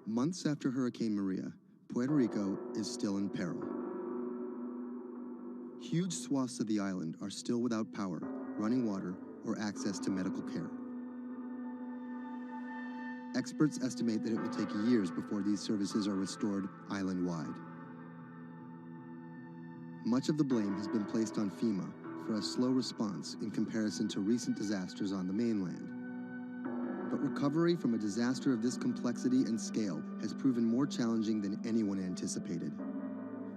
Months after Hurricane Maria, Puerto Rico is still in peril. Huge swaths of the island are still without power, running water, or access to medical care. Experts estimate that it will take years before these services are restored island-wide. Much of the blame has been placed on FEMA for a slow response in comparison to recent disasters on the mainland. But recovery from a disaster of this complexity and scale has proven more challenging than anyone anticipated.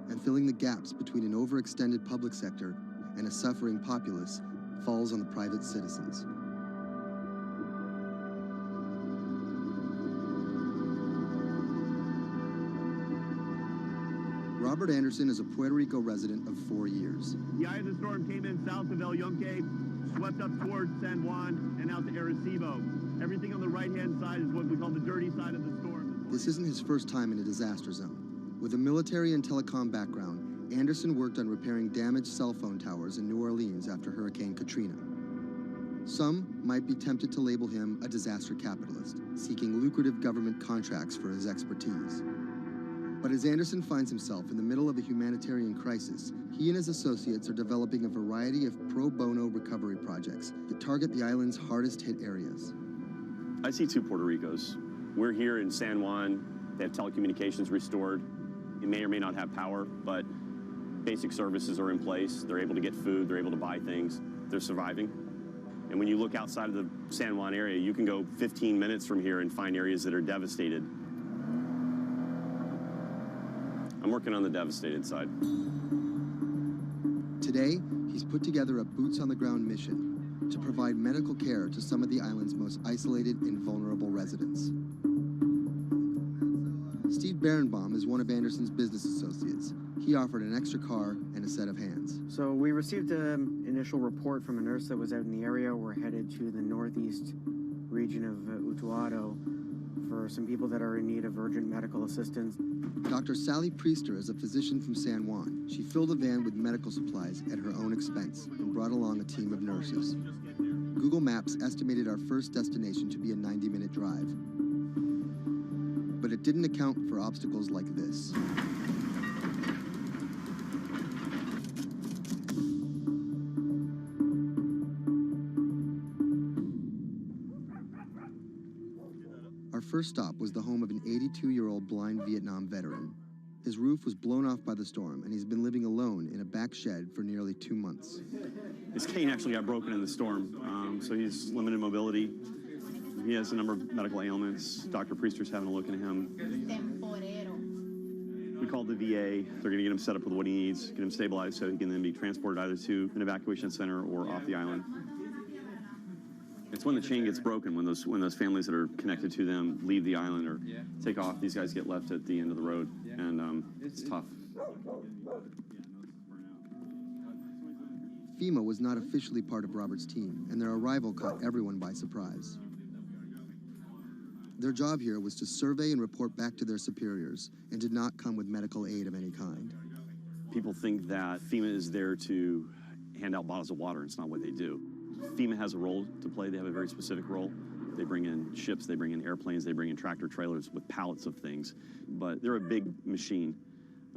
And filling the gaps between an overextended public sector and a suffering populace falls on the private citizens. Robert Anderson is a Puerto Rico resident of 4 years. The eye of the storm came in south of El Yunque, swept up towards San Juan, and out to Arecibo. Everything on the right-hand side is what we call the dirty side of the storm. This isn't his first time in a disaster zone. With a military and telecom background, Anderson worked on repairing damaged cell phone towers in New Orleans after Hurricane Katrina. Some might be tempted to label him a disaster capitalist, seeking lucrative government contracts for his expertise. But as Anderson finds himself in the middle of a humanitarian crisis, he and his associates are developing a variety of pro bono recovery projects that target the island's hardest hit areas. I see two Puerto Ricos. We're here in San Juan. They have telecommunications restored. They may or may not have power, but basic services are in place. They're able to get food. They're able to buy things. They're surviving. And when you look outside of the San Juan area, you can go 15 minutes from here and find areas that are devastated. I'm working on the devastated side. Today, he's put together a boots-on-the-ground mission to provide medical care to some of the island's most isolated and vulnerable residents. Steve Berenbaum is one of Anderson's business associates. He offered an extra car and a set of hands. So we received an initial report from a nurse that was out in the area. We're headed to the northeast region of Utuado for some people that are in need of urgent medical assistance. Dr. Sally Priester is a physician from San Juan. She filled a van with medical supplies at her own expense and brought along a team of nurses. Google Maps estimated our first destination to be a 90-minute drive. But it didn't account for obstacles like this. Our first stop was the home of an 82-year-old blind Vietnam veteran. His roof was blown off by the storm, and he's been living alone in a back shed for nearly 2 months. His cane actually got broken in the storm, so he's limited mobility. He has a number of medical ailments. Dr. Priester's having a look at him. We called the VA. They're going to get him set up with what he needs, get him stabilized so he can then be transported either to an evacuation center or off the island. It's when the chain gets broken, when those families that are connected to them leave the island or take off. These guys get left at the end of the road, and it's tough. FEMA was not officially part of Robert's team, and their arrival caught everyone by surprise. Their job here was to survey and report back to their superiors, and did not come with medical aid of any kind. People think that FEMA is there to hand out bottles of water, and it's not what they do. FEMA has a role to play. They have a very specific role. They bring in ships, they bring in airplanes, they bring in tractor trailers with pallets of things. But they're a big machine,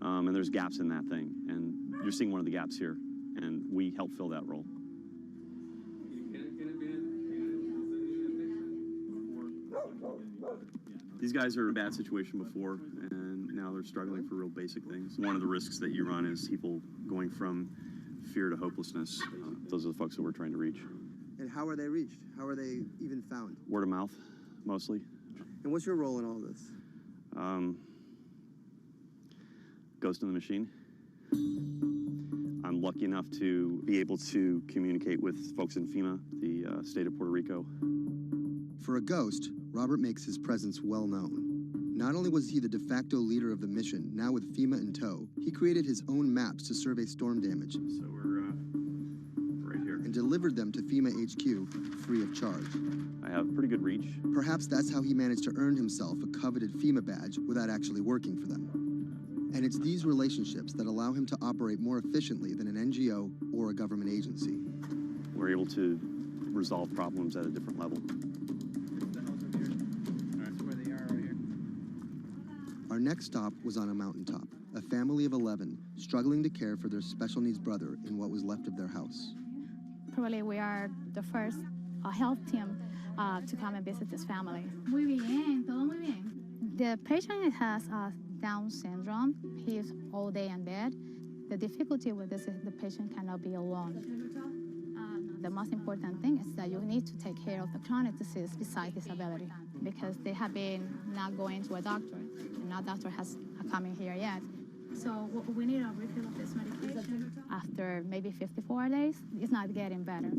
and there's gaps in that thing. And you're seeing one of the gaps here, and we help fill that role. These guys are in a bad situation before, and now they're struggling for real basic things. One of the risks that you run is people going from fear to hopelessness. Those are the folks that we're trying to reach. And how are they reached? How are they even found? Word of mouth, mostly. And what's your role in all this? Ghost in the machine. I'm lucky enough to be able to communicate with folks in FEMA, the state of Puerto Rico. For a ghost, Robert makes his presence well known. Not only was he the de facto leader of the mission, now with FEMA in tow, he created his own maps to survey storm damage. So we're right here. And delivered them to FEMA HQ free of charge. I have pretty good reach. Perhaps that's how he managed to earn himself a coveted FEMA badge without actually working for them. And it's these relationships that allow him to operate more efficiently than an NGO or a government agency. We're able to resolve problems at a different level. Our next stop was on a mountaintop, a family of 11 struggling to care for their special needs brother in what was left of their house. Probably we are the first health team to come and visit this family. Muy bien, todo muy bien. The patient has Down syndrome. He is all day in bed. The difficulty with this is the patient cannot be alone. The most important thing is that you need to take care of the chronic disease besides disability, because they have been not going to a doctor, and no doctor has come in here yet. So we need a refill of this medication. After maybe 54 days, it's not getting better.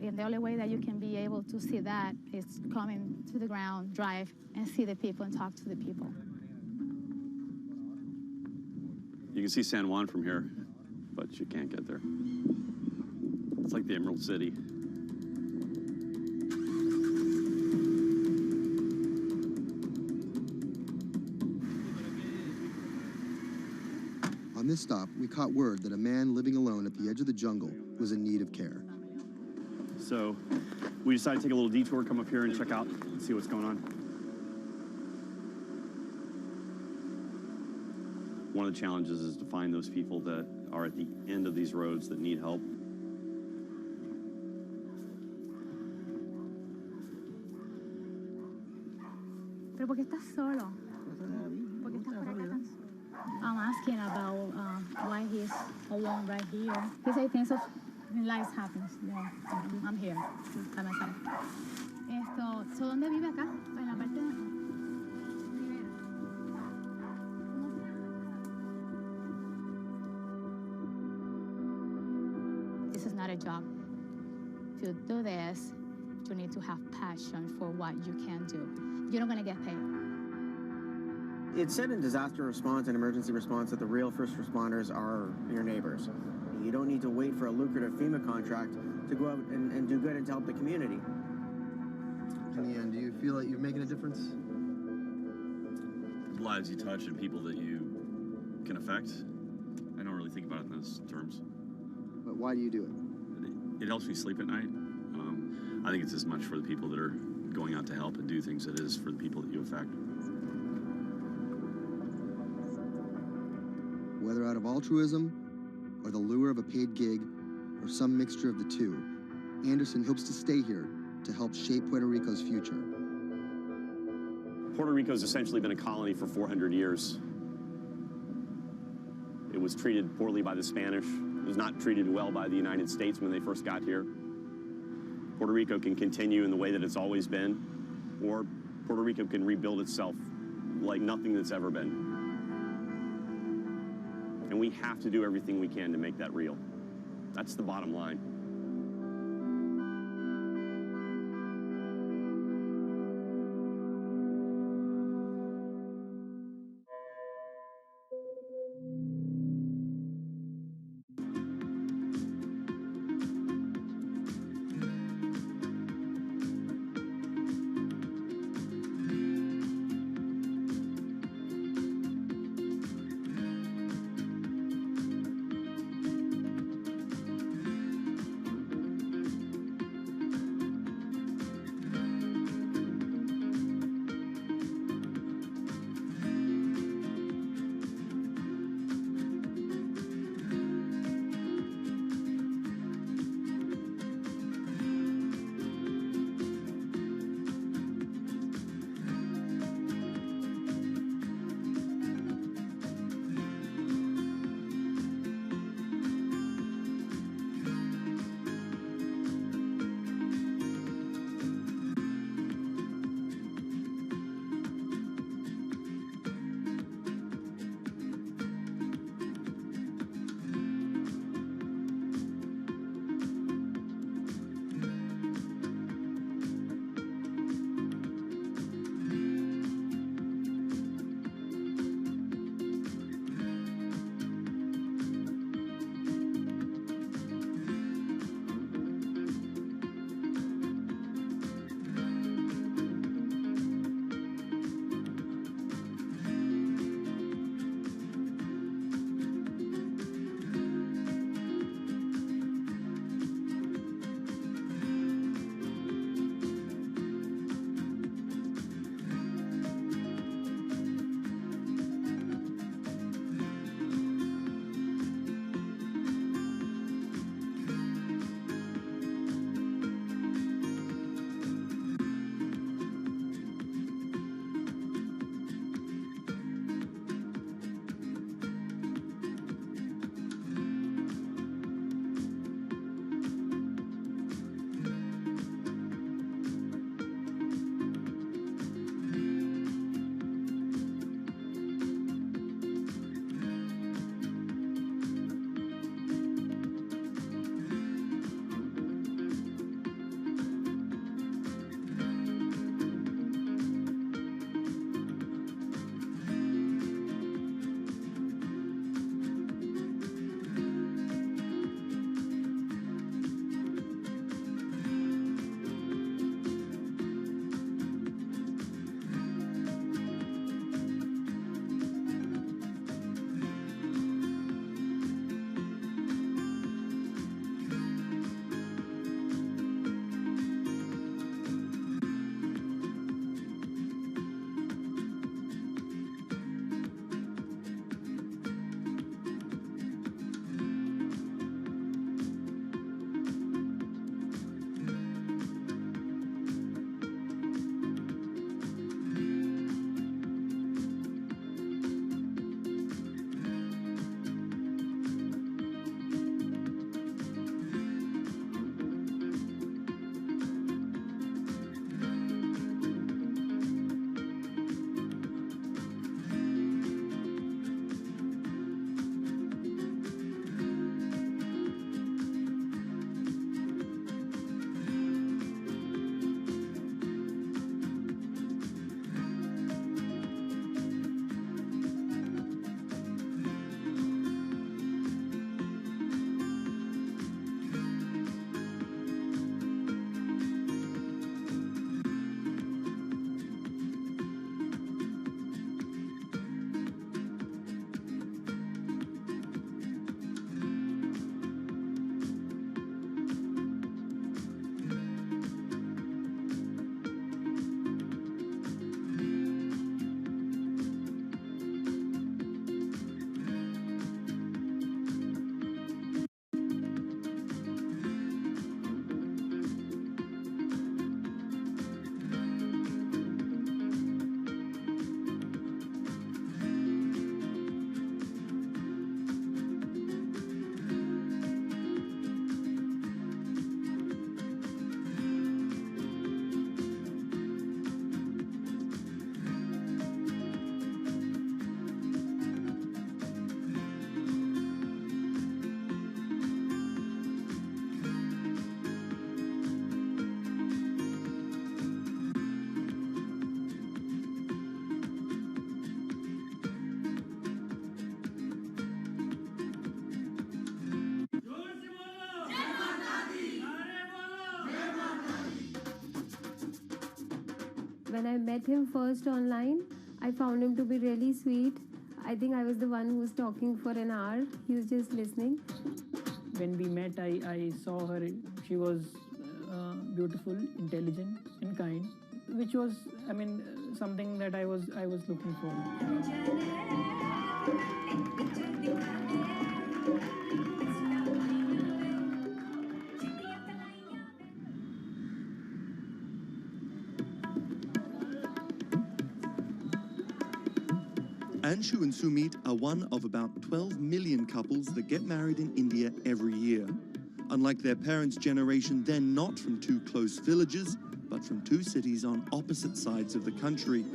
And the only way that you can be able to see that is coming to the ground, drive, and see the people and talk to the people. You can see San Juan from here, but you can't get there. It's like the Emerald City. On this stop, we caught word that a man living alone at the edge of the jungle was in need of care. So we decided to take a little detour, come up here and check out and see what's going on. One of the challenges is to find those people that are at the end of these roads that need help. ¿Pero por qué estás solo? ¿Por qué estás por acá tan solo? I'm asking about why he's alone right here. He said things of life happens. Yeah, I'm here by myself. So ¿dónde vive acá? En la parte de... This is not a job. To do this, you need to have passion for what you can do. You're not going to get paid. It's said in disaster response and emergency response that the real first responders are your neighbors. You don't need to wait for a lucrative FEMA contract to go out and do good and to help the community. In the end, do you feel like you're making a difference? Lives you touch and people that you can affect. I don't really think about it in those terms. But why do you do it? It helps me sleep at night. I think it's as much for the people that are going out to help and do things as it is for the people that you affect. Whether out of altruism, or the lure of a paid gig, or some mixture of the two, Anderson hopes to stay here to help shape Puerto Rico's future. Puerto Rico's essentially been a colony for 400 years. It was treated poorly by the Spanish. It was not treated well by the United States when they first got here. Puerto Rico can continue in the way that it's always been, or Puerto Rico can rebuild itself like nothing that's ever been. And we have to do everything we can to make that real. That's the bottom line. When I met him first online, I found him to be really sweet. I think I was the one who was talking for an hour. He was just listening. When we met, I saw her. She was beautiful, intelligent, and kind, which was, something that I was looking for. Anshu and Sumit are one of about 12 million couples that get married in India every year. Unlike their parents' generation, they're not from two close villages, but from two cities on opposite sides of the country.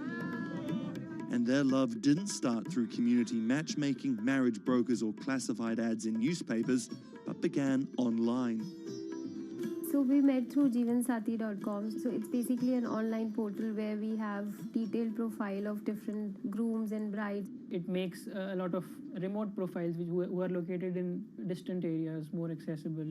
And their love didn't start through community matchmaking, marriage brokers, or classified ads in newspapers, but began online. So we met through jeevansati.com. So it's basically an online portal where we have detailed profile of different grooms and brides. It makes a lot of remote profiles who are located in distant areas more accessible.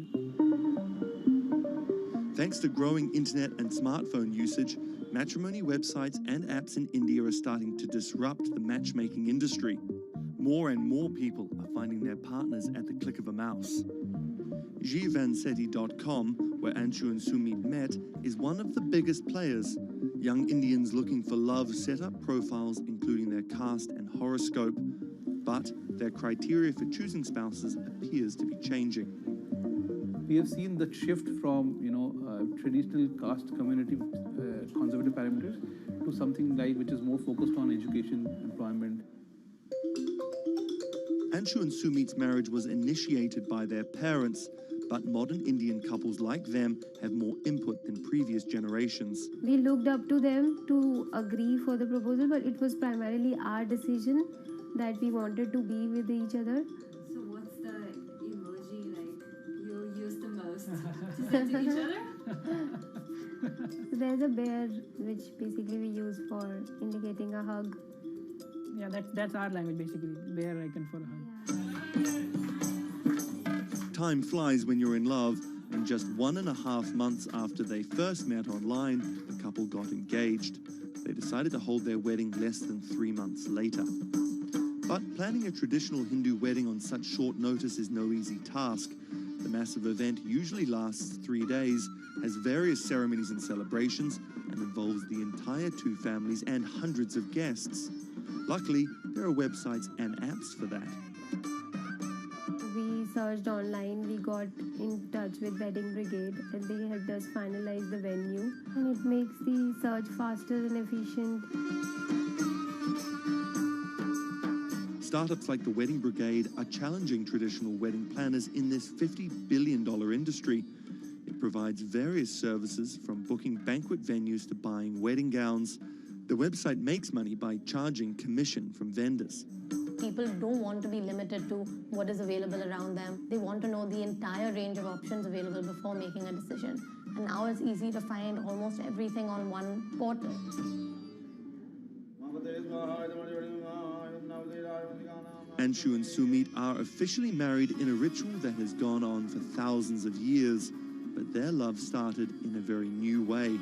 Thanks to growing internet and smartphone usage, matrimony websites and apps in India are starting to disrupt the matchmaking industry. More and more people are finding their partners at the click of a mouse. jeevansati.com, where Anshu and Sumit met, is one of the biggest players. Young Indians looking for love set up profiles including their caste and horoscope, but their criteria for choosing spouses appears to be changing. We have seen the shift from traditional caste community conservative parameters to something like which is more focused on education, employment. Anshu and Sumit's marriage was initiated by their parents, but modern Indian couples like them have more input than previous generations. We looked up to them to agree for the proposal, but it was primarily our decision that we wanted to be with each other. So what's the emoji like you use the most to send to each other? So there's a bear which basically we use for indicating a hug. Yeah, that's our language basically, bear icon for a hug. Time flies when you're in love, and just 1.5 months after they first met online, the couple got engaged. They decided to hold their wedding less than 3 months later. But planning a traditional Hindu wedding on such short notice is no easy task. The massive event usually lasts 3 days, has various ceremonies and celebrations, and involves the entire two families and hundreds of guests. Luckily, there are websites and apps for that. We searched online, we got in touch with Wedding Brigade, and they helped us finalize the venue. And it makes the search faster and efficient. Startups like the Wedding Brigade are challenging traditional wedding planners in this $50 billion industry. It provides various services from booking banquet venues to buying wedding gowns. The website makes money by charging commission from vendors. People don't want to be limited to what is available around them. They want to know the entire range of options available before making a decision. And now it's easy to find almost everything on one portal. Anshu and Sumit are officially married in a ritual that has gone on for thousands of years, but their love started in a very new way.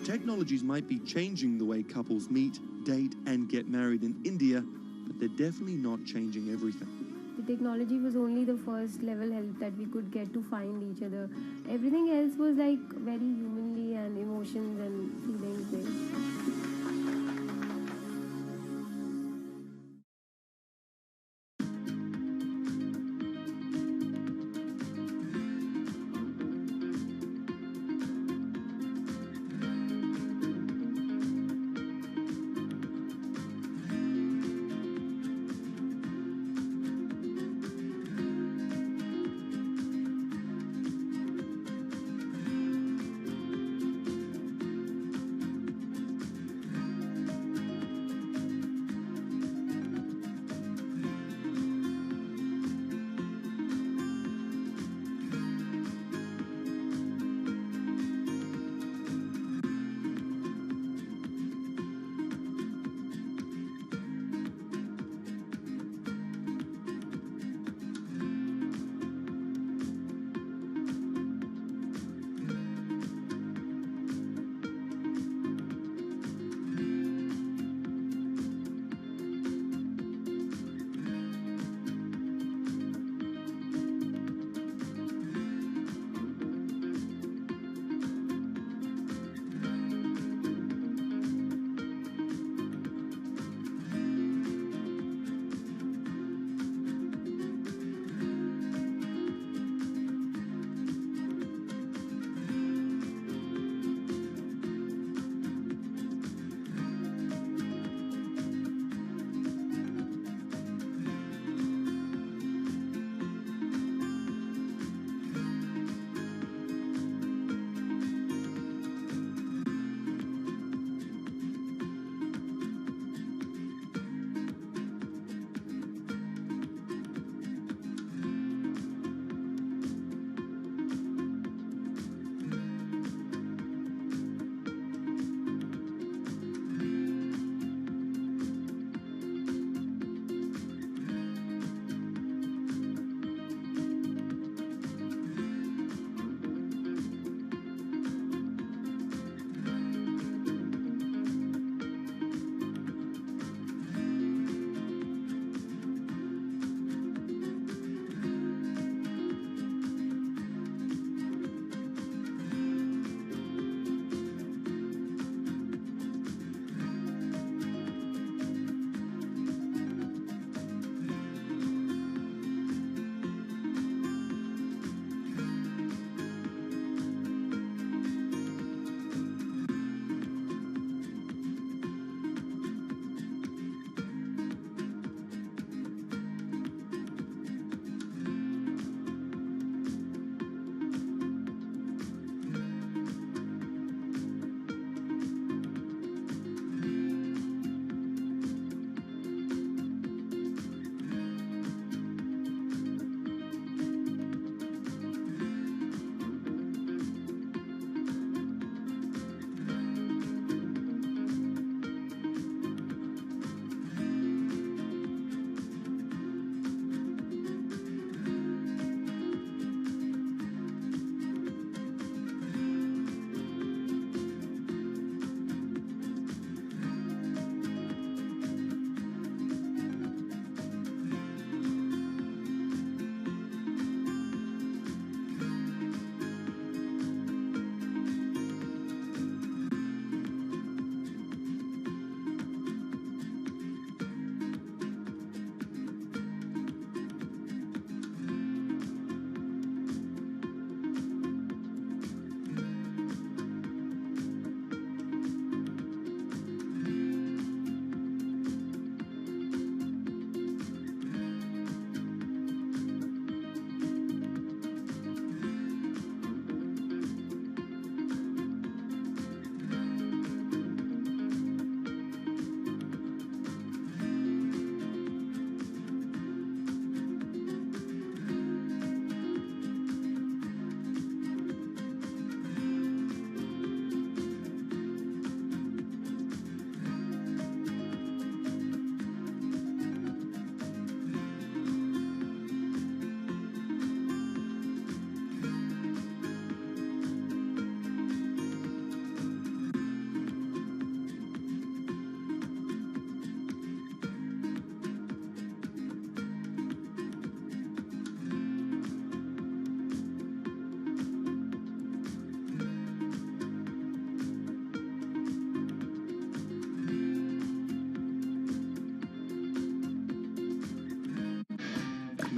Technologies might be changing the way couples meet, date, and get married in India, but they're definitely not changing everything. The technology was only the first level help that we could get to find each other. Everything else was like very humanly and emotions and feelings based.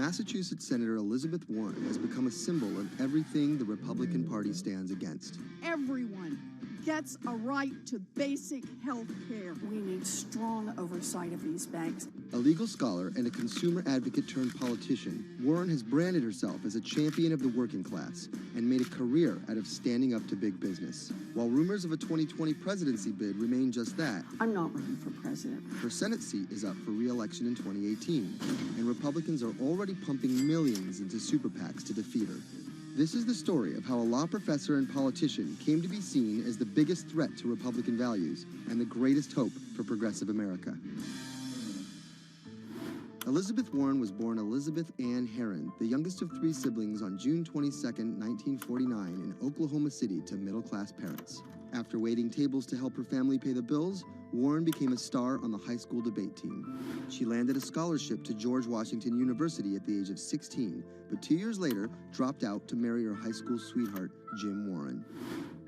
Massachusetts Senator Elizabeth Warren has become a symbol of everything the Republican Party stands against. Everyone gets a right to basic health care. We need strong oversight of these banks. A legal scholar and a consumer advocate turned politician, Warren has branded herself as a champion of the working class and made a career out of standing up to big business. While rumors of a 2020 presidency bid remain just that, I'm not running for president. her Senate seat is up for re-election in 2018, and Republicans are already pumping millions into super PACs to defeat her. This is the story of how a law professor and politician came to be seen as the biggest threat to Republican values and the greatest hope for progressive America. Elizabeth Warren was born Elizabeth Ann Herron, the youngest of 3 siblings, on June 22, 1949, in Oklahoma City to middle-class parents. After waiting tables to help her family pay the bills, Warren became a star on the high school debate team. She landed a scholarship to George Washington University at the age of 16, but 2 years later dropped out to marry her high school sweetheart, Jim Warren.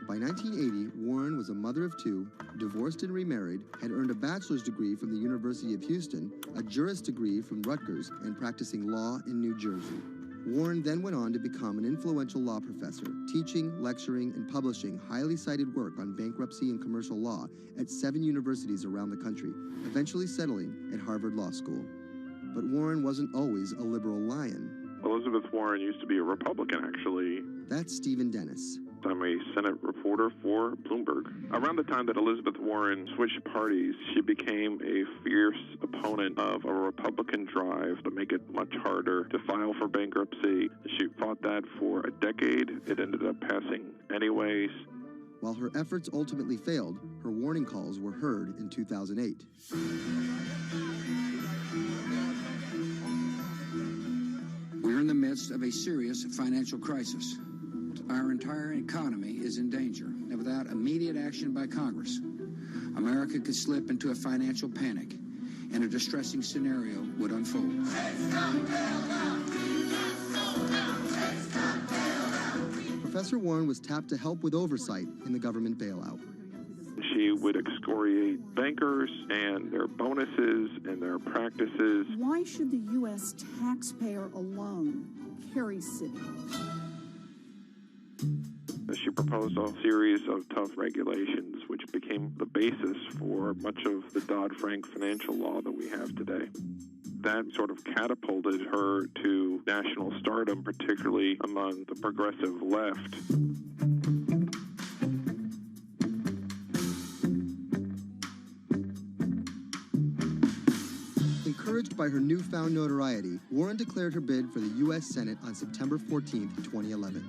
By 1980, Warren was a mother of 2, divorced and remarried, had earned a bachelor's degree from the University of Houston, a juris degree from Rutgers, and practicing law in New Jersey. Warren then went on to become an influential law professor, teaching, lecturing, and publishing highly cited work on bankruptcy and commercial law at 7 universities around the country, eventually settling at Harvard Law School. But Warren wasn't always a liberal lion. Elizabeth Warren used to be a Republican, actually. That's Stephen Dennis. I'm a Senate reporter for Bloomberg. Around the time that Elizabeth Warren switched parties, she became a fierce opponent of a Republican drive to make it much harder to file for bankruptcy. She fought that for a decade. It ended up passing anyways. While her efforts ultimately failed, her warning calls were heard in 2008. We're in the midst of a serious financial crisis. Our entire economy is in danger, and without immediate action by Congress, America could slip into a financial panic, and a distressing scenario would unfold. Professor Warren was tapped to help with oversight in the government bailout. She would excoriate bankers and their bonuses and their practices. Why should the U.S. taxpayer alone carry Citi? She proposed a series of tough regulations, which became the basis for much of the Dodd-Frank financial law that we have today. That sort of catapulted her to national stardom, particularly among the progressive left. Encouraged by her newfound notoriety, Warren declared her bid for the U.S. Senate on September 14, 2011.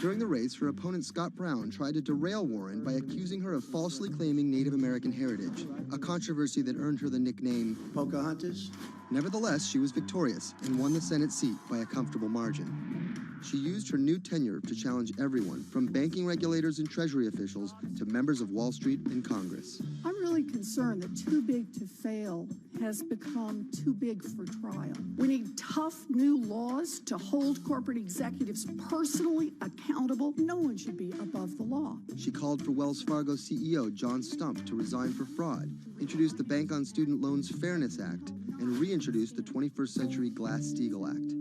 During the race, her opponent Scott Brown tried to derail Warren by accusing her of falsely claiming Native American heritage, a controversy that earned her the nickname Pocahontas. Nevertheless, she was victorious and won the Senate seat by a comfortable margin. She used her new tenure to challenge everyone, from banking regulators and Treasury officials to members of Wall Street and Congress. I'm really concerned that too big to fail has become too big for trial. We need tough new laws to hold corporate executives personally accountable. No one should be above the law. She called for Wells Fargo CEO John Stumpf to resign for fraud, introduced the Bank on Student Loans Fairness Act, and reintroduced the 21st Century Glass-Steagall Act.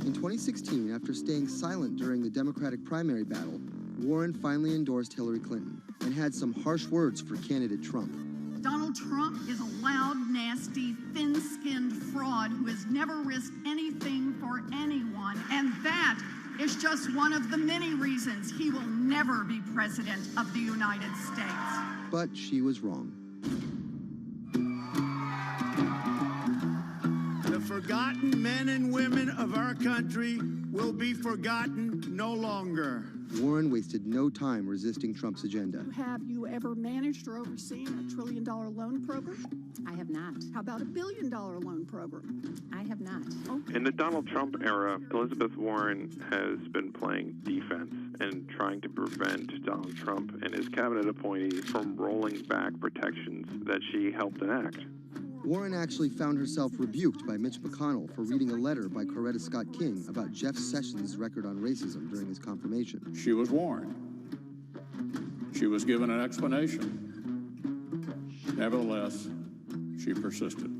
In 2016, after staying silent during the Democratic primary battle, Warren finally endorsed Hillary Clinton and had some harsh words for candidate Trump. Donald Trump is a loud, nasty, thin-skinned fraud who has never risked anything for anyone, and that is just one of the many reasons he will never be president of the United States. But she was wrong. The forgotten men and women of our country will be forgotten no longer. Warren wasted no time resisting Trump's agenda. Have you ever managed or overseen a $1 trillion loan program? I have not. How about a $1 billion loan program? I have not. Okay. In the Donald Trump era, Elizabeth Warren has been playing defense and trying to prevent Donald Trump and his cabinet appointees from rolling back protections that she helped enact. Warren actually found herself rebuked by Mitch McConnell for reading a letter by Coretta Scott King about Jeff Sessions' record on racism during his confirmation. She was warned. She was given an explanation. Nevertheless, she persisted.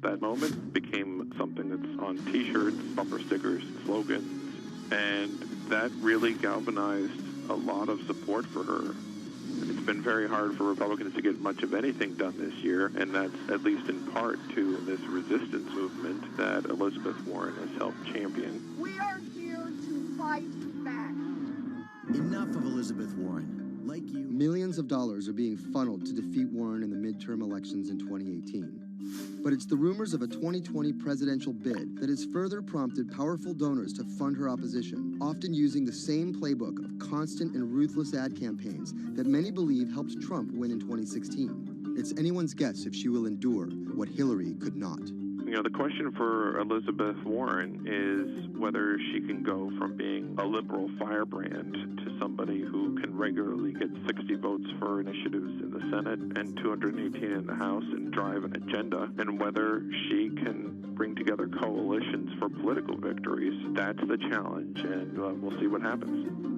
That moment became something that's on T-shirts, bumper stickers, slogans, and that really galvanized a lot of support for her. It's been very hard for Republicans to get much of anything done this year, and that's at least in part to this resistance movement that Elizabeth Warren has helped champion. We are here to fight back. Enough of Elizabeth Warren. Like you. Millions of dollars are being funneled to defeat Warren in the midterm elections in 2018. But it's the rumors of a 2020 presidential bid that has further prompted powerful donors to fund her opposition, often using the same playbook of constant and ruthless ad campaigns that many believe helped Trump win in 2016. It's anyone's guess if she will endure what Hillary could not. You know, the question for Elizabeth Warren is whether she can go from being a liberal firebrand to somebody who can regularly get 60 votes for initiatives in the Senate and 218 in the House and drive an agenda, and whether she can bring together coalitions for political victories. That's the challenge, and we'll see what happens.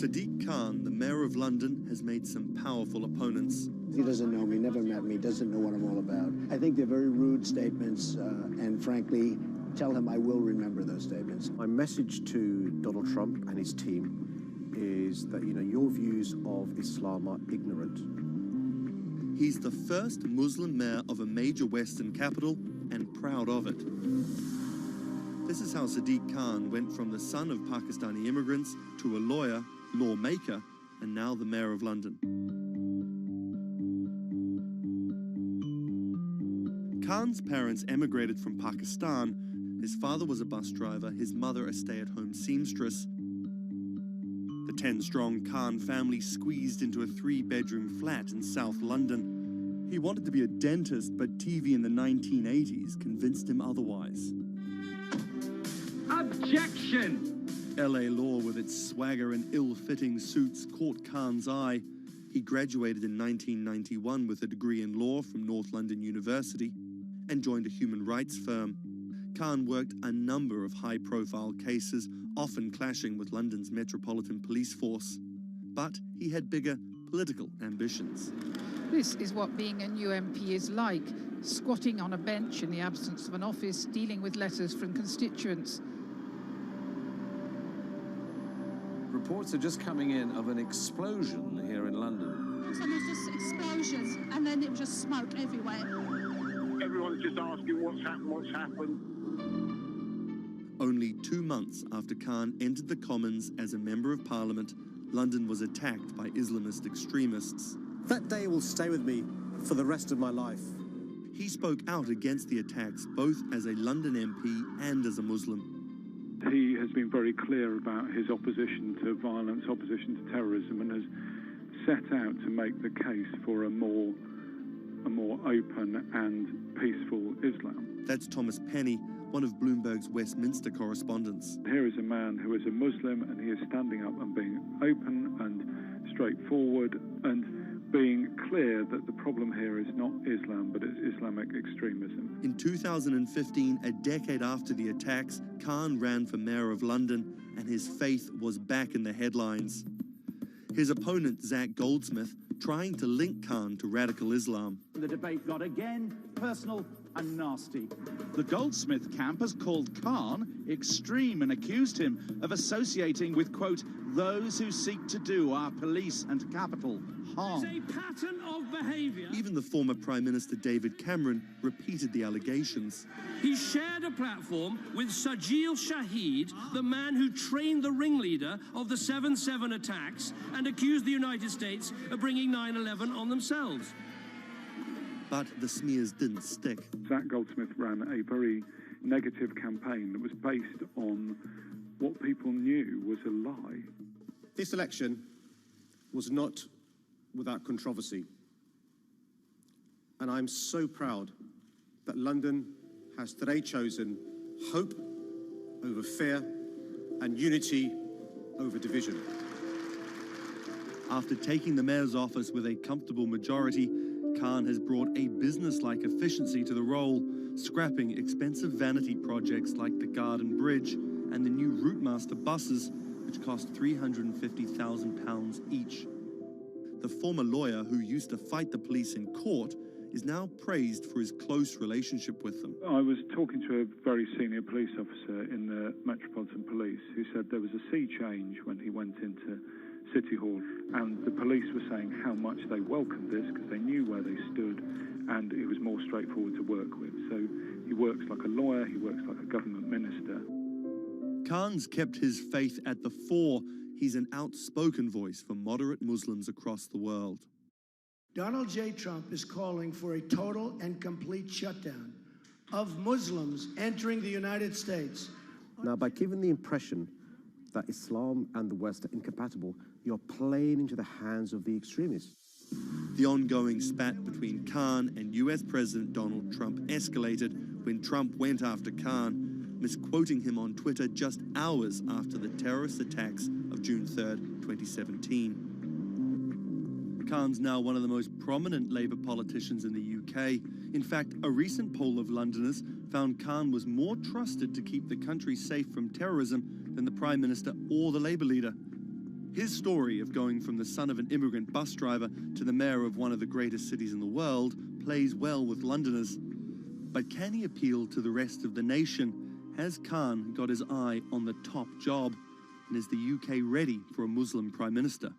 Sadiq Khan, the mayor of London, has made some powerful opponents. He doesn't know me, never met me, doesn't know what I'm all about. I think they're very rude statements, and frankly, tell him I will remember those statements. My message to Donald Trump and his team is that, your views of Islam are ignorant. He's the first Muslim mayor of a major Western capital and proud of it. This is how Sadiq Khan went from the son of Pakistani immigrants to a lawyer, lawmaker, and now the mayor of London. Khan's parents emigrated from Pakistan. His father was a bus driver, his mother a stay-at-home seamstress. The 10-strong Khan family squeezed into a 3-bedroom flat in South London. He wanted to be a dentist, but TV in the 1980s convinced him otherwise. Objection! LA law with its swagger and ill-fitting suits caught Khan's eye. He graduated in 1991 with a degree in law from North London University and joined a human rights firm. Khan worked a number of high-profile cases, often clashing with London's Metropolitan Police Force. But he had bigger political ambitions. This is what being a new MP is like, squatting on a bench in the absence of an office, dealing with letters from constituents. Reports are just coming in of an explosion here in London. And there's just explosions, and then it was just smoke everywhere. Everyone's just asking what's happened. Only 2 months after Khan entered the Commons as a Member of Parliament, London was attacked by Islamist extremists. That day will stay with me for the rest of my life. He spoke out against the attacks both as a London MP and as a Muslim. He has been very clear about his opposition to violence, opposition to terrorism, and has set out to make the case for a more open and peaceful Islam. That's Thomas Penny, one of Bloomberg's Westminster correspondents. Here is a man who is a Muslim, and he is standing up and being open and straightforward and being clear that the problem here is not Islam, but it's Islamic extremism. In 2015, a decade after the attacks, Khan ran for mayor of London, and his faith was back in the headlines. His opponent, Zach Goldsmith, trying to link Khan to radical Islam. The debate got again personal and nasty. The Goldsmith camp has called Khan extreme and accused him of associating with, quote, those who seek to do our police and capital harm. It's a pattern of behaviour. Even the former Prime Minister David Cameron repeated the allegations. He shared a platform with Sajil Shahid, the man who trained the ringleader of the 7/7 attacks and accused the United States of bringing 9/11 on themselves. But the smears didn't stick. Zach Goldsmith ran a very negative campaign that was based on what people knew was a lie. This election was not without controversy. And I'm so proud that London has today chosen hope over fear and unity over division. After taking the mayor's office with a comfortable majority, Khan has brought a business-like efficiency to the role, scrapping expensive vanity projects like the Garden Bridge and the new Routemaster buses, which cost £350,000 each. The former lawyer who used to fight the police in court is now praised for his close relationship with them. I was talking to a very senior police officer in the Metropolitan Police who said there was a sea change when he went into City Hall, and the police were saying how much they welcomed this because they knew where they stood and it was more straightforward to work with. So he works like a lawyer, he works like a government minister. Khan's kept his faith at the fore. He's an outspoken voice for moderate Muslims across the world. Donald J. Trump is calling for a total and complete shutdown of Muslims entering the United States. Now, by giving the impression that Islam and the West are incompatible, you're playing into the hands of the extremists. The ongoing spat between Khan and US President Donald Trump escalated when Trump went after Khan, misquoting him on Twitter just hours after the terrorist attacks of June 3rd, 2017. Khan's now one of the most prominent Labour politicians in the UK. In fact, a recent poll of Londoners found Khan was more trusted to keep the country safe from terrorism than the Prime Minister or the Labour leader. His story of going from the son of an immigrant bus driver to the mayor of one of the greatest cities in the world plays well with Londoners. But can he appeal to the rest of the nation? Has Khan got his eye on the top job? And is the UK ready for a Muslim Prime Minister?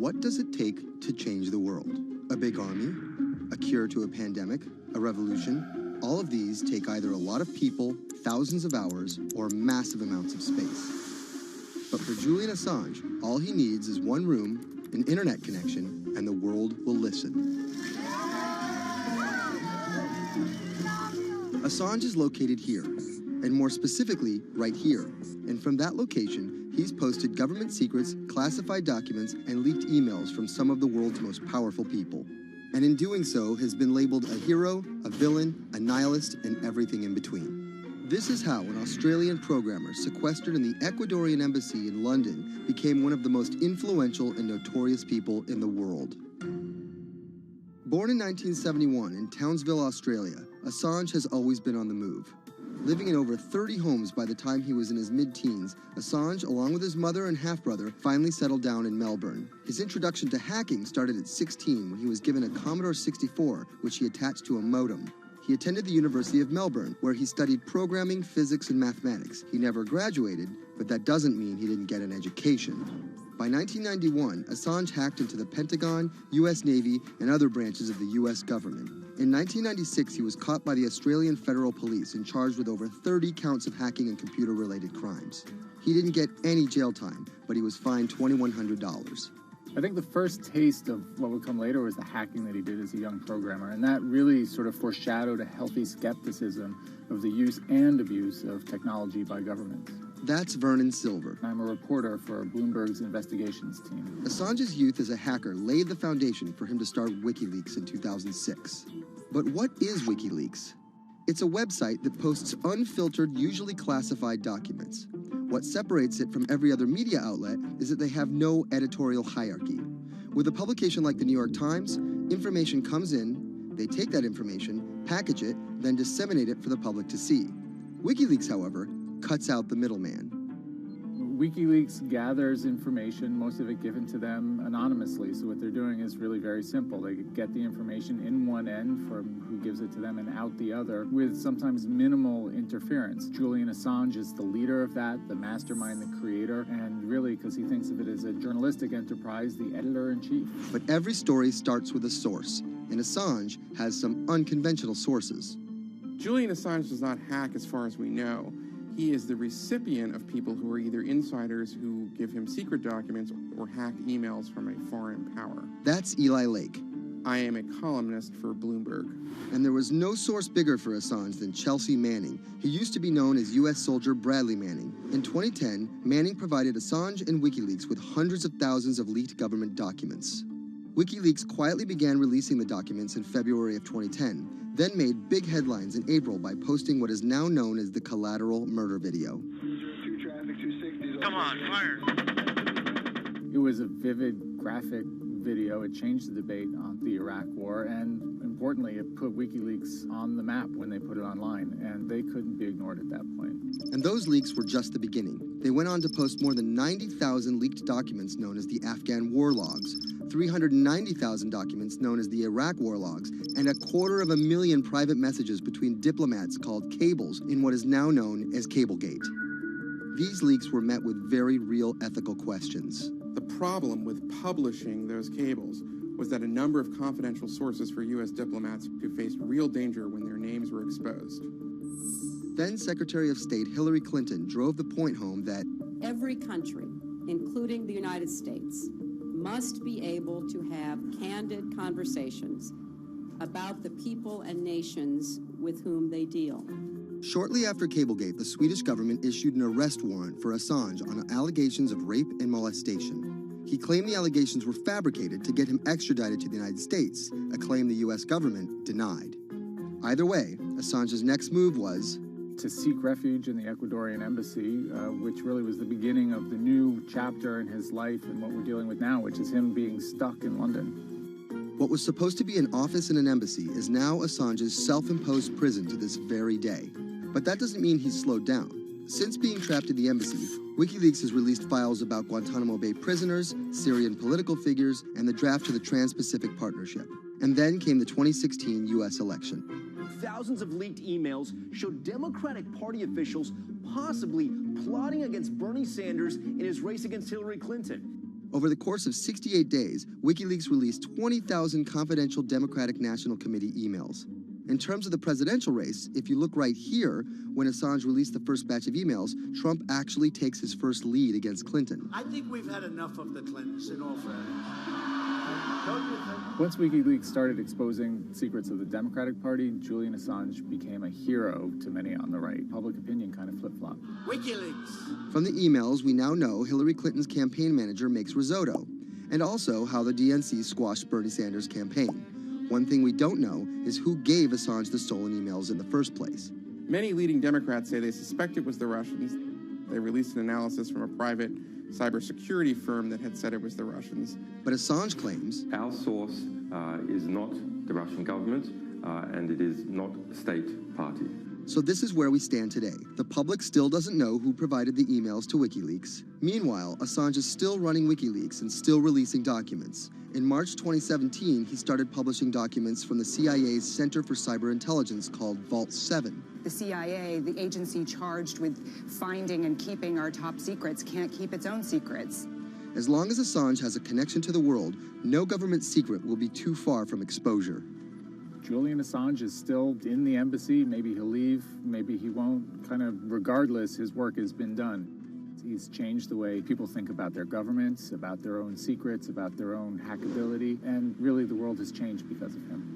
What does it take to change the world? A big army? A cure to a pandemic? A revolution? All of these take either a lot of people, thousands of hours, or massive amounts of space. But for Julian Assange, all he needs is one room, an internet connection, and the world will listen. Assange is located here, and more specifically, right here. And from that location, he's posted government secrets, classified documents, and leaked emails from some of the world's most powerful people. And in doing so, has been labeled a hero, a villain, a nihilist, and everything in between. This is how an Australian programmer sequestered in the Ecuadorian embassy in London became one of the most influential and notorious people in the world. Born in 1971 in Townsville, Australia, Assange has always been on the move. Living in over 30 homes by the time he was in his mid-teens, Assange, along with his mother and half-brother, finally settled down in Melbourne. His introduction to hacking started at 16 when he was given a Commodore 64, which he attached to a modem. He attended the University of Melbourne, where he studied programming, physics, and mathematics. He never graduated, but that doesn't mean he didn't get an education. By 1991, Assange hacked into the Pentagon, U.S. Navy, and other branches of the U.S. government. In 1996, he was caught by the Australian Federal Police and charged with over 30 counts of hacking and computer-related crimes. He didn't get any jail time, but he was fined $2,100. I think the first taste of what would come later was the hacking that he did as a young programmer, and that really sort of foreshadowed a healthy skepticism of the use and abuse of technology by governments. That's Vernon Silver. I'm a reporter for Bloomberg's investigations team. Assange's youth as a hacker laid the foundation for him to start WikiLeaks in 2006. But what is WikiLeaks? It's a website that posts unfiltered, usually classified documents. What separates it from every other media outlet is that they have no editorial hierarchy. With a publication like the New York Times, information comes in, they take that information, package it, then disseminate it for the public to see. WikiLeaks, however, cuts out the middleman. WikiLeaks gathers information, most of it given to them anonymously. So what they're doing is really very simple. They get the information in one end from who gives it to them and out the other with sometimes minimal interference. Julian Assange is the leader of that, the mastermind, the creator, and really, because he thinks of it as a journalistic enterprise, the editor-in-chief. But every story starts with a source, and Assange has some unconventional sources. Julian Assange does not hack as far as we know. He is the recipient of people who are either insiders who give him secret documents or hacked emails from a foreign power. That's Eli Lake. I am a columnist for Bloomberg. And there was no source bigger for Assange than Chelsea Manning. He used to be known as U.S. soldier Bradley Manning. In 2010, Manning provided Assange and WikiLeaks with hundreds of thousands of leaked government documents. WikiLeaks quietly began releasing the documents in February of 2010, then made big headlines in April by posting what is now known as the collateral murder video. Come on, fire! It was a vivid, graphic video. It changed the debate on the Iraq War, and importantly, it put WikiLeaks on the map when they put it online, and they couldn't be ignored at that point. And those leaks were just the beginning. They went on to post more than 90,000 leaked documents known as the Afghan war logs, 390,000 documents known as the Iraq war logs, and 250,000 private messages between diplomats called cables in what is now known as Cablegate. These leaks were met with very real ethical questions. The problem with publishing those cables was that a number of confidential sources for U.S. diplomats who faced real danger when their names were exposed. Then Secretary of State Hillary Clinton drove the point home that every country, including the United States, must be able to have candid conversations about the people and nations with whom they deal. Shortly after Cablegate, the Swedish government issued an arrest warrant for Assange on allegations of rape and molestation. He claimed the allegations were fabricated to get him extradited to the United States, a claim the U.S. government denied. Either way, Assange's next move was to seek refuge in the Ecuadorian embassy, which really was the beginning of the new chapter in his life and what we're dealing with now, which is him being stuck in London. What was supposed to be an office in an embassy is now Assange's self-imposed prison to this very day. But that doesn't mean he's slowed down. Since being trapped in the embassy, WikiLeaks has released files about Guantanamo Bay prisoners, Syrian political figures, and the draft to the Trans-Pacific Partnership. And then came the 2016 U.S. election. Thousands of leaked emails showed Democratic Party officials possibly plotting against Bernie Sanders in his race against Hillary Clinton. Over the course of 68 days, WikiLeaks released 20,000 confidential Democratic National Committee emails. In terms of the presidential race, if you look right here, when Assange released the first batch of emails, Trump actually takes his first lead against Clinton. I think we've had enough of the Clintons, in all fairness. Once WikiLeaks started exposing secrets of the Democratic Party, Julian Assange became a hero to many on the right. Public opinion kind of flip-flopped. WikiLeaks. From the emails, we now know Hillary Clinton's campaign manager makes risotto, and also how the DNC squashed Bernie Sanders' campaign. One thing we don't know is who gave Assange the stolen emails in the first place. Many leading Democrats say they suspect it was the Russians. They released an analysis from a private cybersecurity firm that had said it was the Russians. But Assange claims our source is not the Russian government, and it is not a state party. So this is where we stand today. The public still doesn't know who provided the emails to WikiLeaks. Meanwhile, Assange is still running WikiLeaks and still releasing documents. In March 2017, he started publishing documents from the CIA's Center for Cyber Intelligence called Vault 7. The CIA, the agency charged with finding and keeping our top secrets, can't keep its own secrets. As long as Assange has a connection to the world, no government secret will be too far from exposure. Julian Assange is still in the embassy. Maybe he'll leave, maybe he won't. Kind of regardless, his work has been done. He's changed the way people think about their governments, about their own secrets, about their own hackability, and really the world has changed because of him.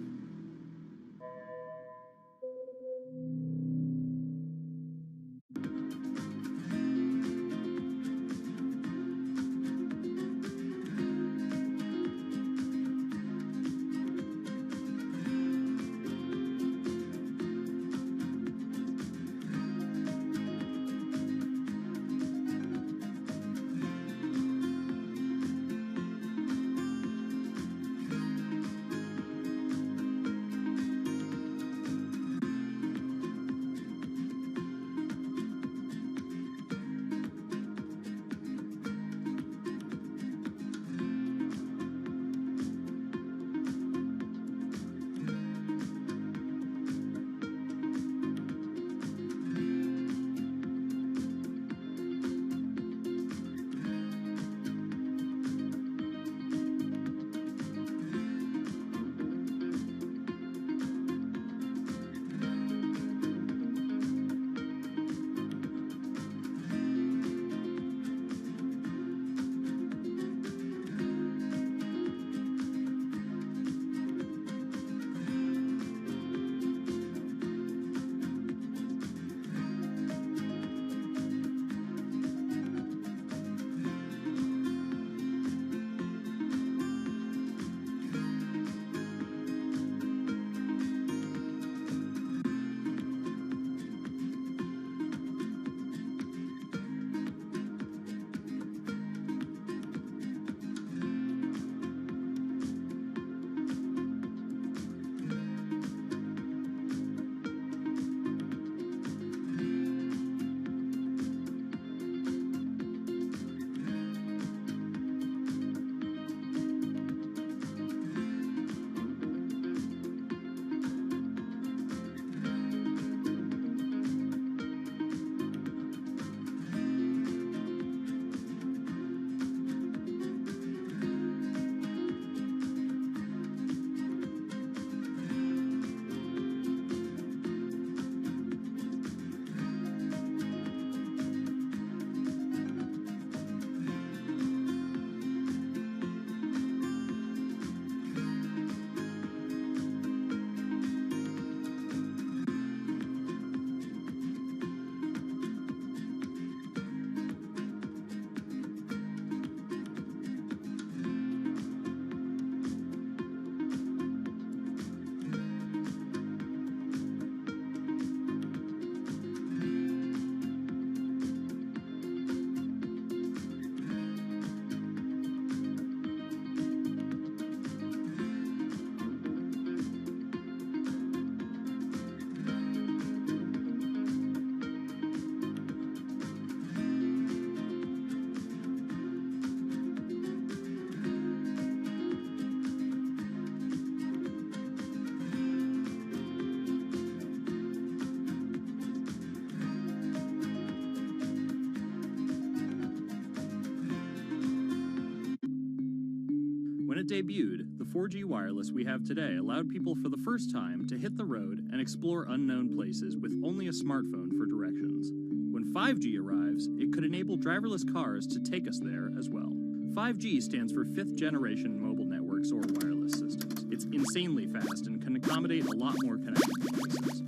When it debuted, the 4G wireless we have today allowed people for the first time to hit the road and explore unknown places with only a smartphone for directions. When 5G arrives, it could enable driverless cars to take us there as well. 5G stands for fifth generation mobile networks or wireless systems. It's insanely fast and can accommodate a lot more connected devices.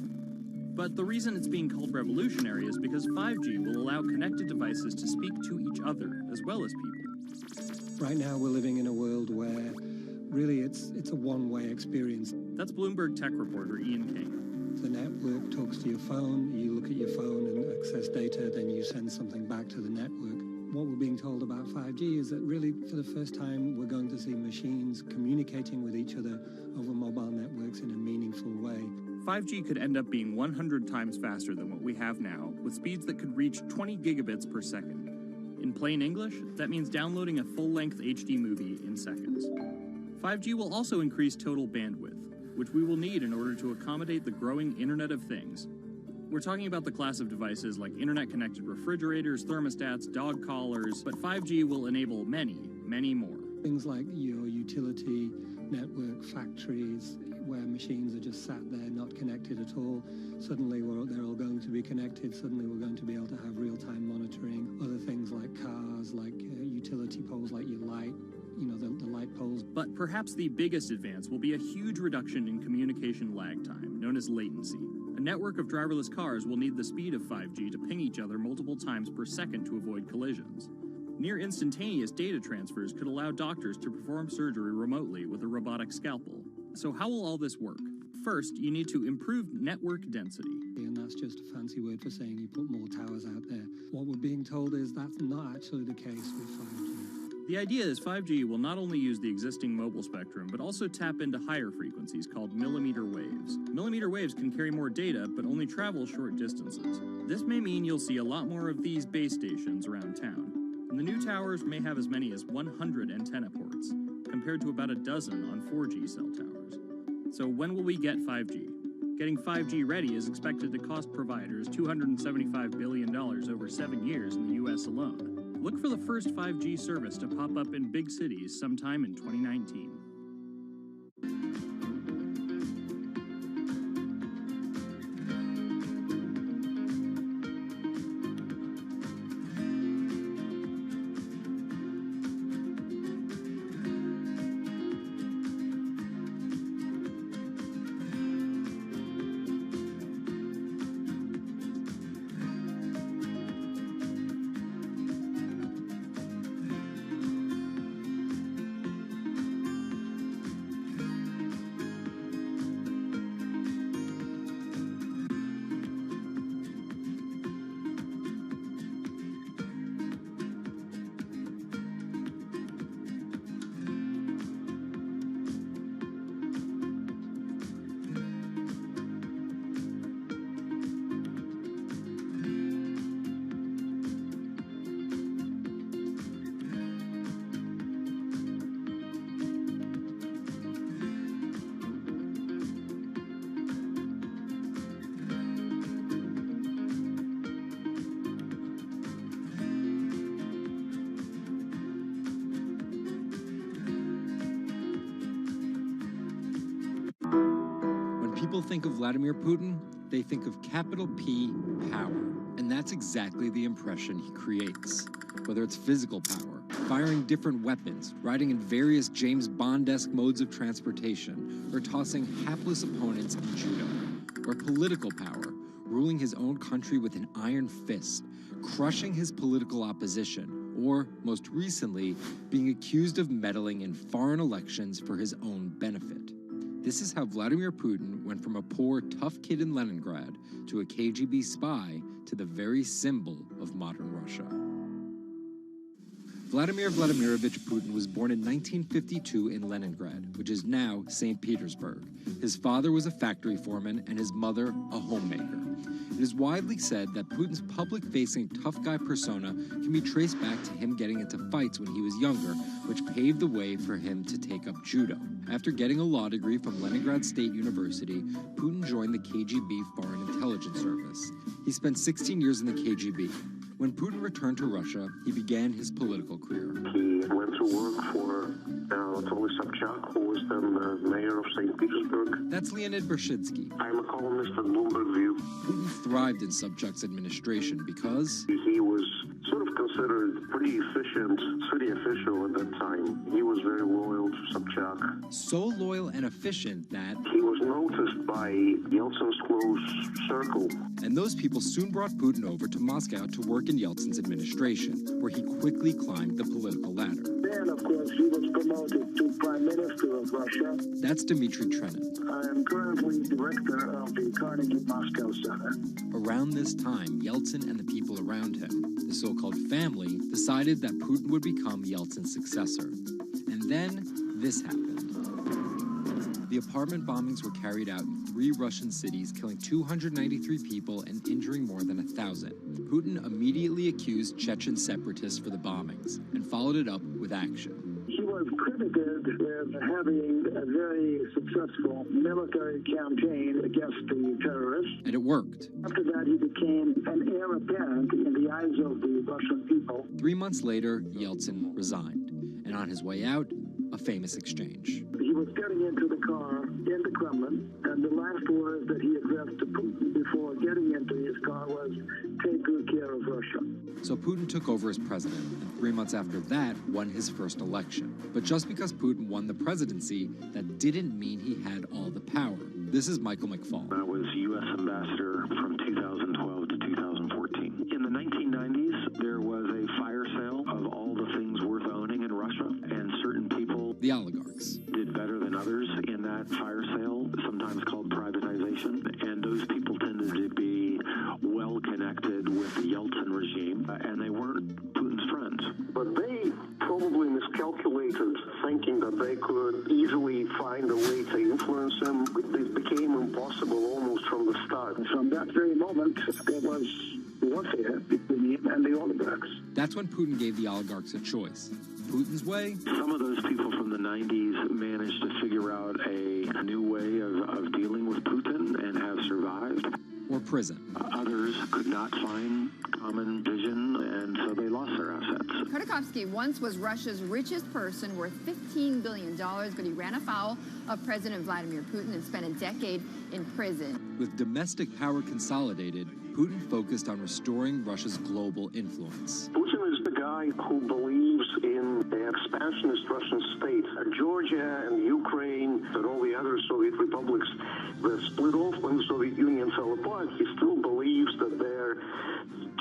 But the reason it's being called revolutionary is because 5G will allow connected devices to speak to each other as well as people. Right now we're living in a world where really it's a one-way experience. That's Bloomberg tech reporter Ian King. The network talks to your phone, you look at your phone and access data, then you send something back to the network. What we're being told about 5G is that really for the first time we're going to see machines communicating with each other over mobile networks in a meaningful way. 5G could end up being 100 times faster than what we have now, with speeds that could reach 20 gigabits per second. In plain English, that means downloading a full-length HD movie in seconds. 5G will also increase total bandwidth, which we will need in order to accommodate the growing Internet of Things. We're talking about the class of devices like internet-connected refrigerators, thermostats, dog collars, but 5G will enable many, many more. Things like your utility network, factories, where machines are just sat there not connected at all. Suddenly they're all going to be connected. Suddenly we're going to be able to have real-time monitoring. Other things like cars, like utility poles, like your light, the light poles. But perhaps the biggest advance will be a huge reduction in communication lag time, known as latency. A network of driverless cars will need the speed of 5G to ping each other multiple times per second to avoid collisions. Near instantaneous data transfers could allow doctors to perform surgery remotely with a robotic scalpel. So how will all this work? First, you need to improve network density. And that's just a fancy word for saying you put more towers out there. What we're being told is that's not actually the case with 5G. The idea is 5G will not only use the existing mobile spectrum, but also tap into higher frequencies called millimeter waves. Millimeter waves can carry more data, but only travel short distances. This may mean you'll see a lot more of these base stations around town. And the new towers may have as many as 100 antenna ports, compared to about a dozen on 4G cell towers. So when will we get 5G? Getting 5G ready is expected to cost providers $275 billion over 7 years in the US alone. Look for the first 5G service to pop up in big cities sometime in 2019. People think of Vladimir Putin, they think of capital P, power. And that's exactly the impression he creates. Whether it's physical power, firing different weapons, riding in various James Bond-esque modes of transportation, or tossing hapless opponents in judo. Or political power, ruling his own country with an iron fist, crushing his political opposition, or, most recently, being accused of meddling in foreign elections for his own benefit. This is how Vladimir Putin went from a poor, tough kid in Leningrad to a KGB spy to the very symbol of modern Russia. Vladimir Vladimirovich Putin was born in 1952 in Leningrad, which is now St. Petersburg. His father was a factory foreman and his mother a homemaker. It is widely said that Putin's public-facing tough guy persona can be traced back to him getting into fights when he was younger, which paved the way for him to take up judo. After getting a law degree from Leningrad State University, Putin joined the KGB Foreign Intelligence Service. He spent 16 years in the KGB. When Putin returned to Russia, he began his political career. He went to work for Anatoly Sobchak, who was then the mayor of St. Petersburg. That's Leonid Bershidsky. I'm a columnist at Bloomberg View. Putin thrived in Sobchak's administration because he was sort of considered pretty efficient city official at that time. He was very loyal to Sobchak. So loyal and efficient that he was noticed by Yeltsin's close circle. And those people soon brought Putin over to Moscow to work in Yeltsin's administration, where he quickly climbed the political ladder. Then, of course, he was promoted to Prime Minister of Russia. That's Dmitry Trenin. I'm currently director of the Carnegie Moscow Center. Around this time, Yeltsin and the people around him, the so-called family, decided that Putin would become Yeltsin's successor. And then this happened. The apartment bombings were carried out in 3 Russian cities, killing 293 people and injuring more than 1,000. Putin immediately accused Chechen separatists for the bombings and followed it up with action. He was credited with having a very successful military campaign against the terrorists. And it worked. After that, he became an heir apparent in the eyes of the Russian people. 3 months later, Yeltsin resigned. And on his way out, a famous exchange. He was getting into the car in the Kremlin, and the last words that he addressed to Putin before getting into his car was, "Take good care of Russia." So Putin took over as president, and 3 months after that, won his first election. But just because Putin won the presidency, that didn't mean he had all the power. This is Michael McFaul. I was U.S. ambassador from 2012 to 2014. In the 1990s, there was a fire sale of all the things worth owning in Russia, and certain people, the oligarchs, did better than others in that fire sale, sometimes called privatization, and those people tended to be well connected with the Yeltsin regime, and they weren't Putin's friends. But they probably miscalculated, thinking that they could easily find a way to influence him. It became impossible almost from the start. From that very moment, there was warfare between him and the oligarchs. That's when Putin gave the oligarchs a choice. Putin's way? Some of those people from the 90s managed to figure out a new way of dealing with Putin and have survived. Or prison. Others could not find common vision, and so they lost their assets. Khodorkovsky once was Russia's richest person, worth $15 billion, but he ran afoul of President Vladimir Putin and spent a decade in prison. With domestic power consolidated, Putin focused on restoring Russia's global influence. Putin is the guy who believes in the expansionist Russian state. Georgia and Ukraine and all the other Soviet republics that split off when the Soviet Union fell apart, he still believes that they're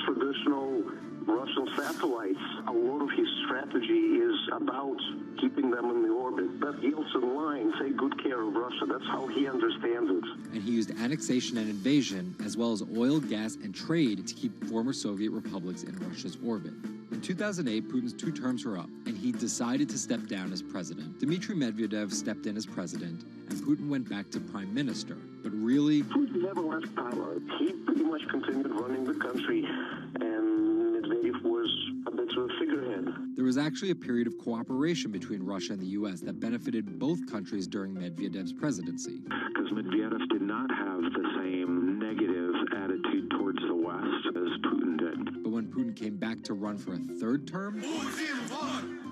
traditional Russian satellites. A lot of his strategy is about keeping them in the orbit. That Yeltsin line, take good care of Russia, that's how he understands it. And he used annexation and invasion, as well as oil, gas, and trade to keep former Soviet republics in Russia's orbit. In 2008, Putin's 2 terms were up, and he decided to step down as president. Dmitry Medvedev stepped in as president, and Putin went back to prime minister. But really, Putin never left power. He pretty much continued running the country, and Medvedev was a bit of a figurehead. There was actually a period of cooperation between Russia and the U.S. that benefited both countries during Medvedev's presidency. Because Medvedev did not have the same negative attitude towards the West as Putin did. But when Putin came back to run for a 3rd term,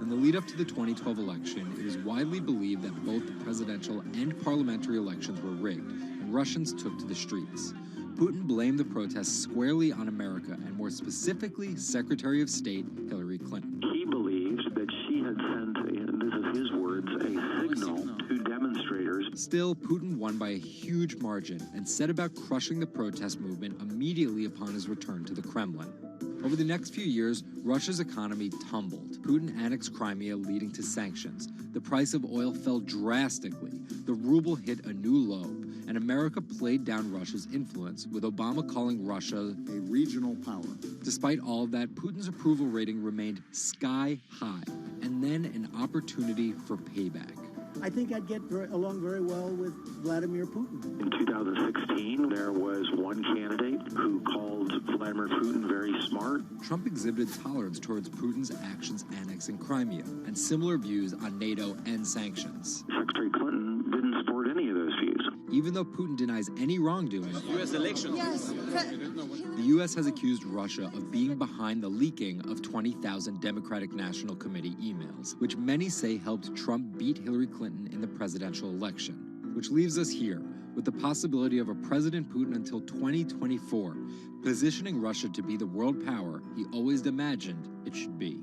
in the lead up to the 2012 election, it was widely believed that both the presidential and parliamentary elections were rigged, and Russians took to the streets. Putin blamed the protests squarely on America, and more specifically, Secretary of State Hillary Clinton. He believed that she had sent, and this is his words, a signal to demonstrators. Still, Putin won by a huge margin and set about crushing the protest movement immediately upon his return to the Kremlin. Over the next few years, Russia's economy tumbled. Putin annexed Crimea, leading to sanctions. The price of oil fell drastically. The ruble hit a new low, and America played down Russia's influence, with Obama calling Russia a regional power. Despite all of that, Putin's approval rating remained sky high, and then an opportunity for payback. I think I'd get along very well with Vladimir Putin. In 2016, there was one candidate who called Vladimir Putin very smart. Trump exhibited tolerance towards Putin's actions annexing Crimea, and similar views on NATO and sanctions. Secretary Clinton didn't support any of those views. Even though Putin denies any wrongdoing, U.S. elections. Yes. the U.S. has accused Russia of being behind the leaking of 20,000 Democratic National Committee emails, which many say helped Trump beat Hillary Clinton in the presidential election. Which leaves us here with the possibility of a President Putin until 2024, positioning Russia to be the world power he always imagined it should be.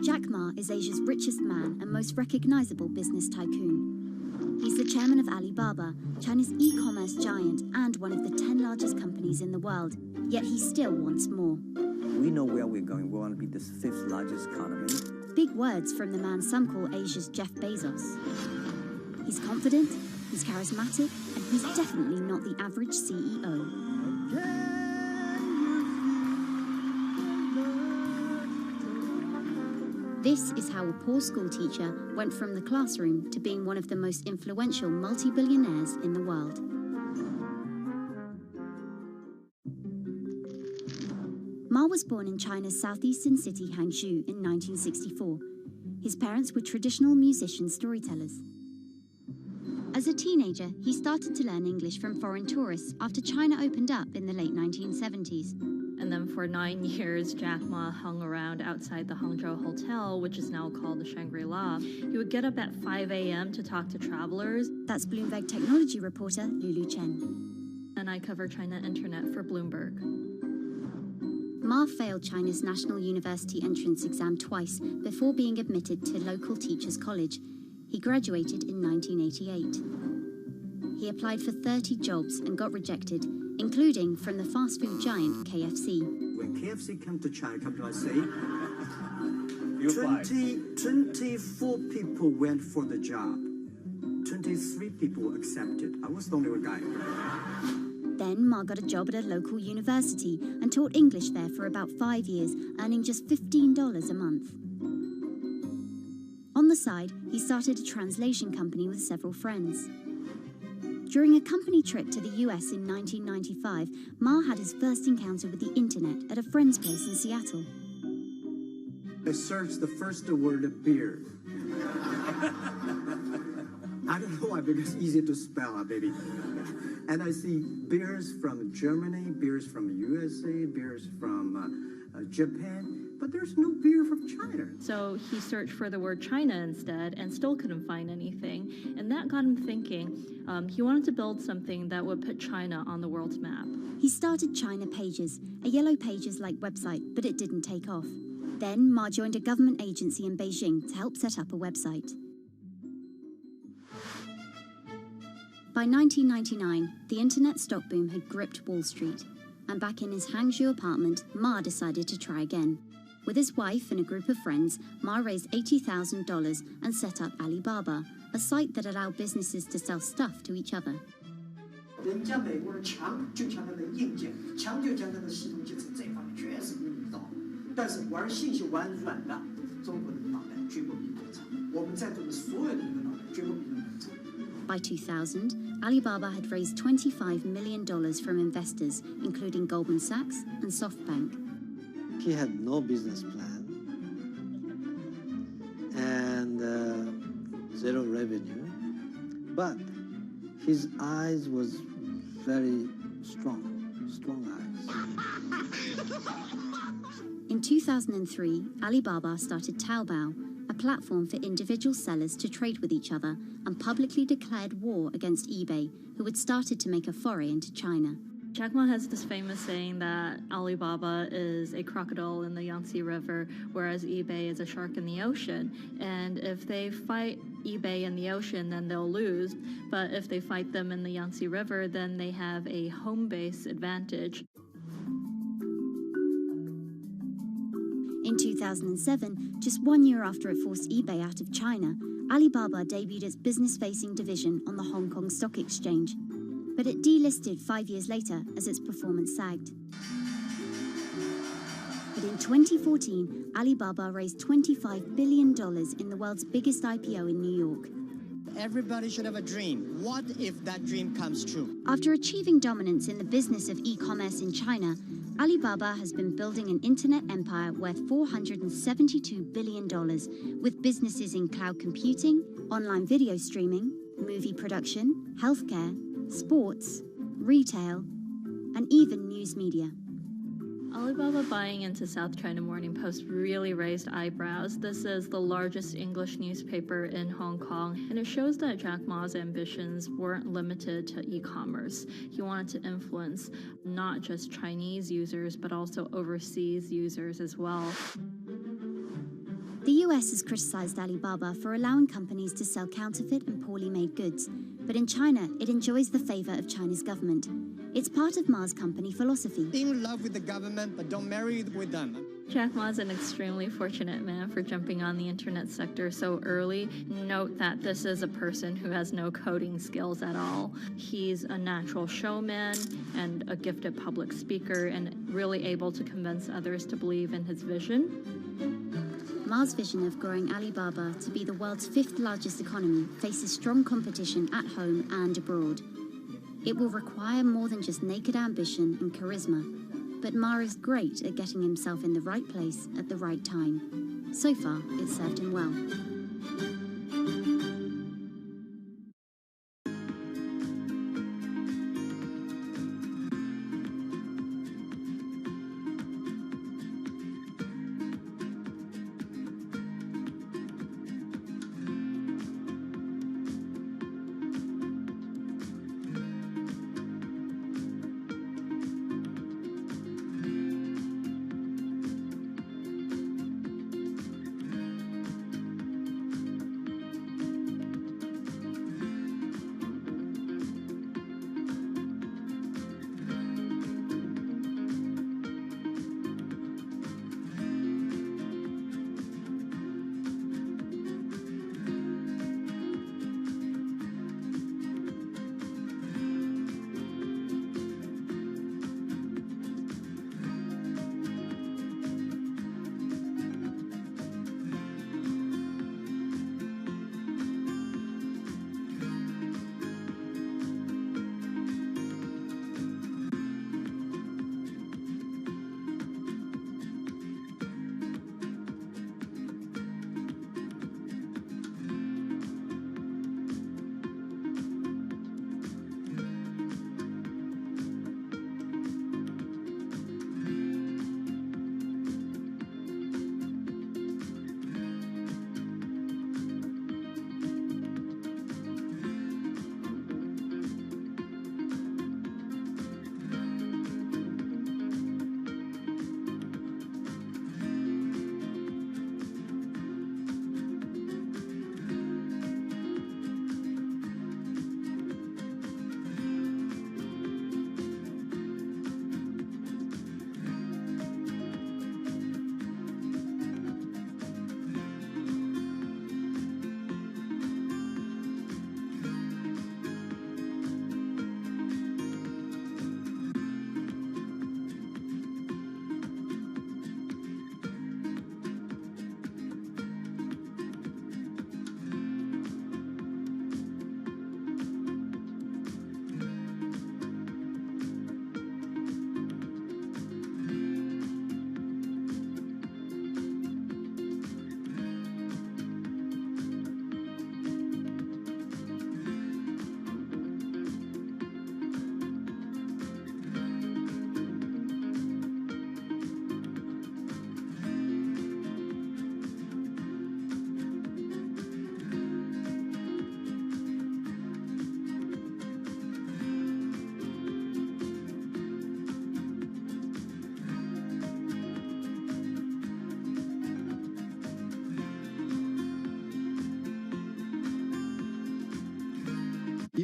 Jack Ma is Asia's richest man and most recognizable business tycoon. He's the chairman of Alibaba, China's e-commerce giant and one of the 10 largest companies in the world. Yet he still wants more. We know where we're going. We want to be the 5th largest economy. Big words from the man some call Asia's Jeff Bezos. He's confident, he's charismatic, and he's definitely not the average CEO. This is how a poor school teacher went from the classroom to being one of the most influential multi-billionaires in the world. Ma was born in China's southeastern city Hangzhou in 1964. His parents were traditional musician storytellers. As a teenager, he started to learn English from foreign tourists after China opened up in the late 1970s. And then for 9 years, Jack Ma hung around outside the Hangzhou Hotel, which is now called the Shangri-La. He would get up at 5 a.m. to talk to travelers. That's Bloomberg technology reporter Lulu Chen. And I cover China Internet for Bloomberg. Ma failed China's National University entrance exam twice before being admitted to local teachers' college. He graduated in 1988. He applied for 30 jobs and got rejected, including from the fast food giant KFC. When KFC came to China, come to us say, 24 people went for the job. 23 people accepted. I was the only one guy. Then Ma got a job at a local university and taught English there for about 5 years, earning just $15 a month. On the side, he started a translation company with several friends. During a company trip to the US in 1995, Ma had his first encounter with the internet at a friend's place in Seattle. I searched the first word, beer. I don't know why, because it's easy to spell, baby. And I see beers from Germany, beers from USA, beers from Japan, but there's no beer from China. So he searched for the word China instead and still couldn't find anything. And that got him thinking. He wanted to build something that would put China on the world's map. He started China Pages, a Yellow Pages-like website, but it didn't take off. Then Ma joined a government agency in Beijing to help set up a website. By 1999, the internet stock boom had gripped Wall Street, and back in his Hangzhou apartment, Ma decided to try again. With his wife and a group of friends, Ma raised $80,000 and set up Alibaba, a site that allowed businesses to sell stuff to each other. 人家美国人强就强它的硬件，强就强它的系统建设，这方面确实比我们高。但是玩信息玩软的，中国的脑袋绝不比我们差。我们在座的所有人的脑袋绝不比我们差。By 2000, Alibaba had raised $25 million from investors, including Goldman Sachs and SoftBank. He had no business plan and zero revenue, but his eyes was very strong eyes. In 2003, Alibaba started Taobao, a platform for individual sellers to trade with each other, and publicly declared war against eBay, who had started to make a foray into China. Jack Ma has this famous saying that Alibaba is a crocodile in the Yangtze River, whereas eBay is a shark in the ocean. And if they fight eBay in the ocean, then they'll lose. But if they fight them in the Yangtze River, then they have a home base advantage. In 2007, just 1 year after it forced eBay out of China, Alibaba debuted its business-facing division on the Hong Kong Stock Exchange. But it delisted 5 years later as its performance sagged. But in 2014, Alibaba raised $25 billion in the world's biggest IPO in New York. Everybody should have a dream. What if that dream comes true? After achieving dominance in the business of e-commerce in China, Alibaba has been building an internet empire worth $472 billion, with businesses in cloud computing, online video streaming, movie production, healthcare, sports, retail, and even news media. Alibaba buying into South China Morning Post really raised eyebrows. This is the largest English newspaper in Hong Kong, and it shows that Jack Ma's ambitions weren't limited to e-commerce. He wanted to influence not just Chinese users, but also overseas users as well. The US has criticized Alibaba for allowing companies to sell counterfeit and poorly made goods, but in China, it enjoys the favor of China's government. It's part of Ma's company philosophy. In love with the government, but don't marry with them. Jack Ma is an extremely fortunate man for jumping on the internet sector so early. Note that this is a person who has no coding skills at all. He's a natural showman and a gifted public speaker and really able to convince others to believe in his vision. Ma's vision of growing Alibaba to be the world's 5th largest economy faces strong competition at home and abroad. It will require more than just naked ambition and charisma, but Ma is great at getting himself in the right place at the right time. So far, it's served him well.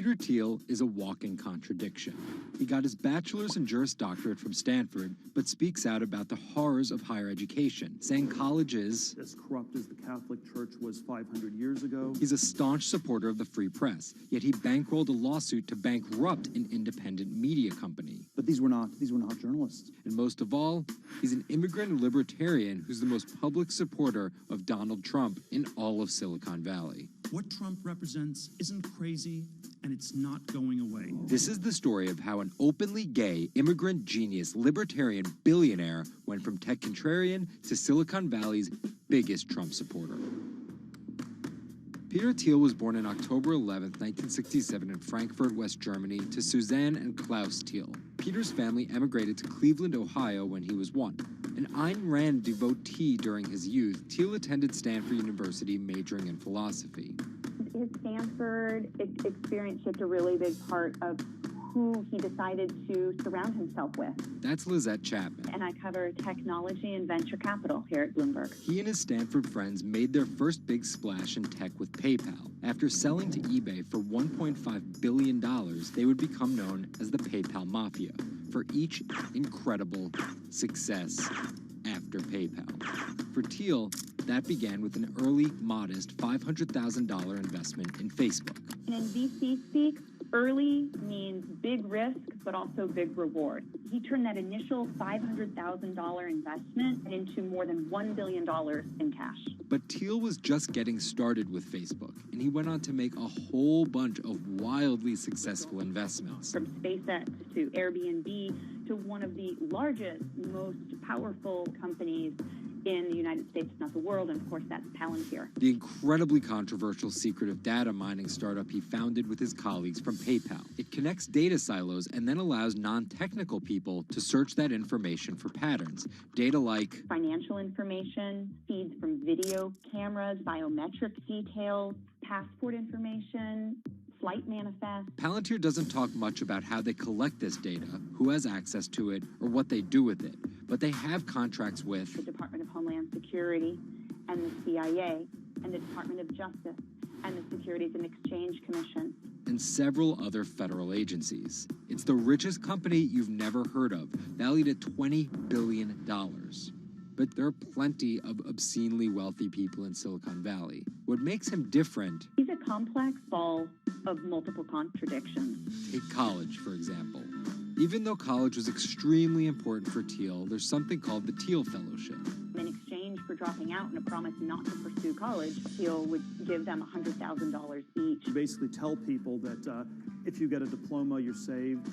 Peter Thiel is a walking contradiction. He got his bachelor's and Juris Doctorate from Stanford, but speaks out about the horrors of higher education, saying college is as corrupt as the Catholic Church was 500 years ago. He's a staunch supporter of the free press, yet he bankrolled a lawsuit to bankrupt an independent media company. But these were not journalists. And most of all, he's an immigrant libertarian who's the most public supporter of Donald Trump in all of Silicon Valley. What Trump represents isn't crazy, and it's not going away. This is the story of how an openly gay, immigrant genius, libertarian billionaire went from tech contrarian to Silicon Valley's biggest Trump supporter. Peter Thiel was born on October 11, 1967 in Frankfurt, West Germany, to Suzanne and Klaus Thiel. Peter's family emigrated to Cleveland, Ohio when he was 1. An Ayn Rand devotee during his youth, Thiel attended Stanford University majoring in philosophy. His Stanford experience shaped a really big part of who he decided to surround himself with. That's Lizette Chapman. And I cover technology and venture capital here at Bloomberg. He and his Stanford friends made their first big splash in tech with PayPal. After selling to eBay for $1.5 billion, they would become known as the PayPal Mafia for each incredible success after PayPal. For Thiel, that began with an early, modest $500,000 investment in Facebook. And in VC speak, early means big risk, but also big reward. He turned that initial $500,000 investment into more than $1 billion in cash. But Thiel was just getting started with Facebook, and he went on to make a whole bunch of wildly successful investments. From SpaceX to Airbnb to one of the largest, most powerful companies in the United States, if not the world, and of course that's Palantir. The incredibly controversial secretive data mining startup he founded with his colleagues from PayPal. It connects data silos and then allows non-technical people to search that information for patterns. Data like financial information, feeds from video cameras, biometric details, passport information, flight manifest. Palantir doesn't talk much about how they collect this data, who has access to it, or what they do with it. But they have contracts with the Department of Homeland Security and the CIA and the Department of Justice and the Securities and Exchange Commission and several other federal agencies. It's the richest company you've never heard of, valued at $20 billion. But there are plenty of obscenely wealthy people in Silicon Valley. What makes him different... He's a complex ball of multiple contradictions. Take college, for example. Even though college was extremely important for Thiel, there's something called the Thiel Fellowship. In exchange for dropping out and a promise not to pursue college, Thiel would give them $100,000 each. You basically tell people that if you get a diploma, you're saved.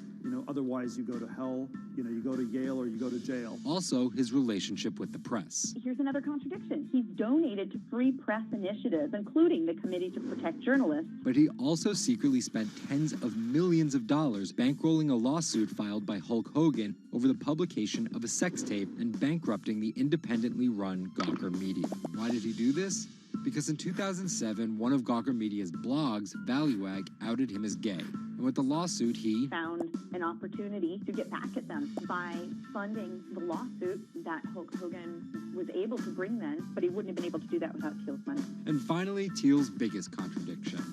Otherwise you go to hell. You go to Yale or you go to jail. Also, his relationship with the press. Here's another contradiction. He's donated to free press initiatives, including the Committee to Protect Journalists. But he also secretly spent tens of millions of dollars bankrolling a lawsuit filed by Hulk Hogan over the publication of a sex tape and bankrupting the independently run Gawker Media. Why did he do this? Because in 2007, one of Gawker Media's blogs, ValueAg, outed him as gay. And with the lawsuit, he found an opportunity to get back at them by funding the lawsuit that Hulk Hogan was able to bring then, but he wouldn't have been able to do that without Thiel's money. And finally, Thiel's biggest contradiction,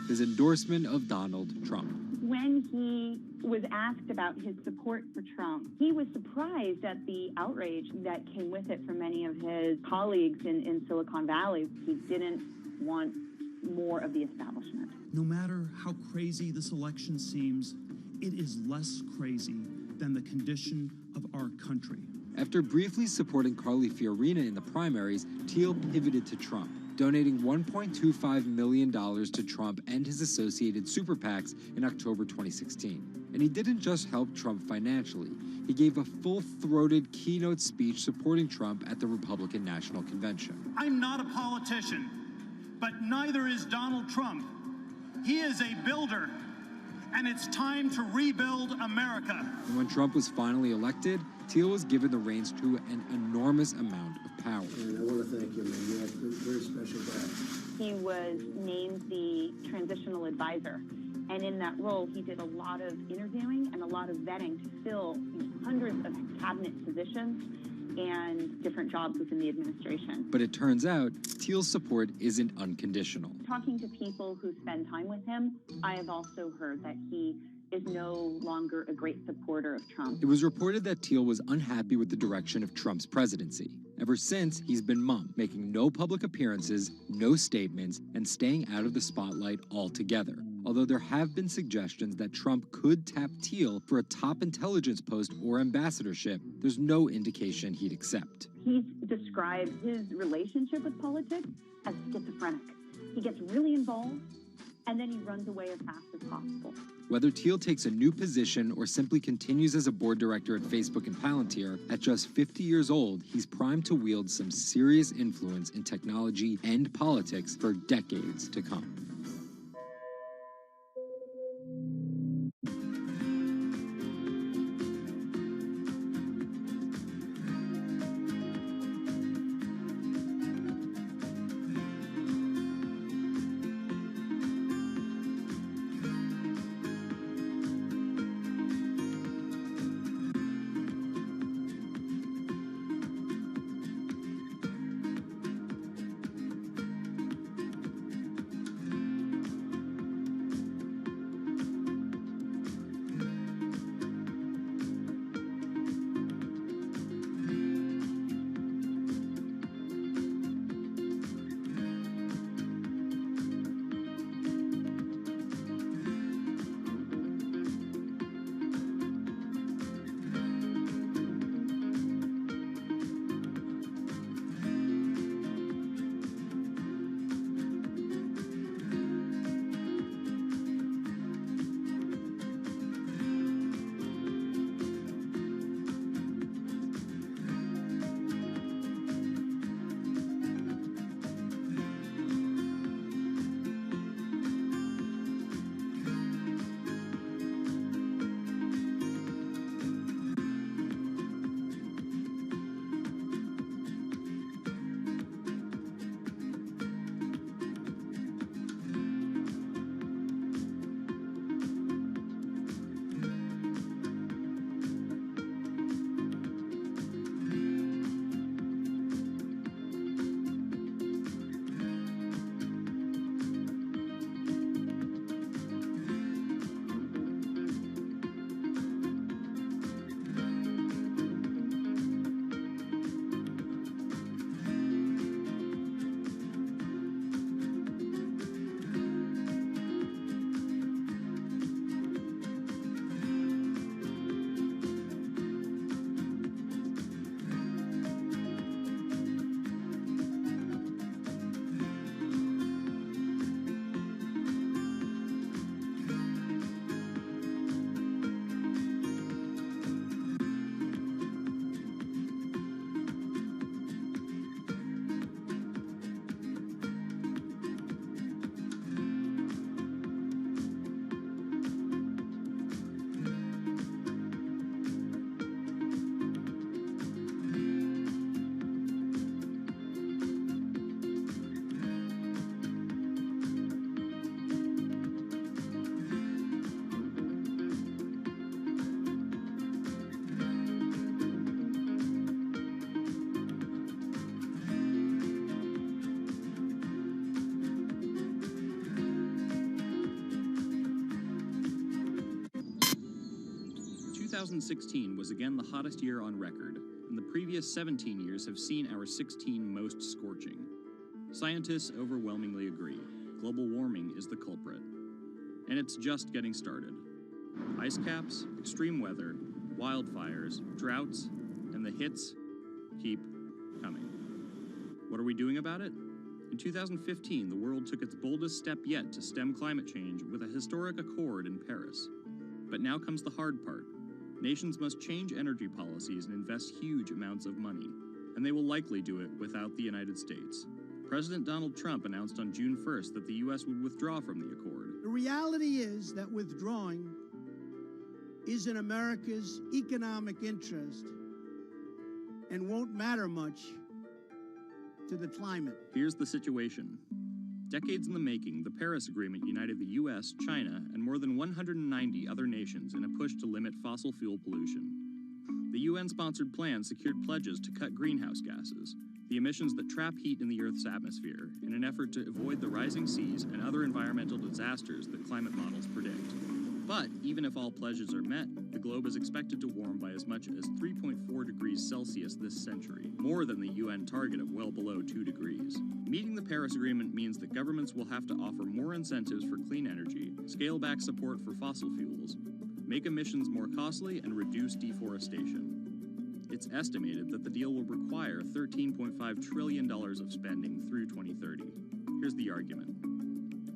his endorsement of Donald Trump. When he was asked about his support for Trump, he was surprised at the outrage that came with it from many of his colleagues in Silicon Valley. He didn't want more of the establishment. No matter how crazy this election seems, it is less crazy than the condition of our country. After briefly supporting Carly Fiorina in the primaries, Thiel pivoted to Trump, donating $1.25 million to Trump and his associated super PACs in October 2016. And he didn't just help Trump financially. He gave a full-throated keynote speech supporting Trump at the Republican National Convention. I'm not a politician, but neither is Donald Trump. He is a builder, and it's time to rebuild America. And when Trump was finally elected, Thiel was given the reins to an enormous amount of power. And I want to thank you, man. You have a very special guy. He was named the transitional advisor And in that role, he did a lot of interviewing and a lot of vetting to fill hundreds of cabinet positions and different jobs within the administration. But it turns out Thiel's support isn't unconditional. Talking to people who spend time with him, I have also heard that he is no longer a great supporter of Trump. It was reported that Thiel was unhappy with the direction of Trump's presidency. Ever since, he's been mum, making no public appearances, no statements, and staying out of the spotlight altogether. Although there have been suggestions that Trump could tap Thiel for a top intelligence post or ambassadorship, there's no indication he'd accept. He's described his relationship with politics as schizophrenic. He gets really involved, and then he runs away as fast as possible. Whether Thiel takes a new position or simply continues as a board director at Facebook and Palantir, at just 50 years old, he's primed to wield some serious influence in technology and politics for decades to come. Two 2016 was again the hottest year on record, and the previous 17 years have seen our 16 most scorching. Scientists overwhelmingly agree. Global warming is the culprit. And it's just getting started. Ice caps, extreme weather, wildfires, droughts, and the hits keep coming. What are we doing about it? In 2015, the world took its boldest step yet to stem climate change with a historic accord in Paris. But now comes the hard part. Nations must change energy policies and invest huge amounts of money, and they will likely do it without the United States. President Donald Trump announced on June 1st that the U.S. would withdraw from the accord. The reality is that withdrawing is in America's economic interest and won't matter much to the climate. Here's the situation. Decades in the making, the Paris Agreement united the US, China, and more than 190 other nations in a push to limit fossil fuel pollution. The UN-sponsored plan secured pledges to cut greenhouse gases, the emissions that trap heat in the Earth's atmosphere, in an effort to avoid the rising seas and other environmental disasters that climate models predict. But even if all pledges are met, the globe is expected to warm by as much as 3.4 degrees Celsius this century, more than the UN target of well below 2 degrees. Meeting the Paris Agreement means that governments will have to offer more incentives for clean energy, scale back support for fossil fuels, make emissions more costly, and reduce deforestation. It's estimated that the deal will require $13.5 trillion of spending through 2030. Here's the argument.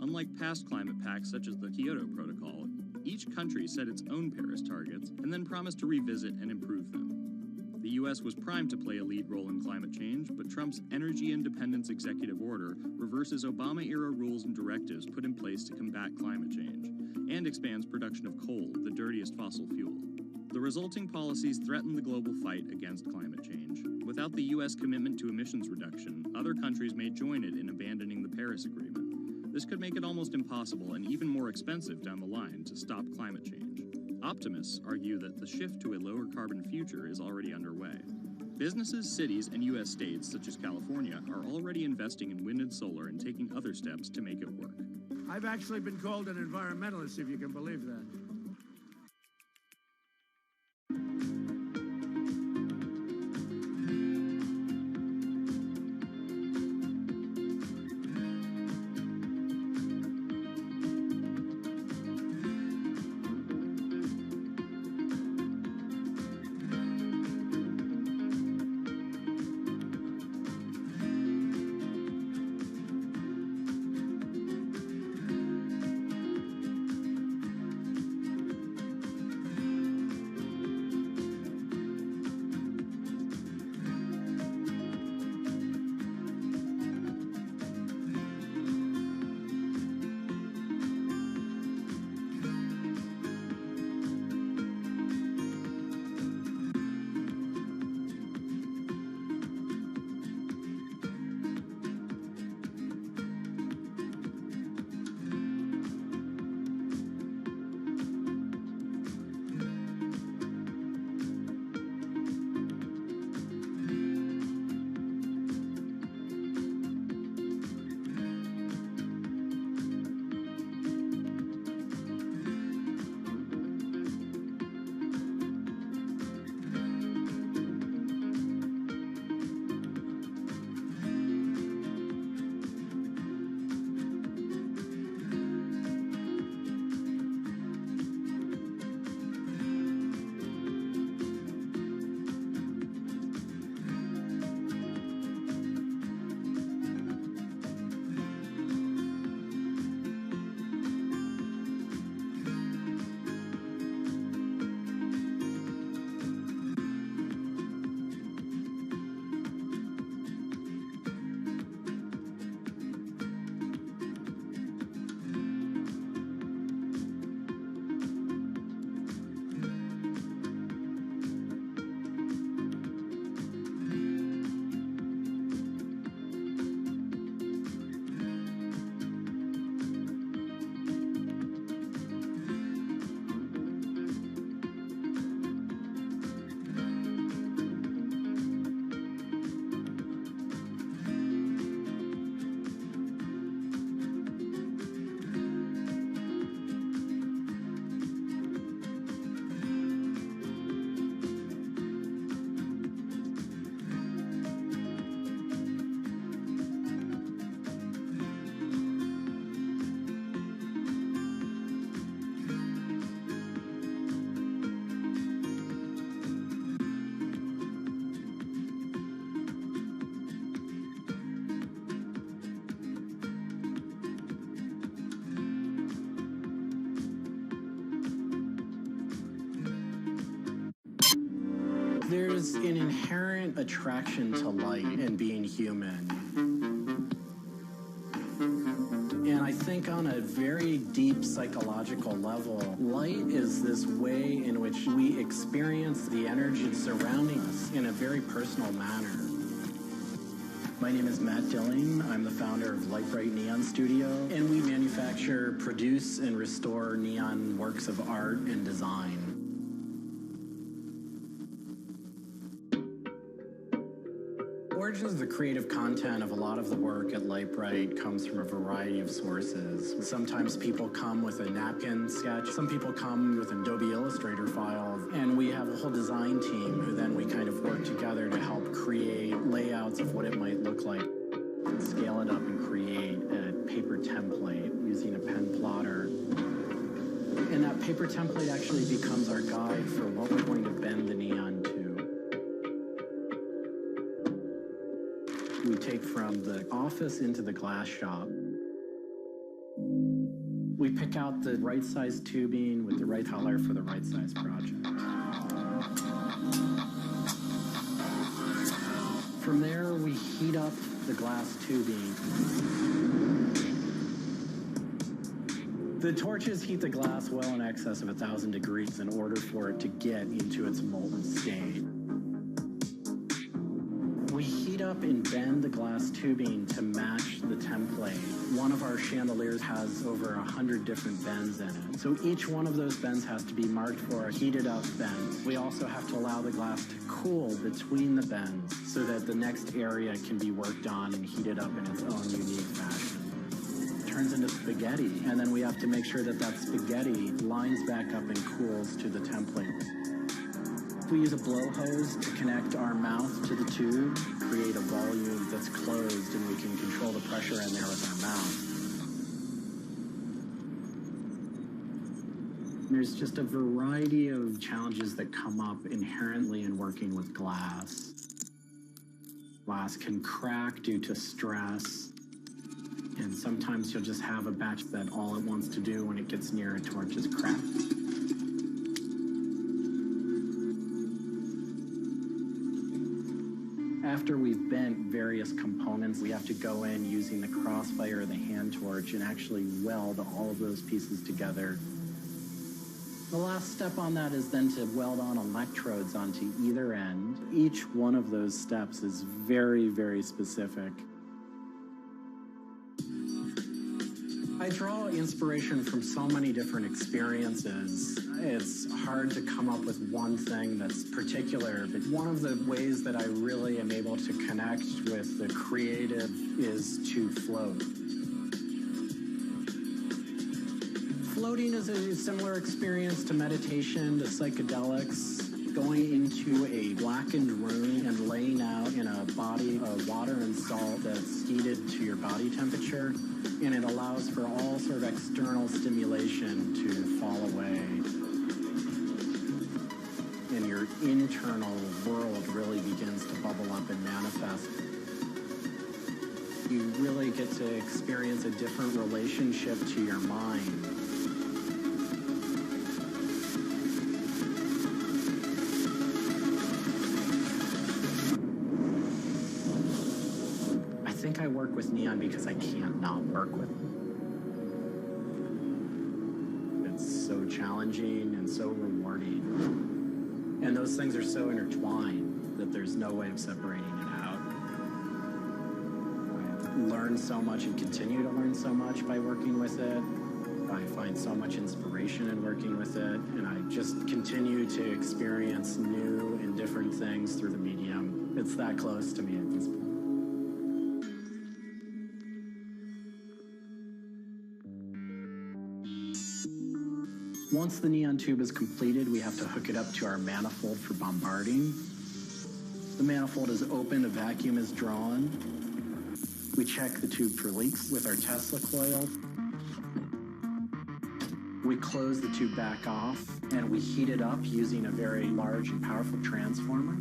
Unlike past climate pacts such as the Kyoto Protocol, each country set its own Paris targets and then promised to revisit and improve them. The US was primed to play a lead role in climate change, but Trump's energy independence executive order reverses Obama-era rules and directives put in place to combat climate change, and expands production of coal, the dirtiest fossil fuel. The resulting policies threaten the global fight against climate change. Without the US commitment to emissions reduction, other countries may join it in abandoning the Paris Agreement. This could make it almost impossible and even more expensive down the line to stop climate change. Optimists argue that the shift to a lower carbon future is already underway. Businesses, cities, and US states, such as California, are already investing in wind and solar and taking other steps to make it work. I've actually been called an environmentalist, if you can believe that. There's an inherent attraction to light and being human. And I think on a very deep psychological level, light is this way in which we experience the energy surrounding us in a very personal manner. My name is Matt Dilling. I'm the founder of Light Bright Neon Studio, and we manufacture, produce, and restore neon works of art and design. Origins of the creative content of a lot of the work at Light Bright comes from a variety of sources. Sometimes people come with a napkin sketch, some people come with an Adobe Illustrator file, and we have a whole design team who then we kind of work together to help create layouts of what it might look like. Scale it up and create a paper template using a pen plotter. And that paper template actually becomes our guide for what we're going to bend the neon to. We take from the office into the glass shop. We pick out the right size tubing with the right color for the right size project. From there, we heat up the glass tubing. The torches heat the glass well in excess of 1,000 degrees in order for it to get into its molten state. We heat up and bend the glass tubing to match the template. One of our chandeliers has over 100 different bends in it. So each one of those bends has to be marked for a heated up bend. We also have to allow the glass to cool between the bends so that the next area can be worked on and heated up in its own unique fashion. It turns into spaghetti, and then we have to make sure that that spaghetti lines back up and cools to the template. We use a blow hose to connect our mouth to the tube, create a volume that's closed, and we can control the pressure in there with our mouth. There's just a variety of challenges that come up inherently in working with glass. Glass can crack due to stress, and sometimes you'll just have a batch that all it wants to do when it gets near a torch is crack. After we've bent various components, we have to go in using the crossfire or the hand torch and actually weld all of those pieces together. The last step on that is then to weld on electrodes onto either end. Each one of those steps is very, very specific. I draw inspiration from so many different experiences. It's hard to come up with one thing that's particular, but one of the ways that I really am able to connect with the creative is to float. Floating is a similar experience to meditation, to psychedelics. Going into a blackened room and laying out in a body of water and salt that's heated to your body temperature, and it allows for all sort of external stimulation to fall away. And your internal world really begins to bubble up and manifest. You really get to experience a different relationship to your mind. I think I work with neon because I can't not work with it. It's so challenging and so rewarding. And those things are so intertwined that there's no way of separating it out. I've learned so much and continue to learn so much by working with it. I find so much inspiration in working with it, and I just continue to experience new and different things through the medium. It's that close to me at this point. Once the neon tube is completed, we have to hook it up to our manifold for bombarding. The manifold is open, a vacuum is drawn. We check the tube for leaks with our Tesla coil. We close the tube back off, and we heat it up using a very large and powerful transformer.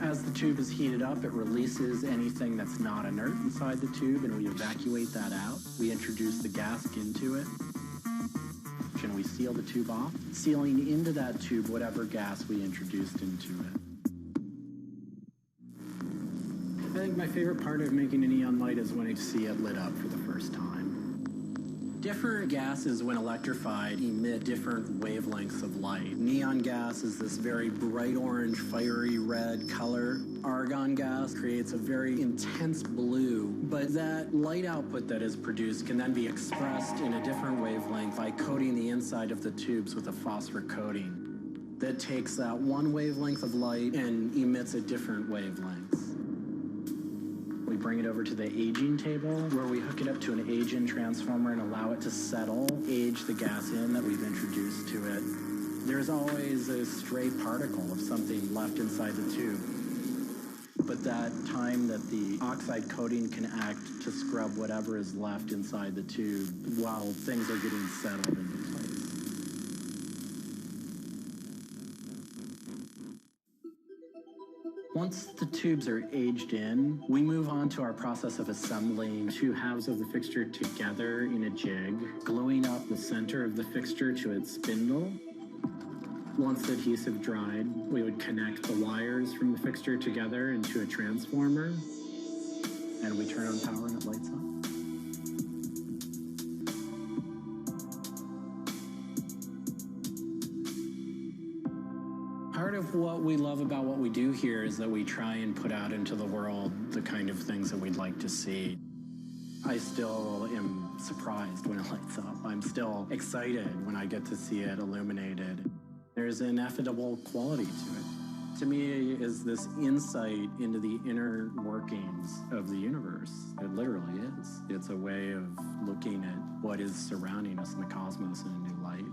As the tube is heated up, it releases anything that's not inert inside the tube, and we evacuate that out. We introduce the gas into it. And we seal the tube off, sealing into that tube whatever gas we introduced into it. I think my favorite part of making a neon light is when I see it lit up for the first time. Different gases, when electrified, emit different wavelengths of light. Neon gas is this very bright orange, fiery red color. Argon gas creates a very intense blue, but that light output that is produced can then be expressed in a different wavelength by coating the inside of the tubes with a phosphor coating that takes that one wavelength of light and emits a different wavelength. We bring it over to the aging table where we hook it up to an age-in transformer and allow it to settle, age the gas in that we've introduced to it. There's always a stray particle of something left inside the tube. But that time that the oxide coating can act to scrub whatever is left inside the tube while things are getting settled into place. Once the tubes are aged in, we move on to our process of assembling two halves of the fixture together in a jig, gluing up the center of the fixture to its spindle. Once the adhesive dried, we would connect the wires from the fixture together into a transformer, and we turn on power and it lights up. Part of what we love about what we do here is that we try and put out into the world the kind of things that we'd like to see. I still am surprised when it lights up. I'm still excited when I get to see it illuminated. There's an ineffable quality to it. To me, is this insight into the inner workings of the universe. It literally is. It's a way of looking at what is surrounding us in the cosmos in a new light.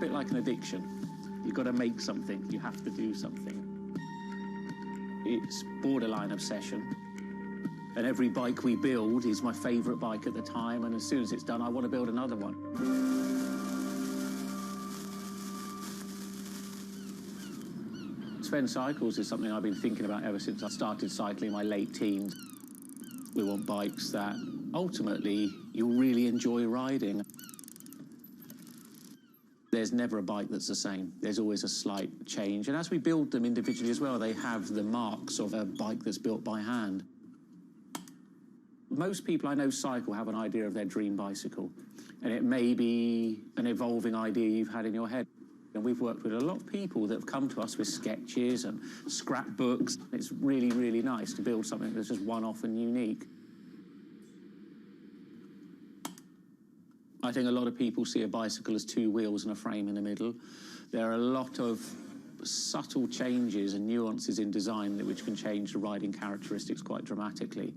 bit like an addiction. You've got to make something. You have to do something. It's borderline obsession. And every bike we build is my favourite bike at the time, and as soon as it's done, I want to build another one. Sven Cycles is something I've been thinking about ever since I started cycling in my late teens. We want bikes that ultimately you'll really enjoy riding. There's never a bike that's the same. There's always a slight change. And as we build them individually as well, they have the marks of a bike that's built by hand. Most people I know cycle have an idea of their dream bicycle. And it may be an evolving idea you've had in your head. And we've worked with a lot of people that have come to us with sketches and scrapbooks. It's really, really nice to build something that's just one-off and unique. I think a lot of people see a bicycle as two wheels and a frame in the middle. There are a lot of subtle changes and nuances in design which can change the riding characteristics quite dramatically.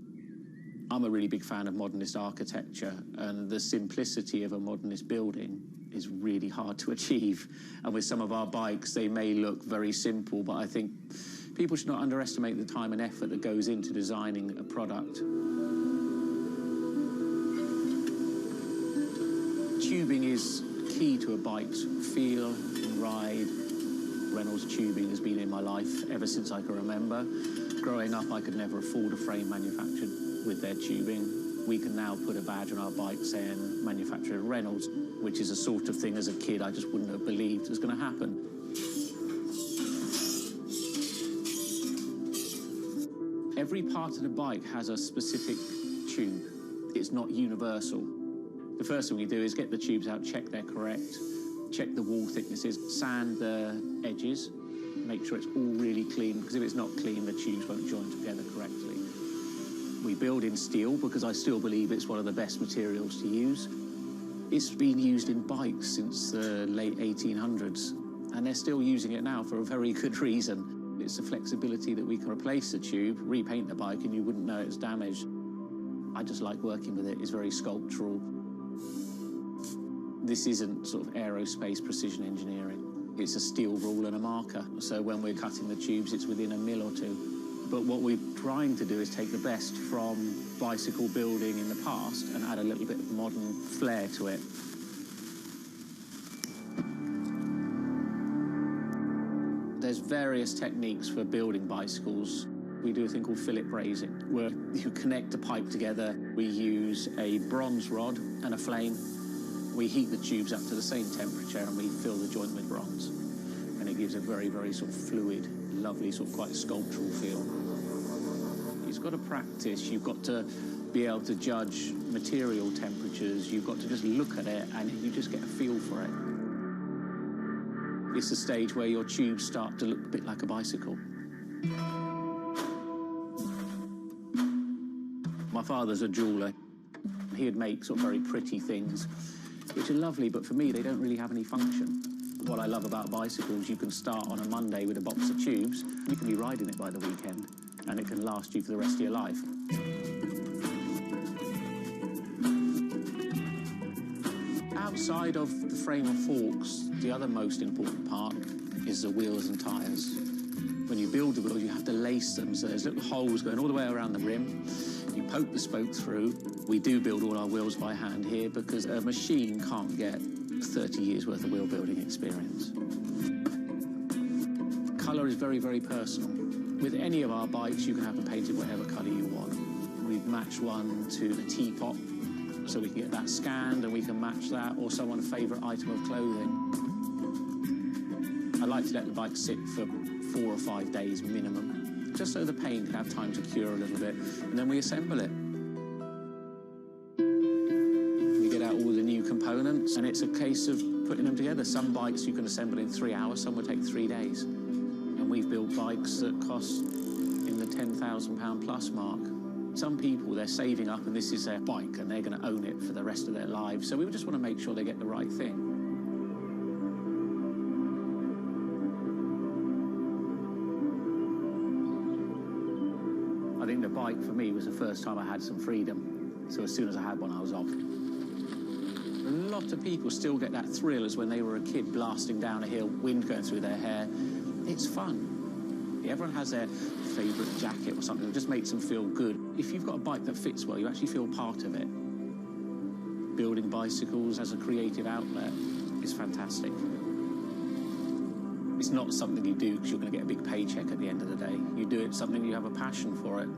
I'm a really big fan of modernist architecture, and the simplicity of a modernist building is really hard to achieve. And with some of our bikes, they may look very simple, but I think people should not underestimate the time and effort that goes into designing a product. Tubing is key to a bike's feel and ride. Reynolds tubing has been in my life ever since I can remember. Growing up, I could never afford a frame manufactured with their tubing. We can now put a badge on our bike saying manufactured Reynolds, which is a sort of thing as a kid I just wouldn't have believed was going to happen. Every part of the bike has a specific tube. It's not universal. The first thing we do is get the tubes out, check they're correct, check the wall thicknesses, sand the edges, make sure it's all really clean, because if it's not clean, the tubes won't join together correctly. We build in steel because I still believe it's one of the best materials to use. It's been used in bikes since the late 1800s, and they're still using it now for a very good reason. It's the flexibility that we can replace the tube, repaint the bike, and you wouldn't know it's damaged. I just like working with it. It's very sculptural. This isn't sort of aerospace precision engineering. It's a steel rule and a marker. So when we're cutting the tubes, it's within a mil or two. But what we're trying to do is take the best from bicycle building in the past and add a little bit of modern flair to it. There's various techniques for building bicycles. We do a thing called fillet brazing, where you connect a pipe together. We use a bronze rod and a flame. We heat the tubes up to the same temperature and we fill the joint with bronze. And it gives a very, very sort of fluid, lovely, sort of quite sculptural feel. You've got to practice. You've got to be able to judge material temperatures. You've got to just look at it and you just get a feel for it. It's the stage where your tubes start to look a bit like a bicycle. My father's a jeweller. He'd make sort of very pretty things, which are lovely, but for me, they don't really have any function. What I love about bicycles, you can start on a Monday with a box of tubes. You can be riding it by the weekend, and it can last you for the rest of your life. Outside of the frame and forks, the other most important part is the wheels and tyres. When you build the wheels, you have to lace them, so there's little holes going all the way around the rim. You poke the spoke through. We do build all our wheels by hand here because a machine can't get 30 years worth of wheel building experience. Colour is very, very personal. With any of our bikes, you can have them painted whatever colour you want. We've matched one to a teapot, so we can get that scanned and we can match that, or someone's favourite item of clothing. I like to let the bike sit for 4 or 5 days minimum, just so the paint can have time to cure a little bit, and then we assemble it. We get out all the new components, and it's a case of putting them together. Some bikes you can assemble in 3 hours, some will take 3 days. And we've built bikes that cost in the £10,000 plus mark. Some people, they're saving up and this is their bike and they're going to own it for the rest of their lives. So we just want to make sure they get the right thing. I think the bike for me was the first time I had some freedom. So as soon as I had one, I was off. A lot of people still get that thrill as when they were a kid blasting down a hill, wind going through their hair. It's fun. Everyone has their favourite jacket or something that just makes them feel good. If you've got a bike that fits well, you actually feel part of it. Building bicycles as a creative outlet is fantastic. It's not something you do because you're going to get a big paycheck at the end of the day. You do it something you have a passion for it.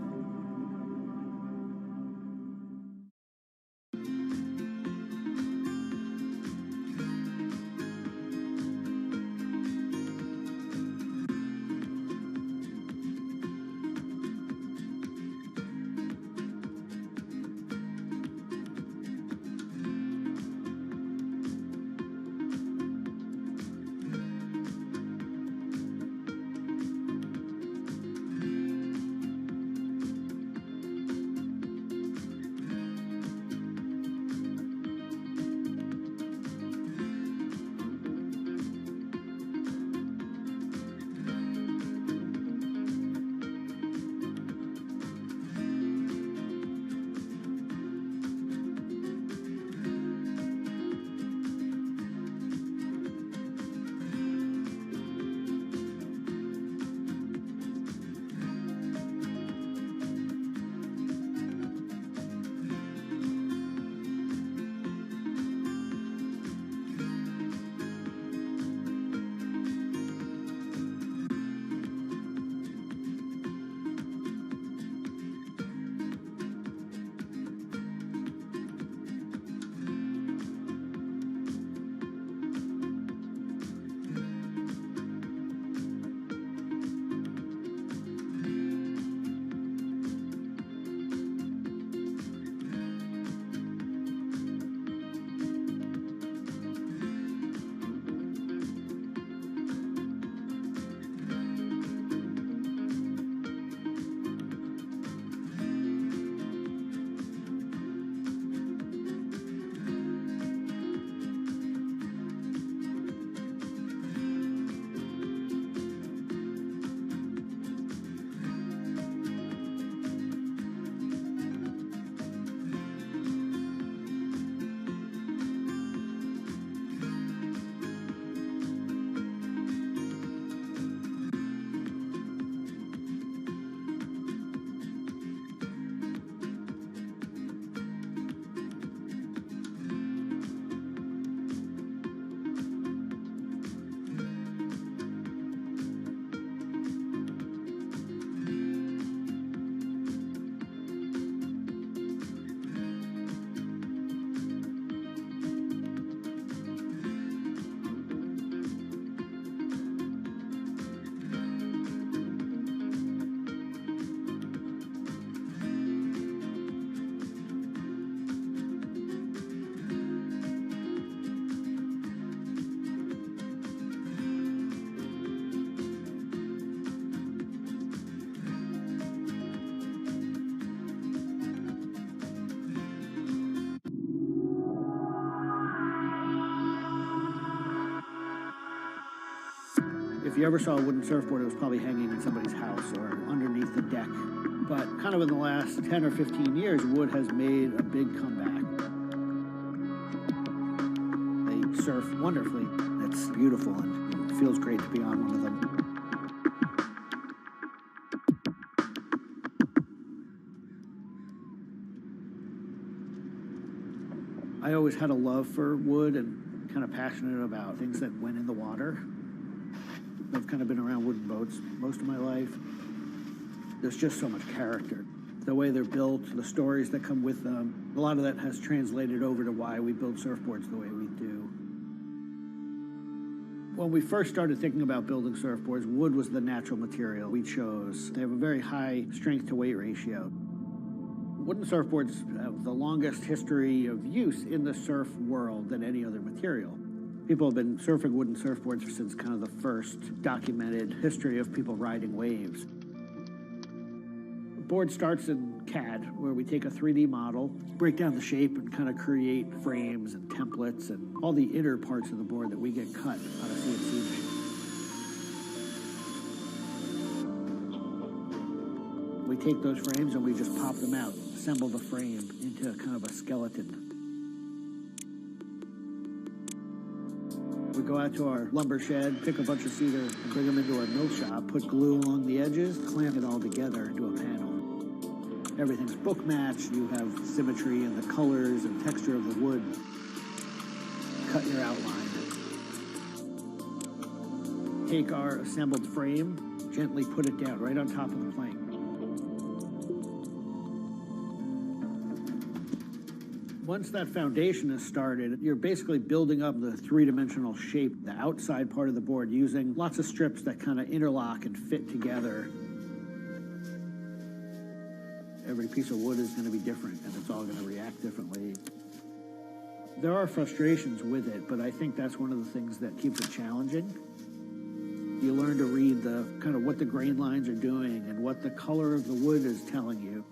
If you ever saw a wooden surfboard, it was probably hanging in somebody's house or underneath the deck. But kind of in the last 10 or 15 years, wood has made a big comeback. They surf wonderfully. It's beautiful and it feels great to be on one of them. I always had a love for wood and kind of passionate about things that went in the water. I've kind of been around wooden boats most of my life. There's just so much character. The way they're built, the stories that come with them, a lot of that has translated over to why we build surfboards the way we do. When we first started thinking about building surfboards, wood was the natural material we chose. They have a very high strength to weight ratio. Wooden surfboards have the longest history of use in the surf world than any other material. People have been surfing wooden surfboards since kind of the first documented history of people riding waves. The board starts in CAD, where we take a 3D model, break down the shape, and kind of create frames and templates and all the inner parts of the board that we get cut on a CNC machine. We take those frames and we just pop them out, assemble the frame into kind of a skeleton. go out to our lumber shed, pick a bunch of cedar, and bring them into our mill shop, put glue along the edges, clamp it all together into a panel. Everything's book matched. You have symmetry in the colors and texture of the wood. Cut your outline. Take our assembled frame, gently put it down right on top of the plank. Once that foundation is started, you're basically building up the three-dimensional shape, the outside part of the board, using lots of strips that kind of interlock and fit together. Every piece of wood is going to be different, and it's all going to react differently. There are frustrations with it, but I think that's one of the things that keeps it challenging. You learn to read the kind of what the grain lines are doing and what the color of the wood is telling you.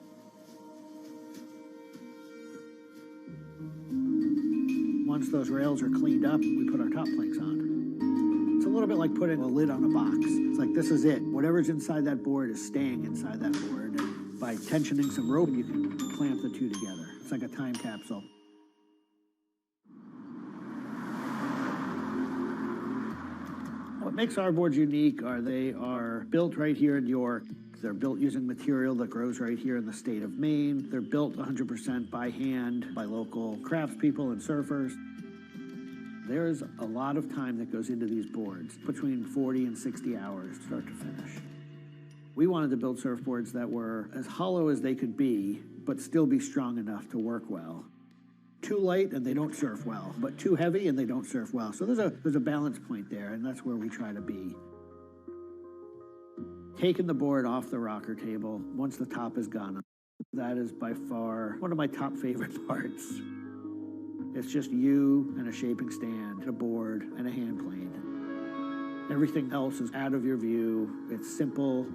Once those rails are cleaned up, we put our top planks on. It's a little bit like putting a lid on a box. It's like, this is it. Whatever's inside that board is staying inside that board. And by tensioning some rope, you can clamp the two together. It's like a time capsule. What makes our boards unique are they are built right here in York. They're built using material that grows right here in the state of Maine. They're built 100% by hand by local craftspeople and surfers. There's a lot of time that goes into these boards, between 40 and 60 hours, start to finish. We wanted to build surfboards that were as hollow as they could be, but still be strong enough to work well. Too light and they don't surf well, but too heavy and they don't surf well. So there's a balance point there, and that's where we try to be. Taking the board off the rocker table, once the top is gone, that is by far one of my top favorite parts. It's just you and a shaping stand, a board, and a hand plane. Everything else is out of your view. It's simple,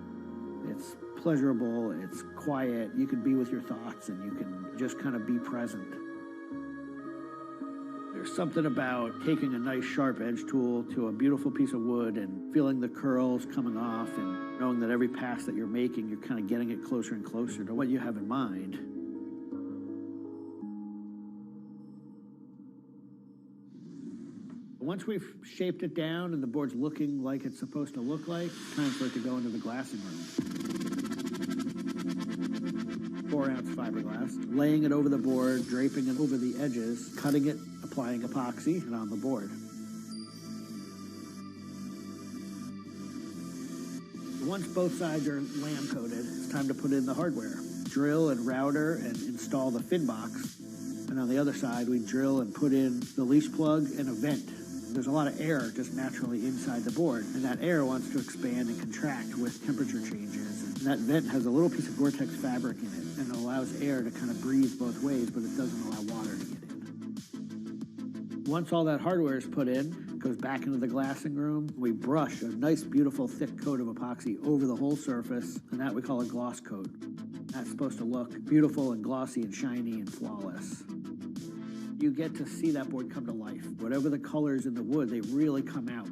it's pleasurable, it's quiet. You can be with your thoughts and you can just kind of be present. There's something about taking a nice sharp edge tool to a beautiful piece of wood and feeling the curls coming off and knowing that every pass that you're making, you're kind of getting it closer and closer to what you have in mind. Once we've shaped it down and the board's looking like it's supposed to look like, it's time for it to go into the glassing room. 4-ounce fiberglass, laying it over the board, draping it over the edges, cutting it, applying epoxy, and on the board. Once both sides are lamb coated, it's time to put in the hardware. Drill and router and install the fin box. And on the other side, we drill and put in the leash plug and a vent. There's a lot of air just naturally inside the board, and that air wants to expand and contract with temperature changes. And that vent has a little piece of Gore-Tex fabric in it, and it allows air to kind of breathe both ways, but it doesn't allow water to get in. Once all that hardware is put in, it goes back into the glassing room. We brush a nice, beautiful, thick coat of epoxy over the whole surface, and that we call a gloss coat. That's supposed to look beautiful and glossy and shiny and flawless. You get to see that board come to life. Whatever the colors in the wood, they really come out.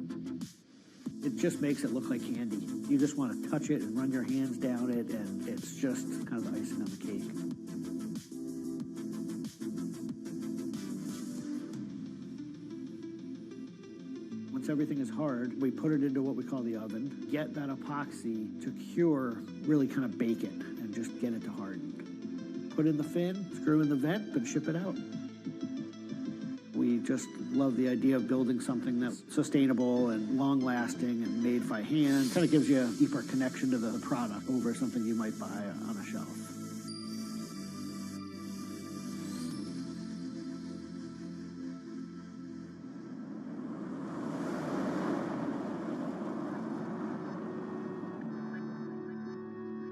It just makes it look like candy. You just want to touch it and run your hands down it, and it's just kind of the icing on the cake. Once everything is hard, we put it into what we call the oven, get that epoxy to cure, really kind of bake it, and just get it to harden. Put in the fin, screw in the vent, and ship it out. We just love the idea of building something that's sustainable and long-lasting and made by hand. Kind of gives you a deeper connection to the product over something you might buy on a shelf.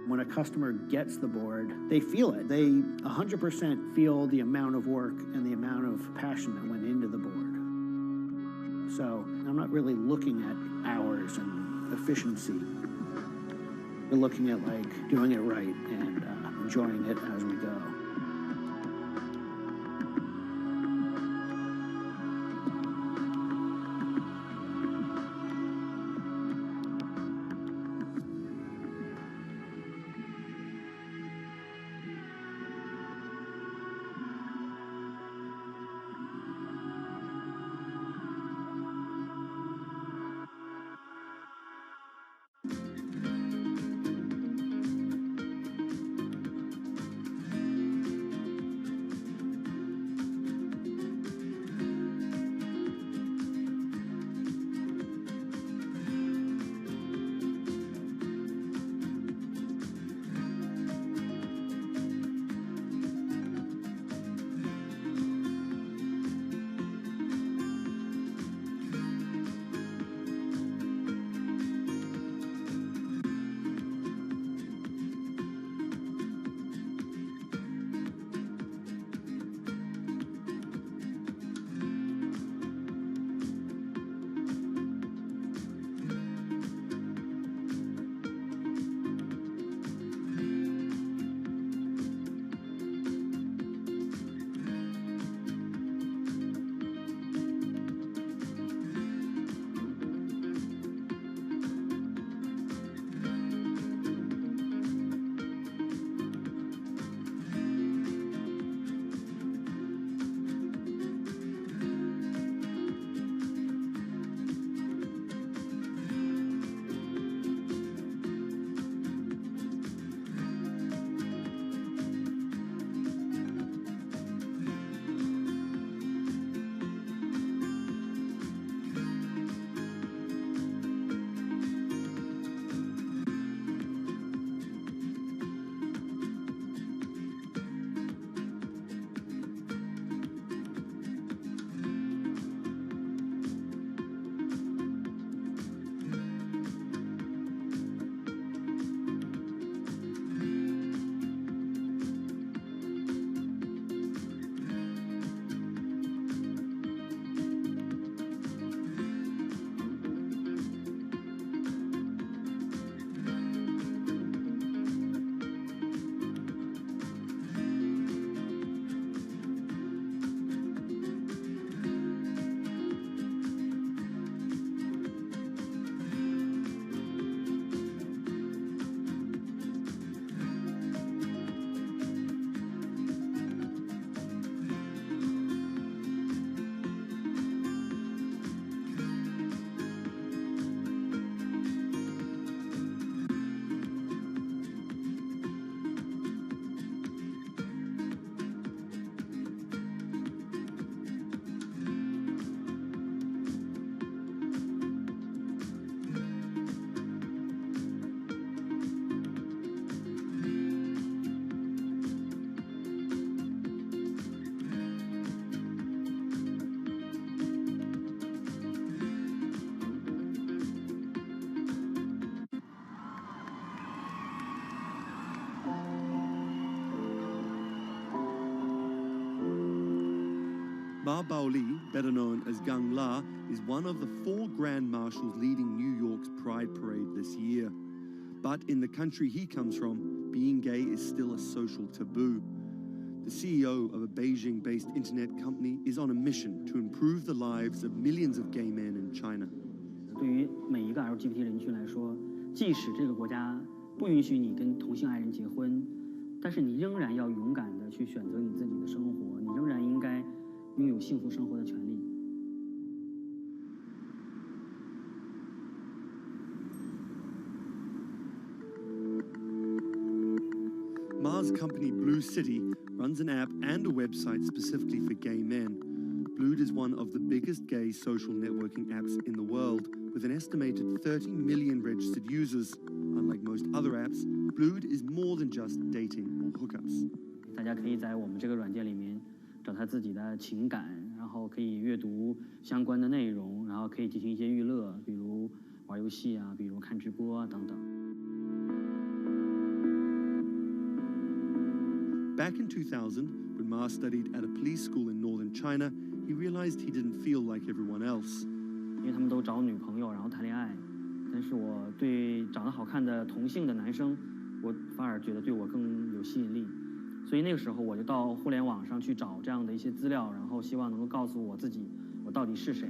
When a customer gets the board, they feel it. They 100% feel the amount of work and the amount of passion that went into the board. So I'm not really looking at hours and efficiency. We're looking at like doing it right and enjoying it as we go. Ma Baoli, better known as Gang La, is one of the 4 Grand Marshals leading New York's Pride Parade this year. But in the country he comes from, being gay is still a social taboo. The CEO of a Beijing-based internet company is on a mission to improve the lives of millions of gay men in China. 对于每一个 LGBT 人群来说，即使这个国家不允许你跟同性爱人结婚，但是你仍然要勇敢地去选择你自己的生活，你仍然应该拥有幸福生活的权利。Ma's company Blue City runs an app and a website specifically for gay men. Blued is one of the biggest gay social networking apps in the world, with an estimated 30 million registered users. Unlike most other apps, Blued is more than just dating or hookups. 大家可以在我们这个软件里面找他自己的情感，然后可以阅读相关的内容，然后可以进行一些娱乐，比如玩游戏啊，比如看直播啊等等。Back in 2000, when Ma studied at a police school in northern China, he realized he didn't feel like everyone else. 因为他们都找女朋友，然后谈恋爱，但是我对长得好看的同性的男生，我反而觉得对我更有吸引力。所以那个时候我就到互联网上去找这样的一些资料，然后希望能够告诉我自己，我到底是谁。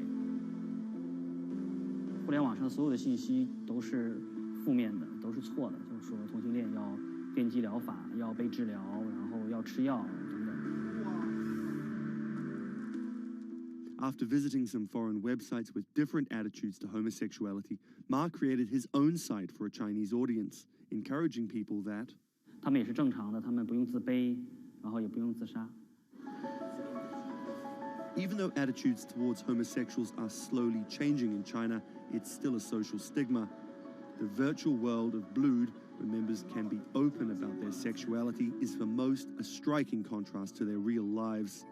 互联网上所有的信息都是负面的，都是错的，就是说同性恋要电击疗法，要被治疗，然后要吃药等等。After visiting some foreign websites with different attitudes to homosexuality, Ma created his own site for a Chinese audience, encouraging people that 他们也是正常的，他们不用自卑，然后也不用自杀。Even though attitudes towards homosexuals are slowly changing in China, it's still a social stigma. The virtual world of Blued, where members can be open about their sexuality, is for most a striking contrast to their real lives.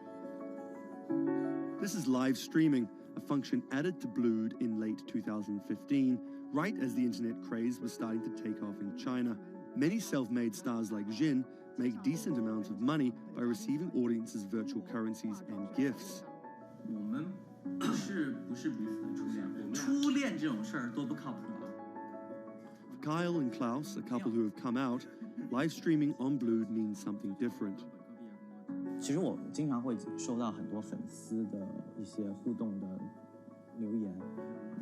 This is live streaming, a function added to Blued in late 2015, right as the internet craze was starting to take off in China. Many self-made stars like Jin make decent amounts of money by receiving audiences virtual currencies and gifts. 我们不是彼此的初恋，初恋这种事儿多不靠谱啊。For Kyle and Klaus, a couple who have come out, live streaming on Blued means something different. 其实我经常会收到很多粉丝的一些互动的留言，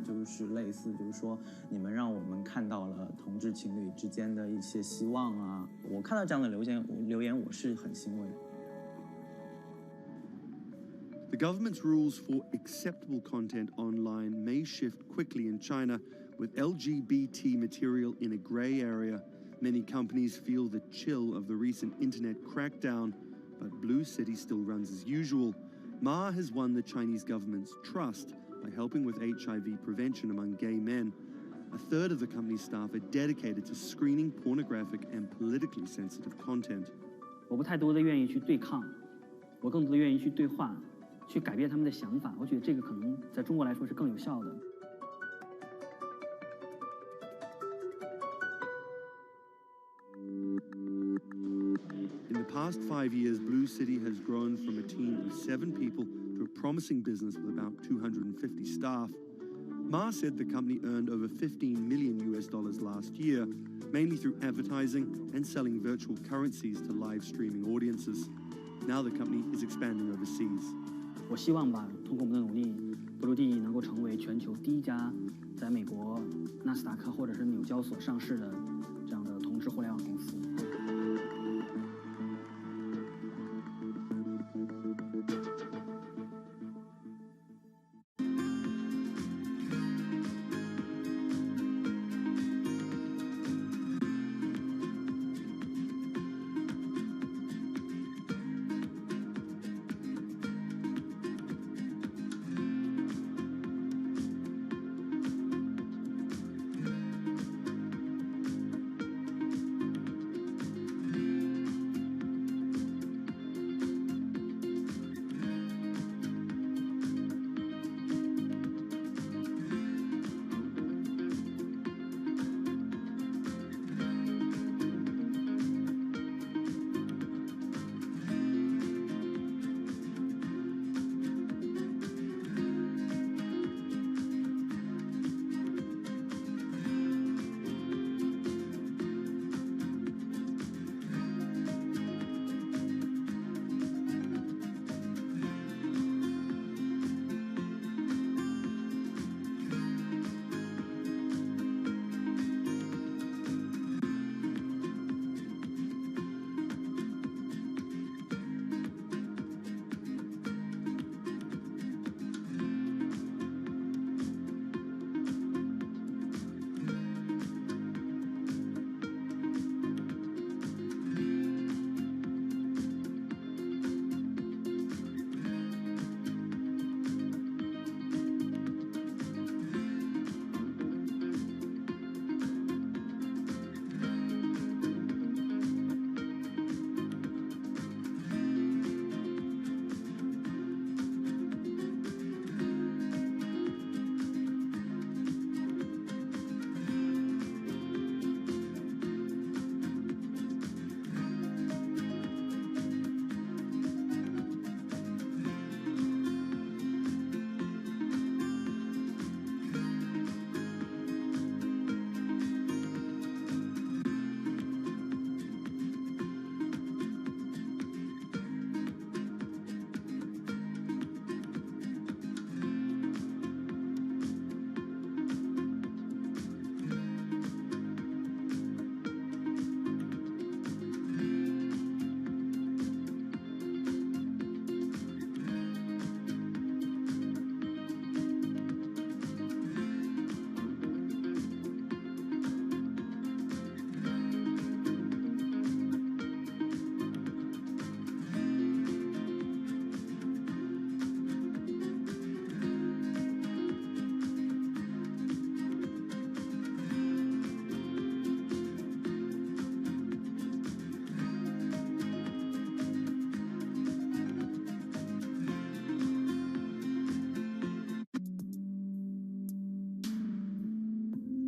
就是类似就是说你们让我们看到了同志情侣之间的一些希望啊，我看到这样的留言我是很欣慰。The government's rules for acceptable content online may shift quickly in China, with LGBT material in a grey area. Many companies feel the chill of the recent internet crackdown, but Blue City still runs as usual. Ma has won the Chinese government's trust by helping with HIV prevention among gay men. A third of the company's staff are dedicated to screening pornographic and politically sensitive content. 我不太多的愿意去对抗，我更多的愿意去对话，去改变他们的想法。我觉得这个可能在中国来说是更有效的。In the past 5 years, Blue City has grown from a team of 7 people to a promising business with about 250 staff. Ma said the company earned over $15 million last year, mainly through advertising and selling virtual currencies to live streaming audiences. Now the company is expanding overseas. 我希望吧，通过我们的努力，布鲁蒂能够成为全球第一家在美国纳斯达克或者是纽交所上市的这样的同志互联网公司。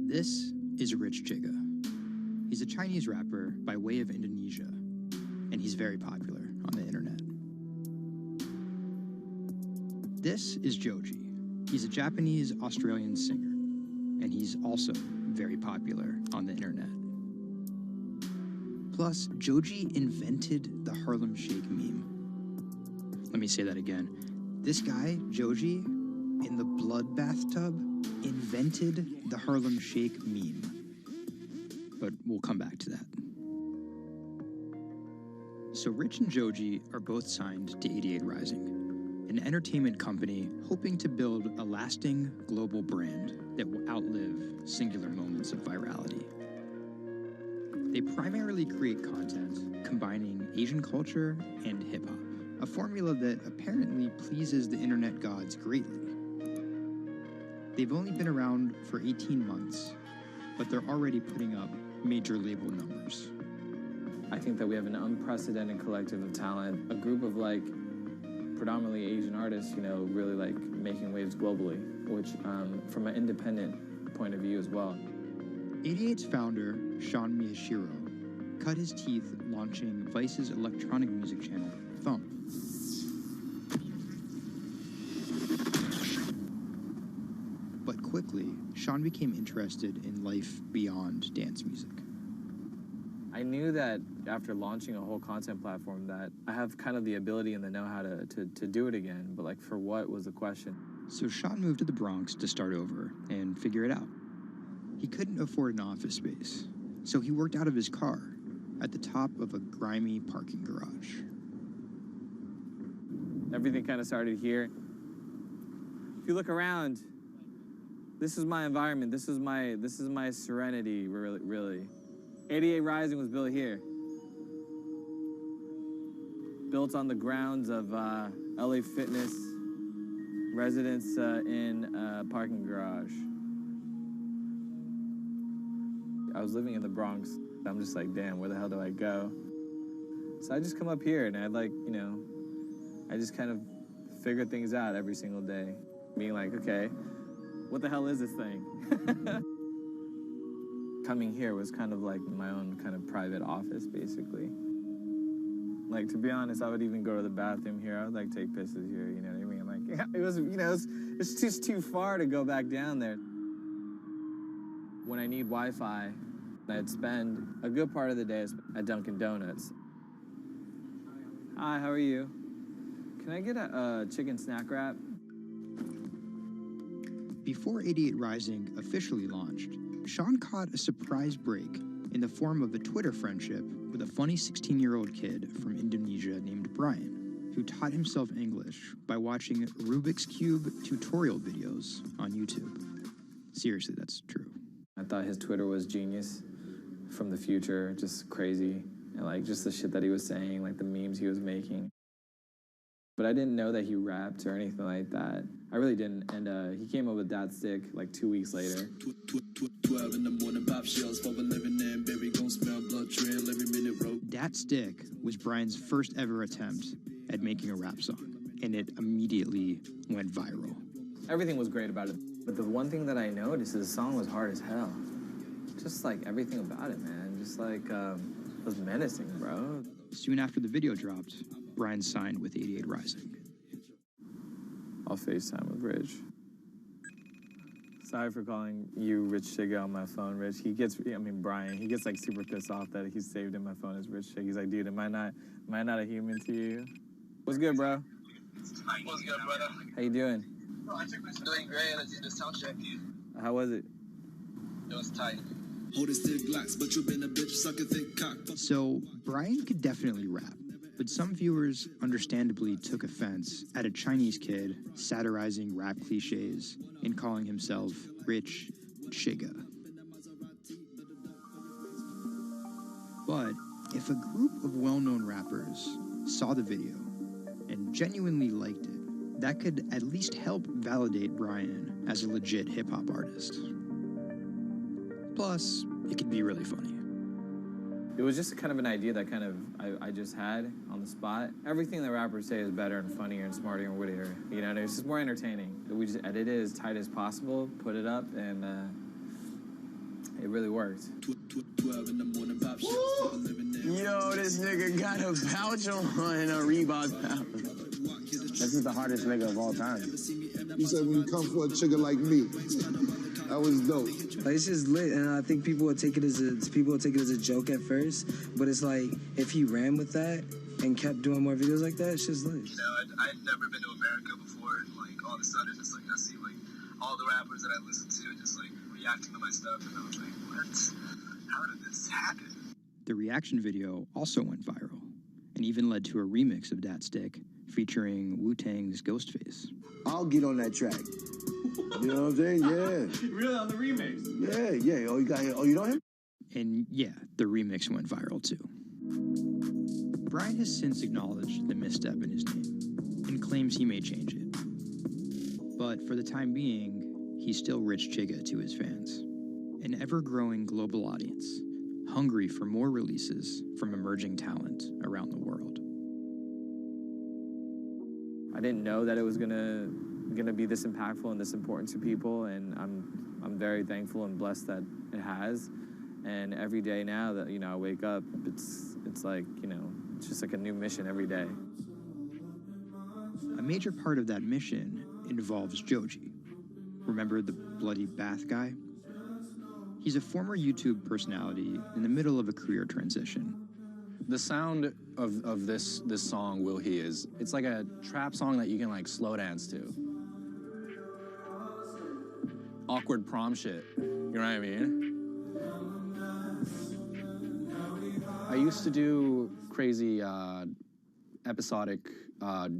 This is Rich Chiga. He's a Chinese rapper by way of Indonesia, and he's very popular on the internet. This is Joji. He's a Japanese-Australian singer, and he's also very popular on the internet. Plus, Joji invented the Harlem Shake meme. Let me say that again. This guy, Joji, in the blood bathtub, invented the Harlem Shake meme. But we'll come back to that. So Rich and Joji are both signed to 88 Rising, an entertainment company hoping to build a lasting global brand that will outlive singular moments of virality. They primarily create content combining Asian culture and hip-hop, a formula that apparently pleases the internet gods greatly. They've only been around for 18 months, but they're already putting up major label numbers. I think that we have an unprecedented collective of talent, a group of like predominantly Asian artists, you know, really like making waves globally, which from an independent point of view as well. 88's founder, Sean Miyashiro, cut his teeth launching Vice's electronic music channel, Thump. But quickly, Sean became interested in life beyond dance music. I knew that after launching a whole content platform that I have kind of the ability and the know-how to do it again, but like for what was the question? So Sean moved to the Bronx to start over and figure it out. He couldn't afford an office space, so he worked out of his car at the top of a grimy parking garage. Everything kind of started here. If you look around, this is my environment. This is my serenity, really. 88 Rising was built here. Built on the grounds of LA Fitness, residence in a parking garage. I was living in the Bronx. I'm just like, damn, where the hell do I go? So I just come up here and I I just kind of figure things out every single day. Being like, okay, what the hell is this thing? Coming here was kind of like my own kind of private office, basically. Like, to be honest, I would even go to the bathroom here. I would like take pisses here, you know what I mean? Like, it was, it's just too far to go back down there. When I need Wi-Fi, I'd spend a good part of the day at Dunkin' Donuts. Hi, how are you? Can I get a chicken snack wrap? Before 88 Rising officially launched, Sean caught a surprise break in the form of a Twitter friendship with a funny 16-year-old kid from Indonesia named Brian, who taught himself English by watching Rubik's Cube tutorial videos on YouTube. Seriously, that's true. I thought his Twitter was genius, from the future, just crazy, and like just the shit that he was saying, like the memes he was making. But I didn't know that he rapped or anything like that. I really didn't, and he came up with Dat Stick like 2 weeks later. 12 in the morning, pop shells for a living and baby gon' smell blood trail every minute road. Dat Stick was Brian's first ever attempt at making a rap song, and it immediately went viral. Everything was great about it, but the one thing that I noticed is the song was hard as hell. Just like everything about it, man. Just like, it was menacing, bro. Soon after the video dropped, Brian signed with 88 Rising. I'll FaceTime with Rich. Sorry for calling you Rich Chiga on my phone, Rich. Brian, he gets like super pissed off that he's saved in my phone as Rich Chiga. He's like, dude, am I not a human to you? What's good, bro? What's good, brother? How you doing? Doing great. I did the sound check. How was it? It was tight. But you've been a bitch, suck a thick cock. So, Brian could definitely rap, but some viewers understandably took offense at a Chinese kid satirizing rap cliches and calling himself Rich Chiga. But if a group of well-known rappers saw the video and genuinely liked it, that could at least help validate Brian as a legit hip-hop artist. Plus, it could be really funny. It was just kind of an idea that I just had on the spot. Everything that rappers say is better and funnier and smarter and wittier. You know, it's just more entertaining. We just edit it as tight as possible, put it up, and it really worked. 12 in the morning, pop shells for the living in. Yo, this nigga got a pouch on and a Reebok pouch. This is the hardest nigga of all time. You said when you come for a trigger like me, that was dope. Like, it's just lit, and I think people will take it as a joke at first, but it's like if he ran with that and kept doing more videos like that, it's just lit. You know, I'd never been to America before, and like all of a sudden, just like I see like all the rappers that I listen to just like reacting to my stuff, and I was like, what? How did this happen? The reaction video also went viral, and even led to a remix of Dat Stick featuring Wu-Tang's Ghostface. I'll get on that track. You know what I'm saying? Yeah. Really, on the remix? Yeah. Oh, you know him? And yeah, the remix went viral too. Brian has since acknowledged the misstep in his name and claims he may change it. But for the time being, he's still Rich Chigga to his fans. An ever-growing global audience, hungry for more releases from emerging talent around the world. I didn't know that it was gonna be this impactful and this important to people, and I'm very thankful and blessed that it has. And every day now that I wake up, it's like it's just like a new mission every day. A major part of that mission involves Joji. Remember the bloody bath guy? He's a former YouTube personality in the middle of a career transition. The sound of this song, Will He, it's like a trap song that you can like slow dance to. Awkward prom shit, you know what I mean? I used to do crazy episodic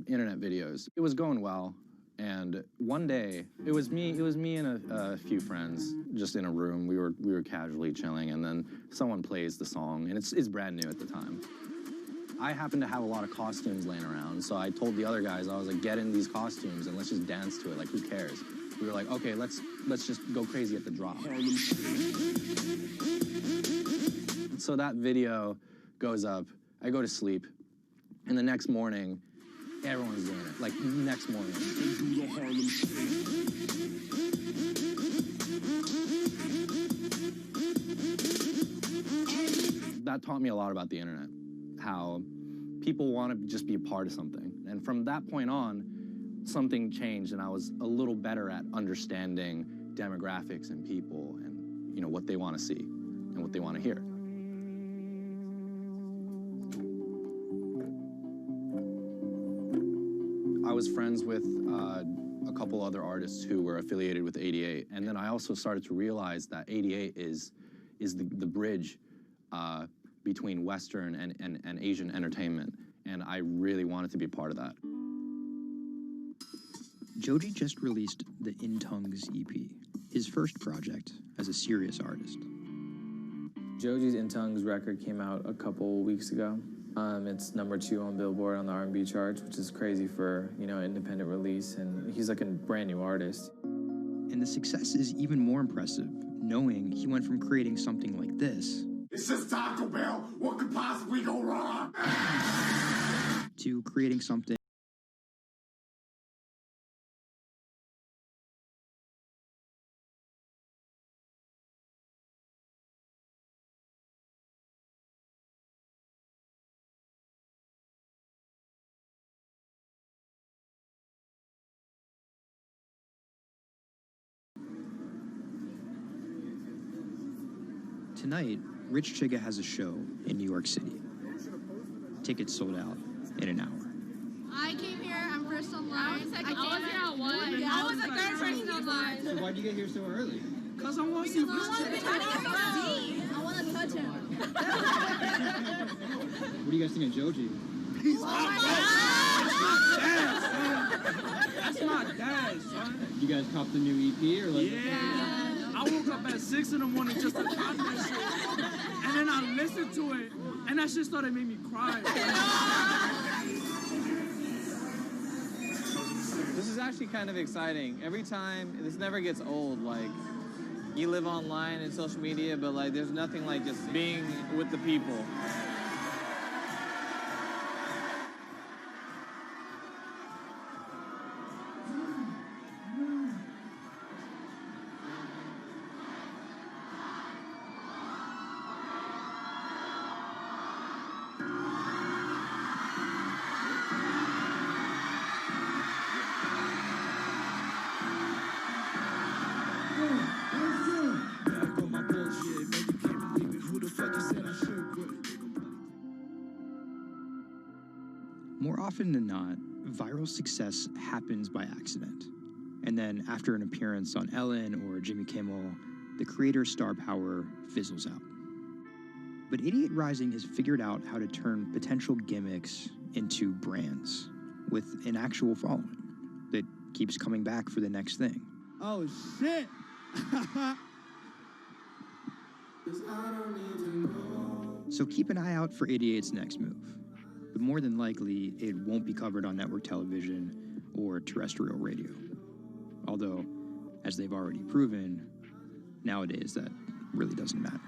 internet videos. It was going well, and one day it was me and a few friends just in a room. We were casually chilling, and then someone plays the song, and it's brand new at the time. I happened to have a lot of costumes laying around, so I told the other guys, I was like, get in these costumes and let's just dance to it. Like, who cares? We were like, okay, let's just go crazy at the drop. So that video goes up. I go to sleep, and the next morning, everyone's doing it. Like, next morning. That taught me a lot about the internet, how people want to just be a part of something. And from that point on, something changed, and I was a little better at understanding demographics and people and what they want to see and what they want to hear. I was friends with a couple other artists who were affiliated with 88, and then I also started to realize that 88 is the bridge between Western and Asian entertainment, and I really wanted to be a part of that. Joji just released the In Tongues EP, his first project as a serious artist. Joji's In Tongues record came out a couple weeks ago. It's #2 on Billboard on the R&B charts, which is crazy for, independent release, and he's like a brand new artist. And the success is even more impressive, knowing he went from creating something like this. It's just Taco Bell. What could possibly go wrong? To creating something Tonight, Rich Chigga has a show in New York City. Tickets sold out in an hour. I came here, I'm first online. I was here at 1. I was the third person online. So why'd you get here so early? Because I want to see Rich Chigga. I want to touch him. What do you guys think of Joji? Oh my God! That's my dad, son. You guys cop the new EP or like? Yeah. I woke up at 6 in the morning just to cop that shit. And then I listened to it, and that shit started making me cry. This is actually kind of exciting. Every time, this never gets old. Like, you live online and social media, but like, there's nothing like just being with the people. More often than not, viral success happens by accident. And then after an appearance on Ellen or Jimmy Kimmel, the creator's star power fizzles out. But Idiot Rising has figured out how to turn potential gimmicks into brands with an actual following that keeps coming back for the next thing. Oh, shit! So keep an eye out for Idiot's next move. But more than likely, it won't be covered on network television or terrestrial radio. Although, as they've already proven, nowadays that really doesn't matter.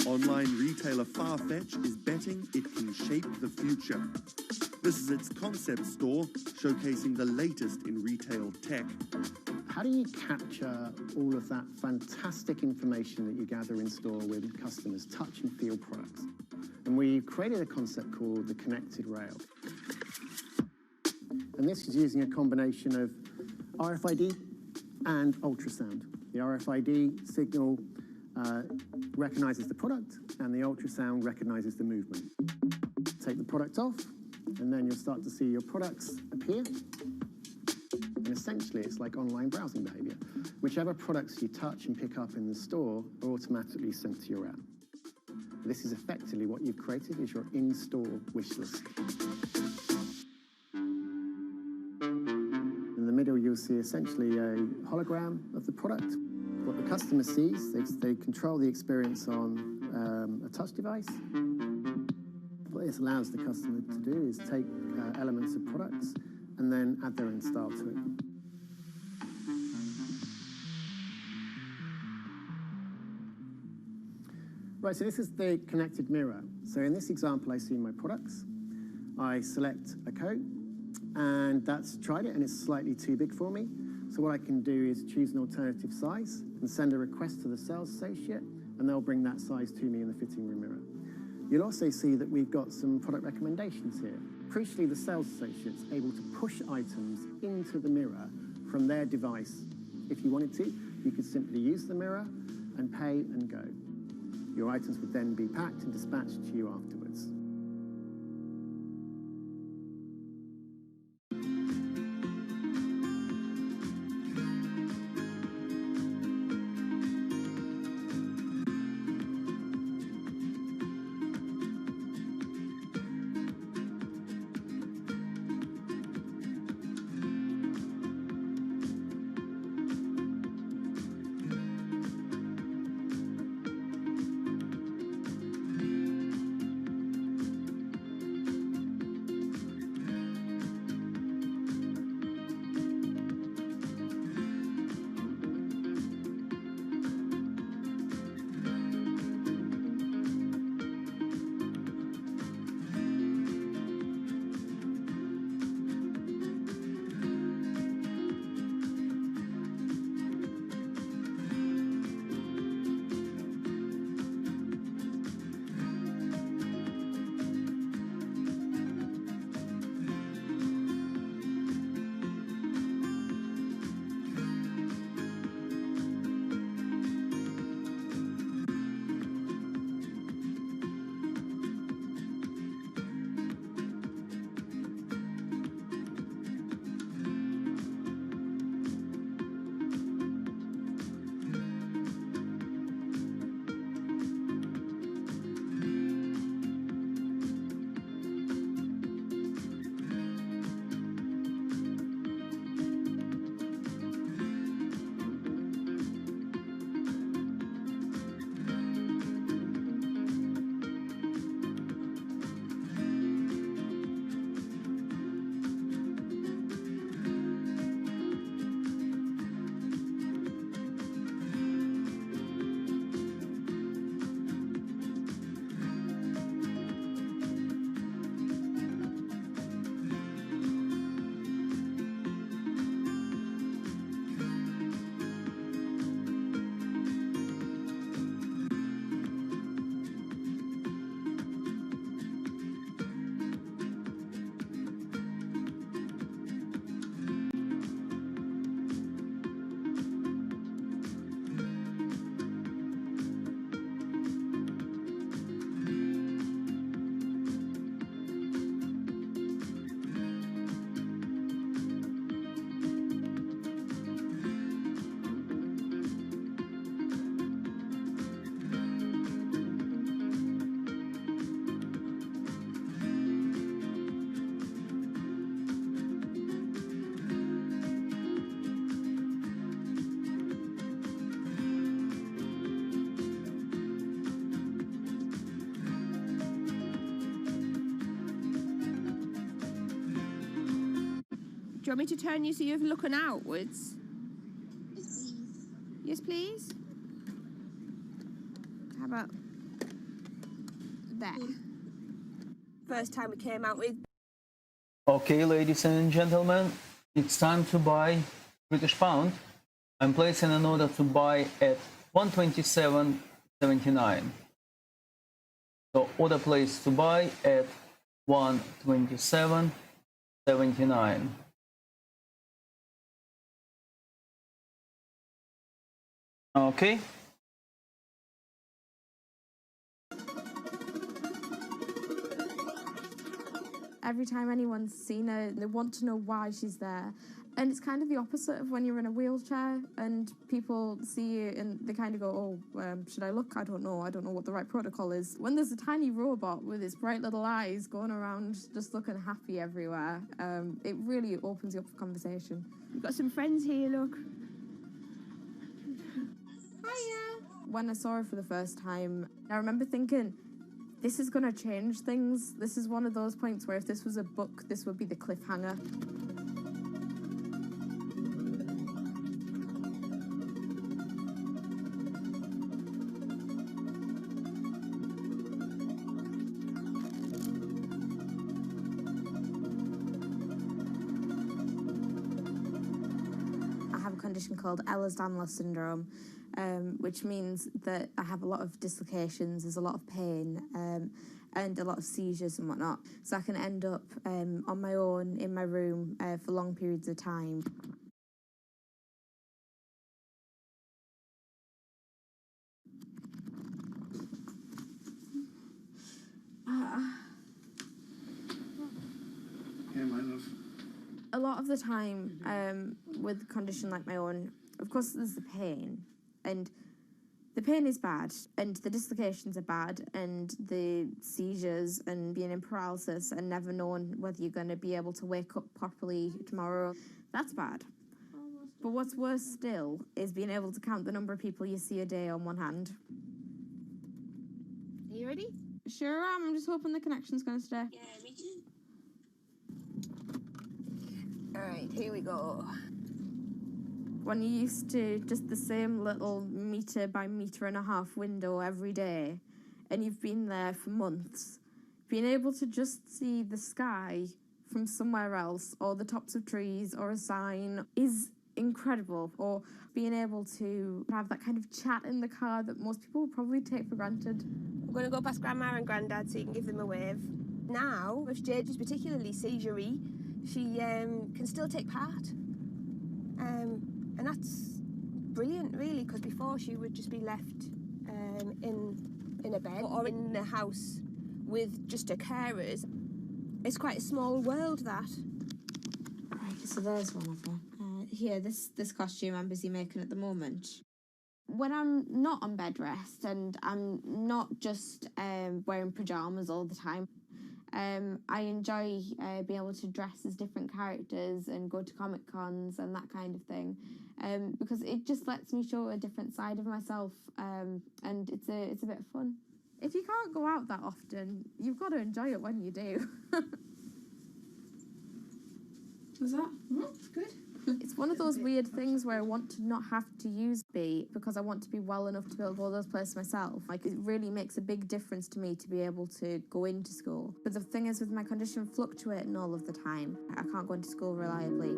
Online retailer Farfetch is betting it can shape the future. This is its concept store, showcasing the latest in retail tech. How do you capture all of that fantastic information that you gather in store with customers, touch and feel products? And we created a concept called the Connected Rail. And this is using a combination of RFID and ultrasound. The RFID signal recognizes the product, and the ultrasound recognizes the movement. Take the product off, and then you'll start to see your products appear. And essentially, it's like online browsing behavior. Whichever products you touch and pick up in the store are automatically sent to your app. This is effectively what you've created is your in-store wish list. In the middle, you'll see essentially a hologram of the product. What the customer sees, they control the experience on a touch device. What this allows the customer to do is take elements of products and then add their own style to it. Right, so this is the connected mirror. So in this example, I see my products. I select a coat, and that's tried it, and it's slightly too big for me. So what I can do is choose an alternative size and send a request to the sales associate, and they'll bring that size to me in the fitting room mirror. You'll also see that we've got some product recommendations here. Crucially, the sales associate's able to push items into the mirror from their device. If you wanted to, you could simply use the mirror and pay and go. Your items would then be packed and dispatched to you afterwards. Do you want me to turn you so you're looking outwards? Yes, please. How about there? First time we came out with. Okay, ladies and gentlemen, it's time to buy British pound. I'm placing an order to buy at 127.79. So order placed to buy at 127.79. Okay. Every time anyone's seen her, they want to know why she's there. And it's kind of the opposite of when you're in a wheelchair and people see you and they kind of go, oh, should I look? I don't know what the right protocol is. When there's a tiny robot with its bright little eyes going around just looking happy everywhere, it really opens you up for conversation. We've got some friends here, look. Hiya. When I saw her for the first time, I remember thinking, this is going to change things. This is one of those points where if this was a book, this would be the cliffhanger. condition called Ehlers-Danlos syndrome, which means that I have a lot of dislocations, there's a lot of pain, and a lot of seizures and whatnot. So I can end up on my own in my room for long periods of time. A lot of the time, with a condition like my own, of course there's the pain, and the pain is bad, and the dislocations are bad, and the seizures and being in paralysis and never knowing whether you're going to be able to wake up properly tomorrow, that's bad. But what's worse still is being able to count the number of people you see a day on one hand. Are you ready? Sure am, I'm just hoping the connection's going to stay. Yeah, me too. Alright, here we go. When you're used to just the same little metre by metre and a half window every day, and you've been there for months, being able to just see the sky from somewhere else, or the tops of trees, or a sign, is incredible. Or being able to have that kind of chat in the car that most people would probably take for granted. I'm going to go past Grandma and Grandad so you can give them a wave. Now, if Jade is particularly seizure-y, she can still take part. And that's brilliant, really, because before she would just be left in a bed or in the house with just her carers. It's quite a small world, that. Right, so there's one of them. Here, this costume I'm busy making at the moment. When I'm not on bed rest and I'm not just wearing pyjamas all the time, I enjoy being able to dress as different characters and go to Comic Cons and that kind of thing, because it just lets me show a different side of myself, and it's a bit of fun. If you can't go out that often, you've got to enjoy it when you do. Was that? Good. It's one of those weird things where I want to not have to use B because I want to be well enough to be able to go to those places myself. Like, it really makes a big difference to me to be able to go into school. But the thing is, with my condition fluctuating all of the time, I can't go into school reliably.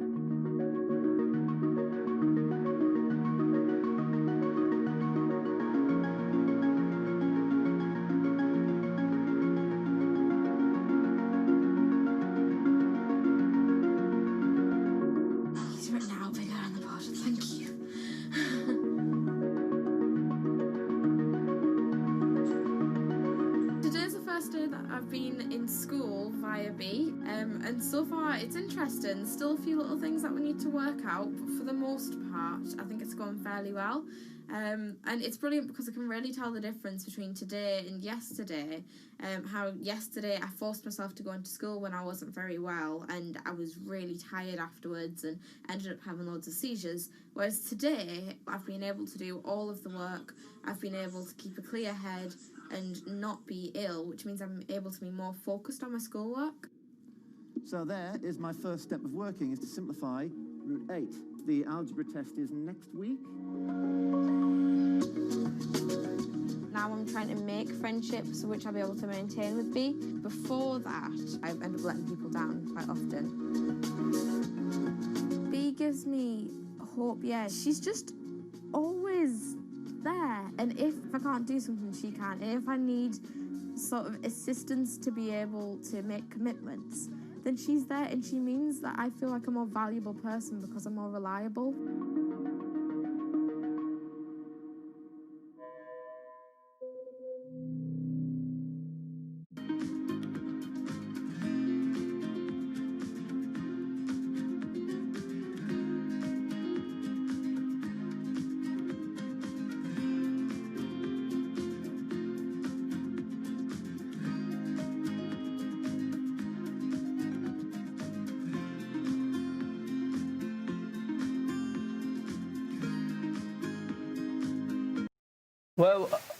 And so far it's interesting. Still a few little things that we need to work out, but for the most part I think it's going fairly well, and it's brilliant because I can really tell the difference between today and yesterday. How yesterday I forced myself to go into school when I wasn't very well and I was really tired afterwards and ended up having loads of seizures, whereas today I've been able to do all of the work. I've been able to keep a clear head and not be ill, which means I'm able to be more focused on my schoolwork. So there is my first step of working, is to simplify root 8. The algebra test is next week. Now I'm trying to make friendships which I'll be able to maintain with B. Before that, I end up letting people down quite often. B gives me hope, yeah. She's just always there. And if I can't do something, she can. And if I need sort of assistance to be able to make commitments, then she's there, and she means that I feel like a more valuable person because I'm more reliable.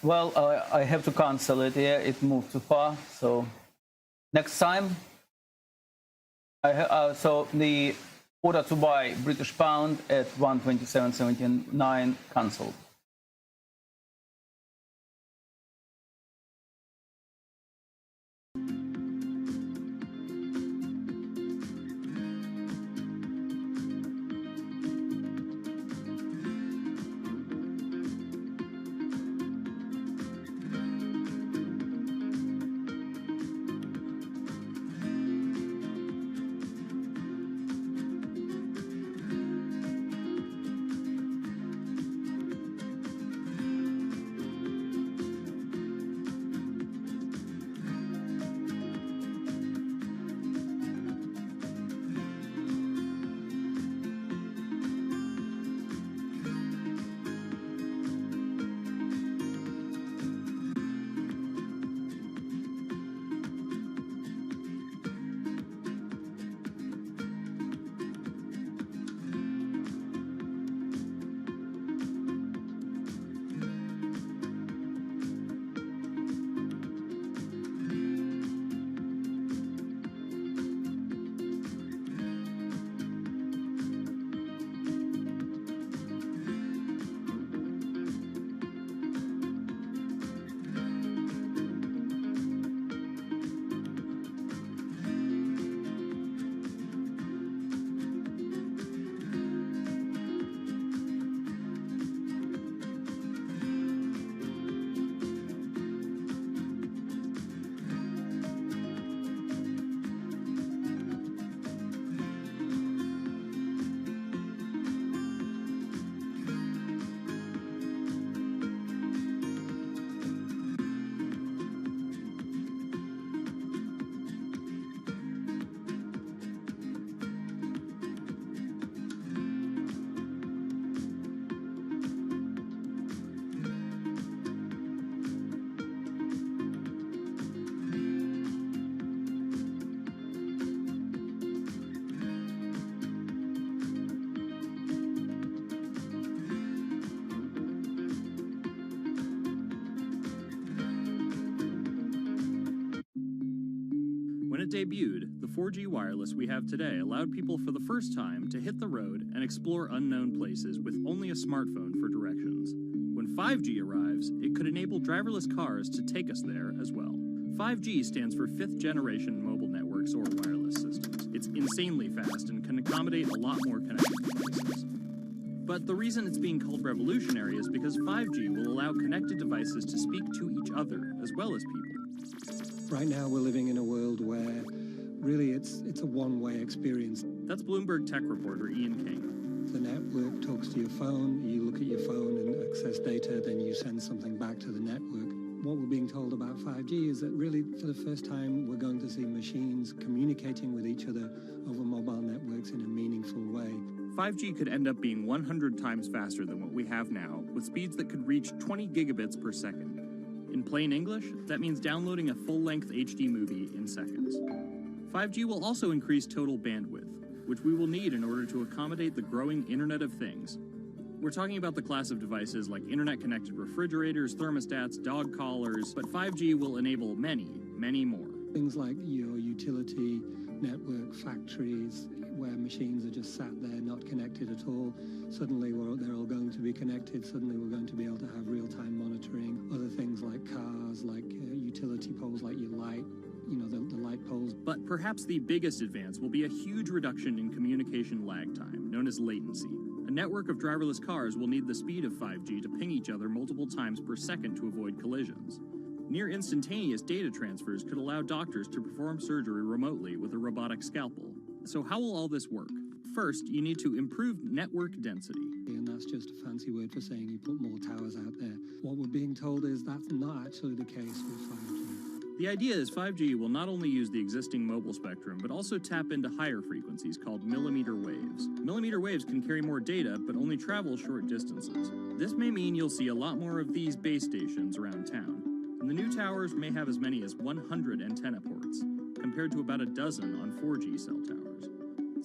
Well, I have to cancel it. Yeah, it moved too far. So next time, so the order to buy British pound at 127.79 cancelled. it debuted, the 4G wireless we have today allowed people for the first time to hit the road and explore unknown places with only a smartphone for directions. When 5G arrives, it could enable driverless cars to take us there as well. 5G stands for fifth generation mobile networks or wireless systems. It's insanely fast and can accommodate a lot more connected devices. But the reason it's being called revolutionary is because 5G will allow connected devices to speak to each other as well as people. Right now we're living in a world where really it's a one-way experience. That's Bloomberg tech reporter Ian King. The network talks to your phone, you look at your phone and access data, then you send something back to the network. What we're being told about 5G is that really for the first time we're going to see machines communicating with each other over mobile networks in a meaningful way. 5G could end up being 100 times faster than what we have now, with speeds that could reach 20 gigabits per second. In plain English, that means downloading a full-length HD movie in seconds. 5G will also increase total bandwidth, which we will need in order to accommodate the growing Internet of Things. We're talking about the class of devices like internet-connected refrigerators, thermostats, dog collars, but 5G will enable many, many more. Things like your utility network, factories, where machines are just sat there not connected at all. Suddenly they're all going to be connected. Suddenly we're going to be able to have real-time monitoring. Other things like cars, like utility poles, like your light, the light poles. But perhaps the biggest advance will be a huge reduction in communication lag time, known as latency. A network of driverless cars will need the speed of 5G to ping each other multiple times per second to avoid collisions. Near instantaneous data transfers could allow doctors to perform surgery remotely with a robotic scalpel. So how will all this work? First, you need to improve network density. And that's just a fancy word for saying you put more towers out there. What we're being told is that's not actually the case with 5G. The idea is 5G will not only use the existing mobile spectrum, but also tap into higher frequencies called millimeter waves. Millimeter waves can carry more data, but only travel short distances. This may mean you'll see a lot more of these base stations around town. And the new towers may have as many as 100 antenna ports, compared to about a dozen on 4G cell towers.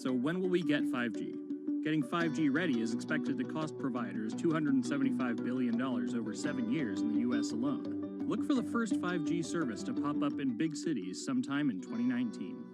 So when will we get 5G? Getting 5G ready is expected to cost providers $275 billion over 7 years in the US alone. Look for the first 5G service to pop up in big cities sometime in 2019.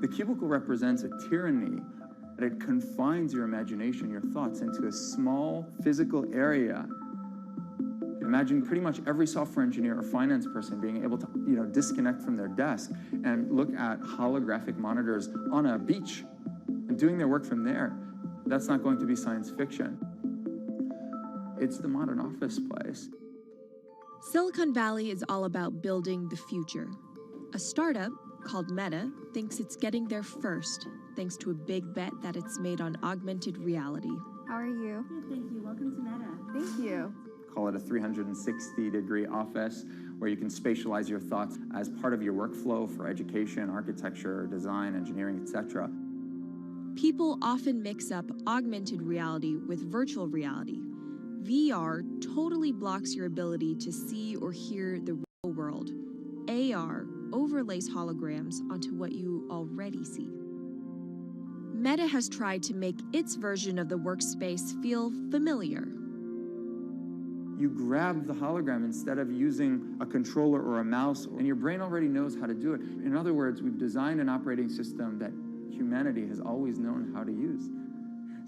The cubicle represents a tyranny, that it confines your imagination, your thoughts, into a small physical area. Imagine pretty much every software engineer or finance person being able to, disconnect from their desk and look at holographic monitors on a beach and doing their work from there. That's not going to be science fiction. It's the modern office place. Silicon Valley is all about building the future. A startup called Meta thinks it's getting there first, thanks to a big bet that it's made on augmented reality. How are you? Good, thank you. Welcome to Meta. Thank you. Call it a 360-degree office where you can spatialize your thoughts as part of your workflow for education, architecture, design, engineering, etc. People often mix up augmented reality with virtual reality. VR totally blocks your ability to see or hear the real world. AR overlays holograms onto what you already see. Meta has tried to make its version of the workspace feel familiar. You grab the hologram instead of using a controller or a mouse, and your brain already knows how to do it. In other words, we've designed an operating system that humanity has always known how to use.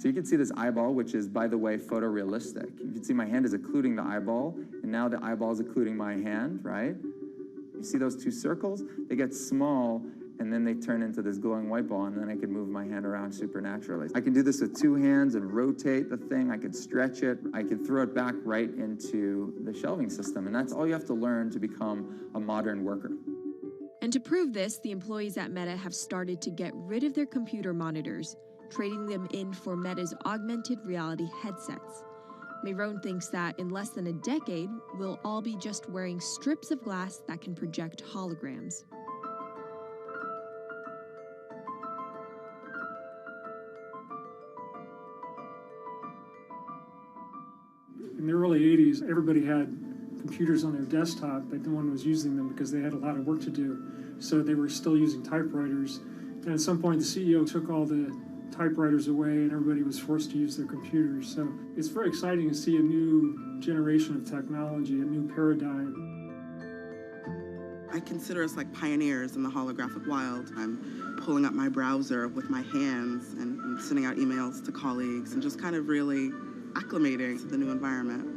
So you can see this eyeball, which is, by the way, photorealistic. You can see my hand is occluding the eyeball, and now the eyeball is occluding my hand, right? You see those two circles? They get small, and then they turn into this glowing white ball, and then I can move my hand around supernaturally. I can do this with two hands and rotate the thing. I can stretch it. I can throw it back right into the shelving system, and that's all you have to learn to become a modern worker. And to prove this, the employees at Meta have started to get rid of their computer monitors, trading them in for Meta's augmented reality headsets. Mayron thinks that in less than a decade, we'll all be just wearing strips of glass that can project holograms. In the early 80s, everybody had computers on their desktop, but no one was using them because they had a lot of work to do. So they were still using typewriters. And at some point, the CEO took all the typewriters away and everybody was forced to use their computers. So it's very exciting to see a new generation of technology, a new paradigm. I consider us like pioneers in the holographic wild. I'm pulling up my browser with my hands and sending out emails to colleagues and just kind of really acclimating to the new environment.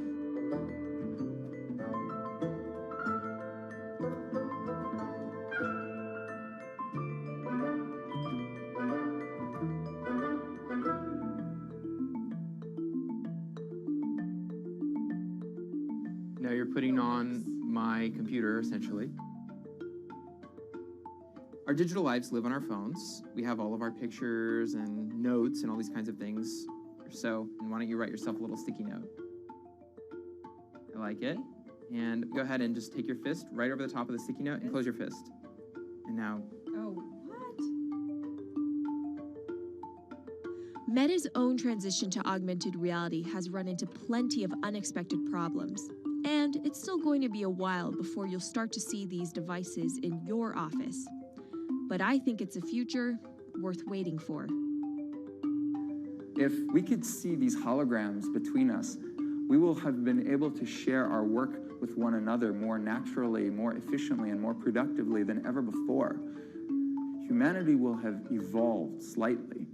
Now you're putting on my computer, essentially. Our digital lives live on our phones. We have all of our pictures and notes and all these kinds of things. So why don't you write yourself a little sticky note? I like it. And go ahead and just take your fist right over the top of the sticky note and close your fist. And now... Oh, what? Meta's own transition to augmented reality has run into plenty of unexpected problems. And it's still going to be a while before you'll start to see these devices in your office. But I think it's a future worth waiting for. If we could see these holograms between us, we will have been able to share our work with one another more naturally, more efficiently, and more productively than ever before. Humanity will have evolved slightly.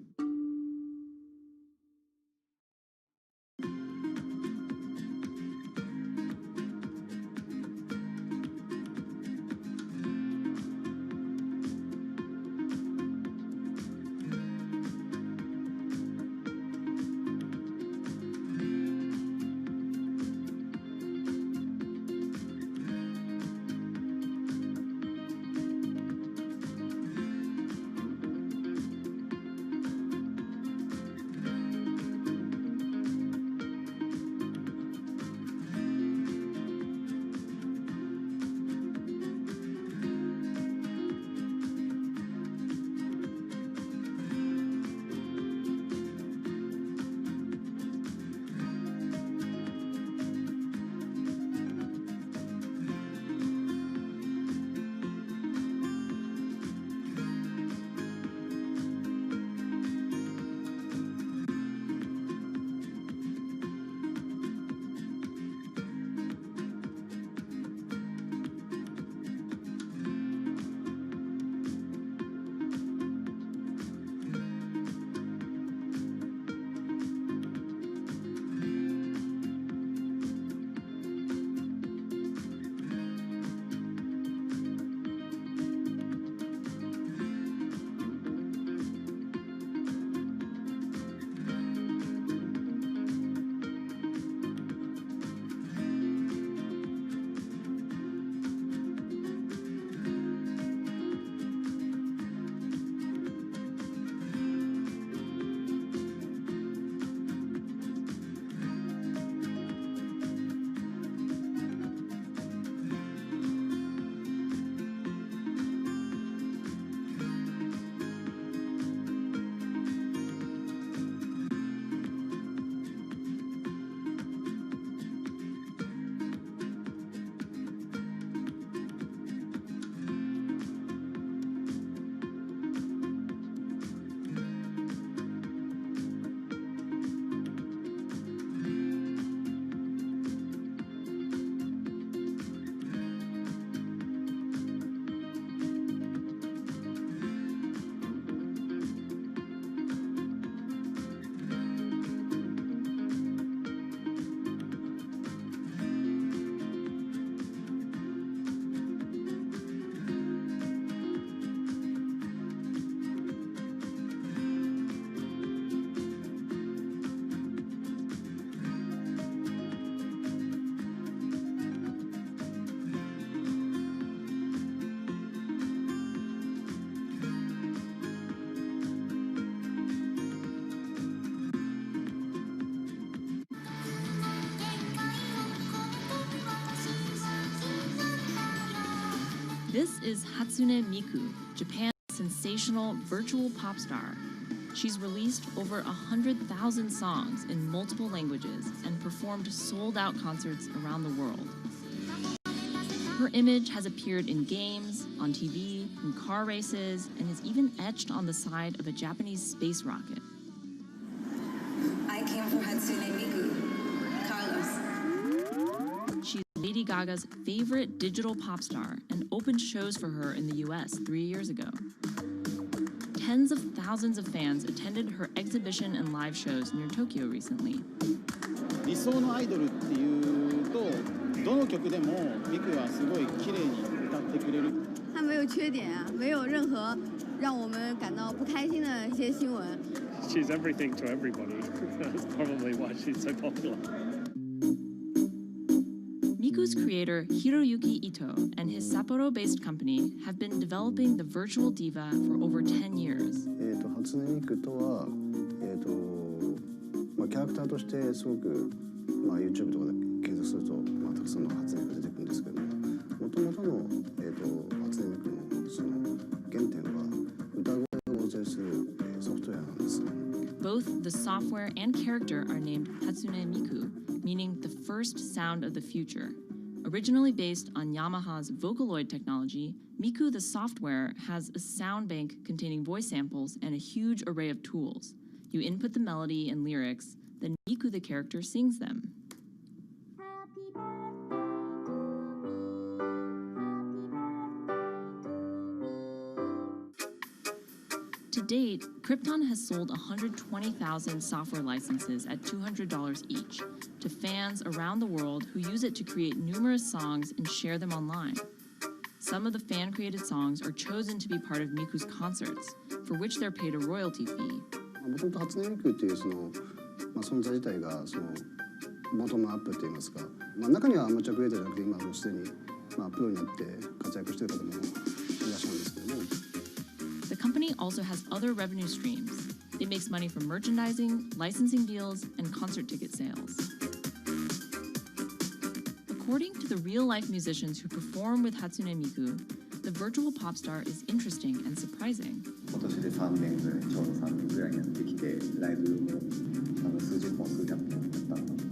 This is Hatsune Miku, Japan's sensational virtual pop star. She's released over 100,000 songs in multiple languages and performed sold-out concerts around the world. Her image has appeared in games, on TV, in car races, and is even etched on the side of a Japanese space rocket. I came for Hatsune Miku, Carlos. She's Lady Gaga's favorite digital pop star and opened shows for her in the US 3 years ago. Tens of thousands of fans attended her exhibition and live shows near Tokyo recently. 理想のアイドルっていうとどの曲でもミクはすごい綺麗に歌ってくれる。他没有缺点啊，没有任何让我们感到不开心的一些新闻。She's everything to everybody. That's probably why she's so popular. Miku's creator Hiroyuki Ito and his Sapporo-based company have been developing the virtual diva for over 10 years. 初音ミクとはキャラクターとしてすごくYouTube とかで検索するとたくさんの初音ミクが出てくるんですけども、元々の初音ミクのその原点は歌声を合成するソフトウェアなんです。Both the software and character are named Hatsune Miku, meaning the first sound of the future. Originally based on Yamaha's Vocaloid technology, Miku the software has a sound bank containing voice samples and a huge array of tools. You input the melody and lyrics, then Miku the character sings them. To date, Krypton has sold 120,000 software licenses at $200 each to fans around the world who use it to create numerous songs and share them online. Some of the fan-created songs are chosen to be part of Miku's concerts, for which they're paid a royalty fee. もともと初音ミクっていうその存在自体がそのボトムアップって言いますか、中にはアマチュアクリエイターじゃなくて今もうすでにプロになって活躍している方もいらっしゃるんですけども。The company also has other revenue streams. It makes money from merchandising, licensing deals, and concert ticket sales. According to the real-life musicians who perform with Hatsune Miku, the virtual pop star is interesting and surprising. 今年で3年ぐらい、ちょうど3年ぐらいやってきて、ライブも数十本、数百本やったので、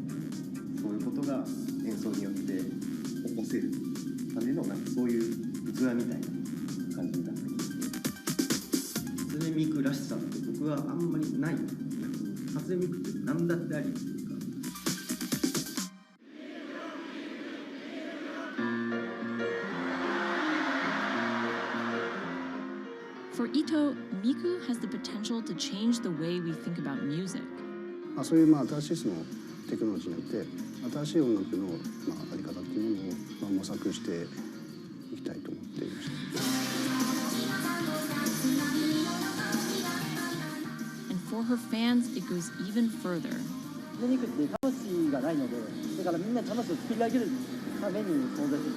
そういうことが演奏によって起こせるためのそういう器みたいな感じになってきて、初音ミクらしさって僕はあんまりない。初音ミクって何だってあり。For Ito, Miku has the potential to change the way we think about music. そういう新しいそのテクノロジーによって新しい音楽のあり方っていうものを模索していきたいと思っていました。And for her fans, it goes even further. 初音ミクって魂がないので、だからみんな魂を作り上げるために存在する。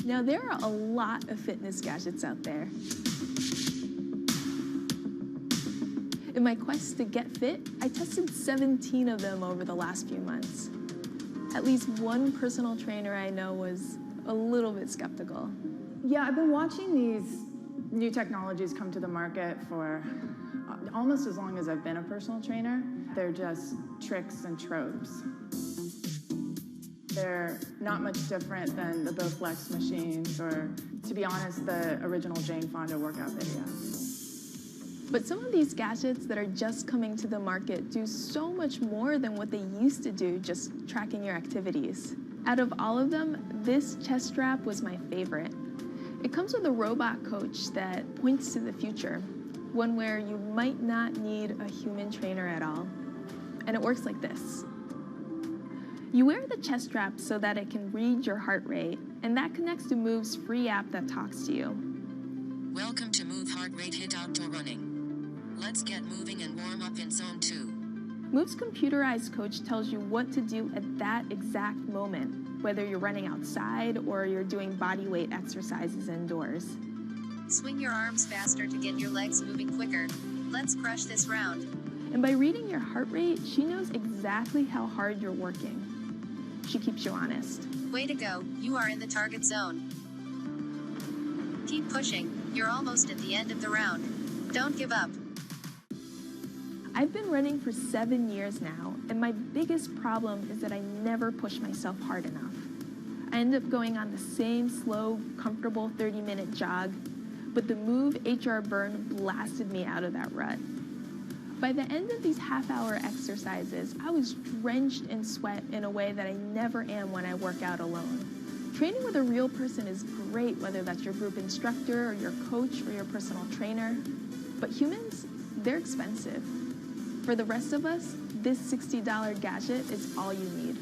Now, there are a lot of fitness gadgets out there. In my quest to get fit, I tested 17 of them over the last few months. At least one personal trainer I know was a little bit skeptical. Yeah, I've been watching these new technologies come to the market for almost as long as I've been a personal trainer. They're just tricks and tropes. They're not much different than the Bowflex machines or, to be honest, the original Jane Fonda workout video. But some of these gadgets that are just coming to the market do so much more than what they used to do, just tracking your activities. Out of all of them, this chest strap was my favorite. It comes with a robot coach that points to the future, one where you might not need a human trainer at all. And it works like this. You wear the chest strap so that it can read your heart rate, and that connects to Move's free app that talks to you. Welcome to Move Heart Rate Hit Outdoor Running. Let's get moving and warm up in Zone 2. Move's computerized coach tells you what to do at that exact moment, whether you're running outside or you're doing body weight exercises indoors. Swing your arms faster to get your legs moving quicker. Let's crush this round. And by reading your heart rate, she knows exactly how hard you're working. She keeps you honest. Way to go, you are in the target zone. Keep pushing, you're almost at the end of the round. Don't give up. I've been running for 7 years now, and my biggest problem is that I never push myself hard enough. I end up going on the same slow, comfortable 30-minute jog, but the Move HR Burn blasted me out of that rut. By the end of these half-hour exercises, I was drenched in sweat in a way that I never am when I work out alone. Training with a real person is great, whether that's your group instructor or your coach or your personal trainer. But humans, they're expensive. For the rest of us, this $60 gadget is all you need.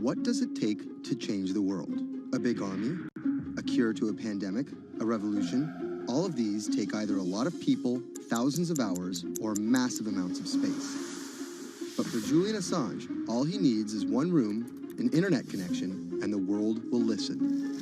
what does it take to change the world? A big army? A cure to a pandemic? A revolution? All of these take either a lot of people, thousands of hours, or massive amounts of space. But for Julian Assange, all he needs is one room, an internet connection, and the world will listen.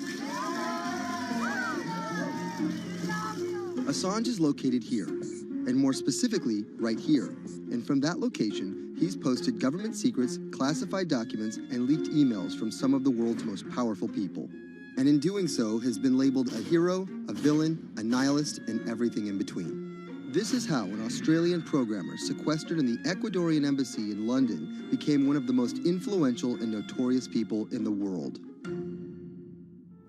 Assange is located here, and more specifically, right here. And from that location, he's posted government secrets, classified documents, and leaked emails from some of the world's most powerful people. And in doing so, has been labeled a hero, a villain, a nihilist, and everything in between. This is how an Australian programmer sequestered in the Ecuadorian embassy in London became one of the most influential and notorious people in the world.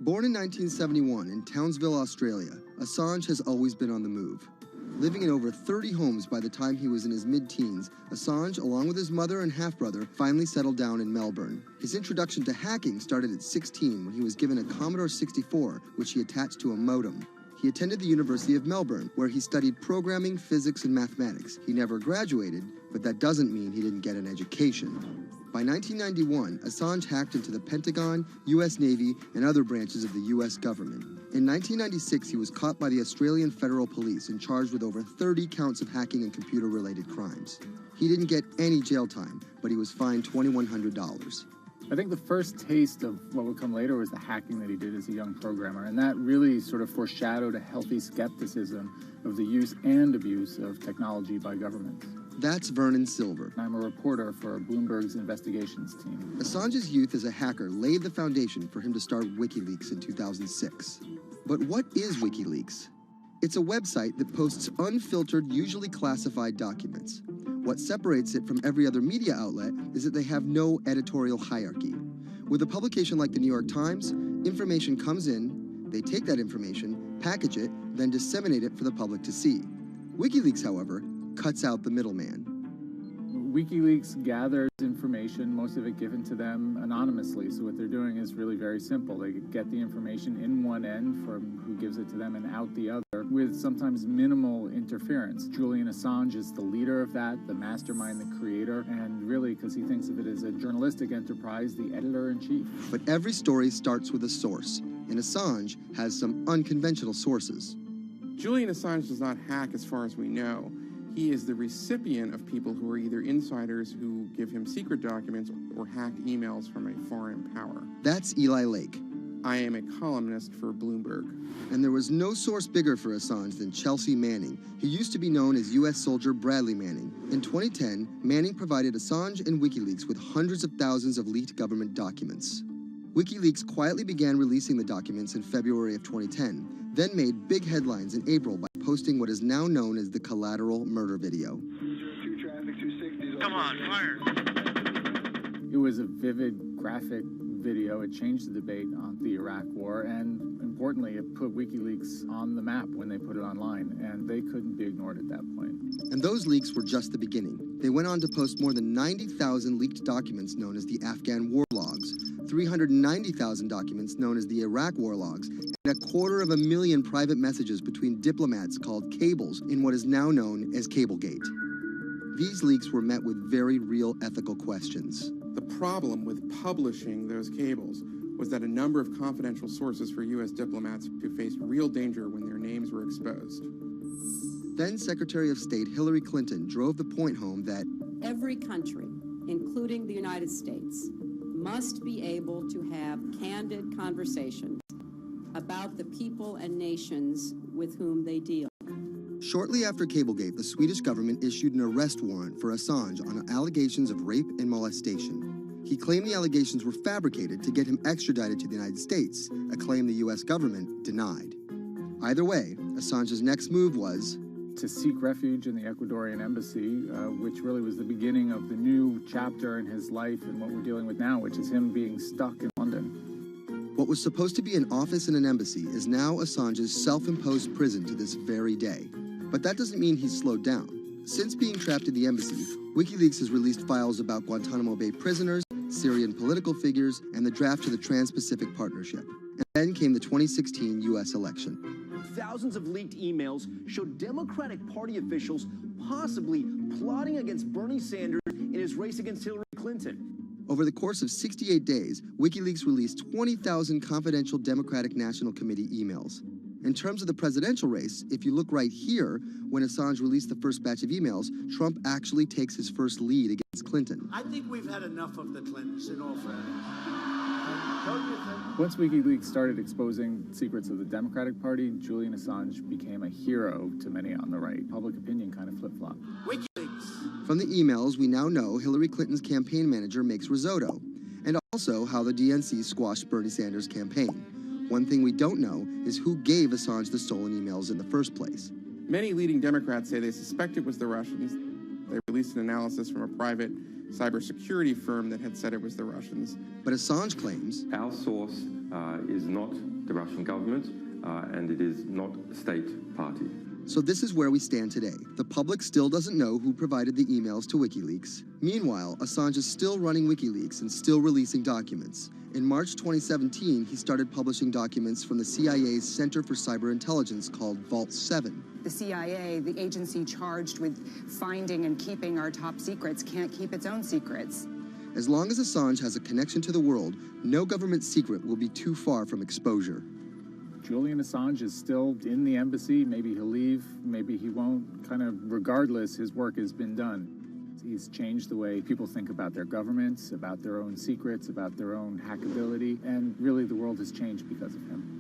Born in 1971 in Townsville, Australia, Assange has always been on the move. Living in over 30 homes by the time he was in his mid-teens, Assange, along with his mother and half-brother, finally settled down in Melbourne. His introduction to hacking started at 16 when he was given a Commodore 64, which he attached to a modem. He attended the University of Melbourne, where he studied programming, physics, and mathematics. He never graduated, but that doesn't mean he didn't get an education. By 1991, Assange hacked into the Pentagon, U.S. Navy, and other branches of the U.S. government. In 1996, he was caught by the Australian Federal Police and charged with over 30 counts of hacking and computer-related crimes. He didn't get any jail time, but he was fined $2,100. I think the first taste of what would come later was the hacking that he did as a young programmer, and that really sort of foreshadowed a healthy skepticism of the use and abuse of technology by governments. That's Vernon Silver. I'm a reporter for Bloomberg's investigations team. Assange's youth as a hacker laid the foundation for him to start WikiLeaks in 2006. But what is WikiLeaks? It's a website that posts unfiltered, usually classified documents. What separates it from every other media outlet is that they have no editorial hierarchy. With a publication like the New York Times, information comes in, they take that information, package it, then disseminate it for the public to see. WikiLeaks, however, cuts out the middleman. WikiLeaks gathers information, most of it given to them anonymously. So what they're doing is really very simple. They get the information in one end from who gives it to them and out the other with sometimes minimal interference. Julian Assange is the leader of that, the mastermind, the creator, and really, because he thinks of it as a journalistic enterprise, the editor-in-chief. But every story starts with a source, and Assange has some unconventional sources. Julian Assange does not hack as far as we know. He is the recipient of people who are either insiders who give him secret documents or hacked emails from a foreign power. That's Eli Lake. I am a columnist for Bloomberg. And there was no source bigger for Assange than Chelsea Manning. He used to be known as U.S. soldier Bradley Manning. In 2010, Manning provided Assange and WikiLeaks with hundreds of thousands of leaked government documents. WikiLeaks quietly began releasing the documents in February of 2010, then made big headlines in April by posting what is now known as the Collateral murder video. Come on, fire! It was a vivid, graphic video. It changed the debate on the Iraq War, and importantly, it put WikiLeaks on the map when they put it online, and they couldn't be ignored at that point. And those leaks were just the beginning. They went on to post more than 90,000 leaked documents known as the Afghan war logs, 390,000 documents known as the Iraq war logs, and 250,000 private messages between diplomats called cables in what is now known as Cablegate. These leaks were met with very real ethical questions. The problem with publishing those cables was that a number of confidential sources for U.S. diplomats who faced real danger when their names were exposed. Then Secretary of State Hillary Clinton drove the point home that every country, including the United States, must be able to have candid conversations about the people and nations with whom they deal. Shortly after Cablegate, the Swedish government issued an arrest warrant for Assange on allegations of rape and molestation. He claimed the allegations were fabricated to get him extradited to the United States, a claim the U.S. government denied. Either way, Assange's next move was to seek refuge in the Ecuadorian embassy, which really was the beginning of the new chapter in his life and what we're dealing with now, which is him being stuck in London. What was supposed to be an office in an embassy is now Assange's self-imposed prison to this very day. But that doesn't mean he's slowed down. Since being trapped in the embassy, WikiLeaks has released files about Guantanamo Bay prisoners, Syrian political figures, and the draft to the Trans-Pacific Partnership. And then came the 2016 U.S. election. Thousands of leaked emails showed Democratic Party officials possibly plotting against Bernie Sanders in his race against Hillary Clinton. Over the course of 68 days, WikiLeaks released 20,000 confidential Democratic National Committee emails. In terms of the presidential race, if you look right here, when Assange released the first batch of emails, Trump actually takes his first lead against Clinton. I think we've had enough of the Clintons, in all fairness. Don't you think? Once WikiLeaks started exposing secrets of the Democratic Party, Julian Assange became a hero to many on the right. Public opinion kind of flip-flopped. WikiLeaks. From the emails, we now know Hillary Clinton's campaign manager makes risotto, and also how the DNC squashed Bernie Sanders' campaign. One thing we don't know is who gave Assange the stolen emails in the first place. Many leading Democrats say they suspect it was the Russians. They released an analysis from a private cybersecurity firm that had said it was the Russians. But Assange claims our source is not the Russian government, and it is not a state party. So this is where we stand today. The public still doesn't know who provided the emails to WikiLeaks. Meanwhile, Assange is still running WikiLeaks and still releasing documents. In March 2017, he started publishing documents from the CIA's Center for Cyber Intelligence called Vault 7. The CIA, the agency charged with finding and keeping our top secrets, can't keep its own secrets. As long as Assange has a connection to the world, no government secret will be too far from exposure. Julian Assange is still in the embassy. Maybe he'll leave, maybe he won't. Kind of regardless, his work has been done. He's changed the way people think about their governments, about their own secrets, about their own hackability, and really the world has changed because of him.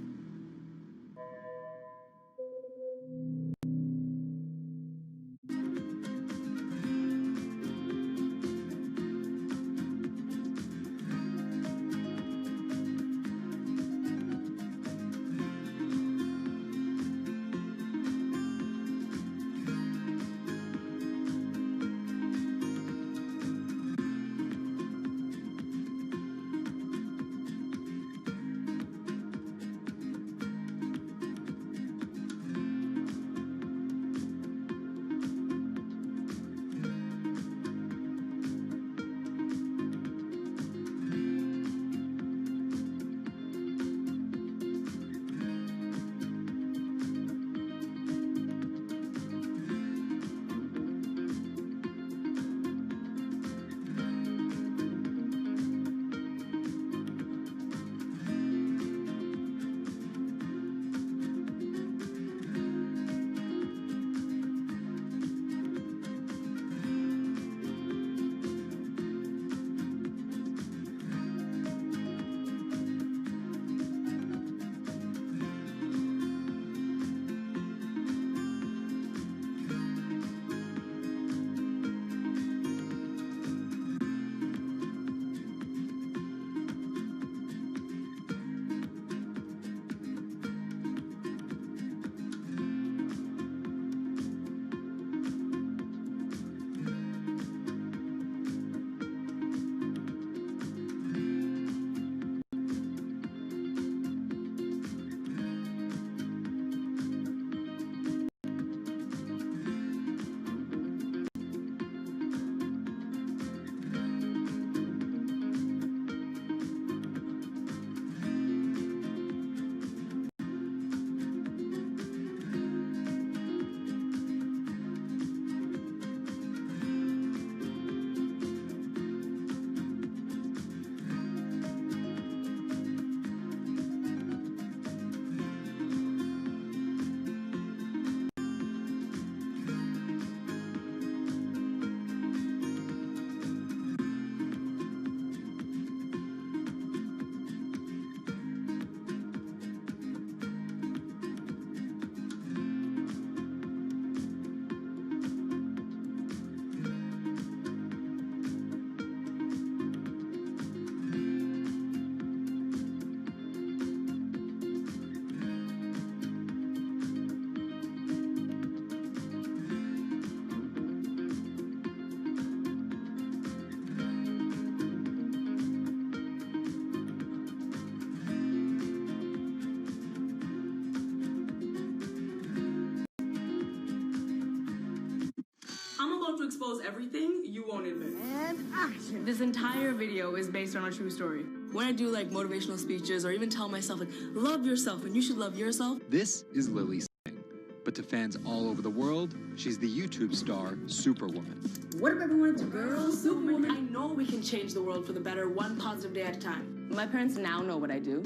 To expose everything you won't admit. And action! This entire video is based on a true story. When I do like motivational speeches or even tell myself like, love yourself and you should love yourself. This is Lily saying, But to fans all over the world, she's the YouTube star Superwoman. What up, everyone? It's your girl, Superwoman. I know we can change the world for the better, one positive day at a time. My parents now know what I do.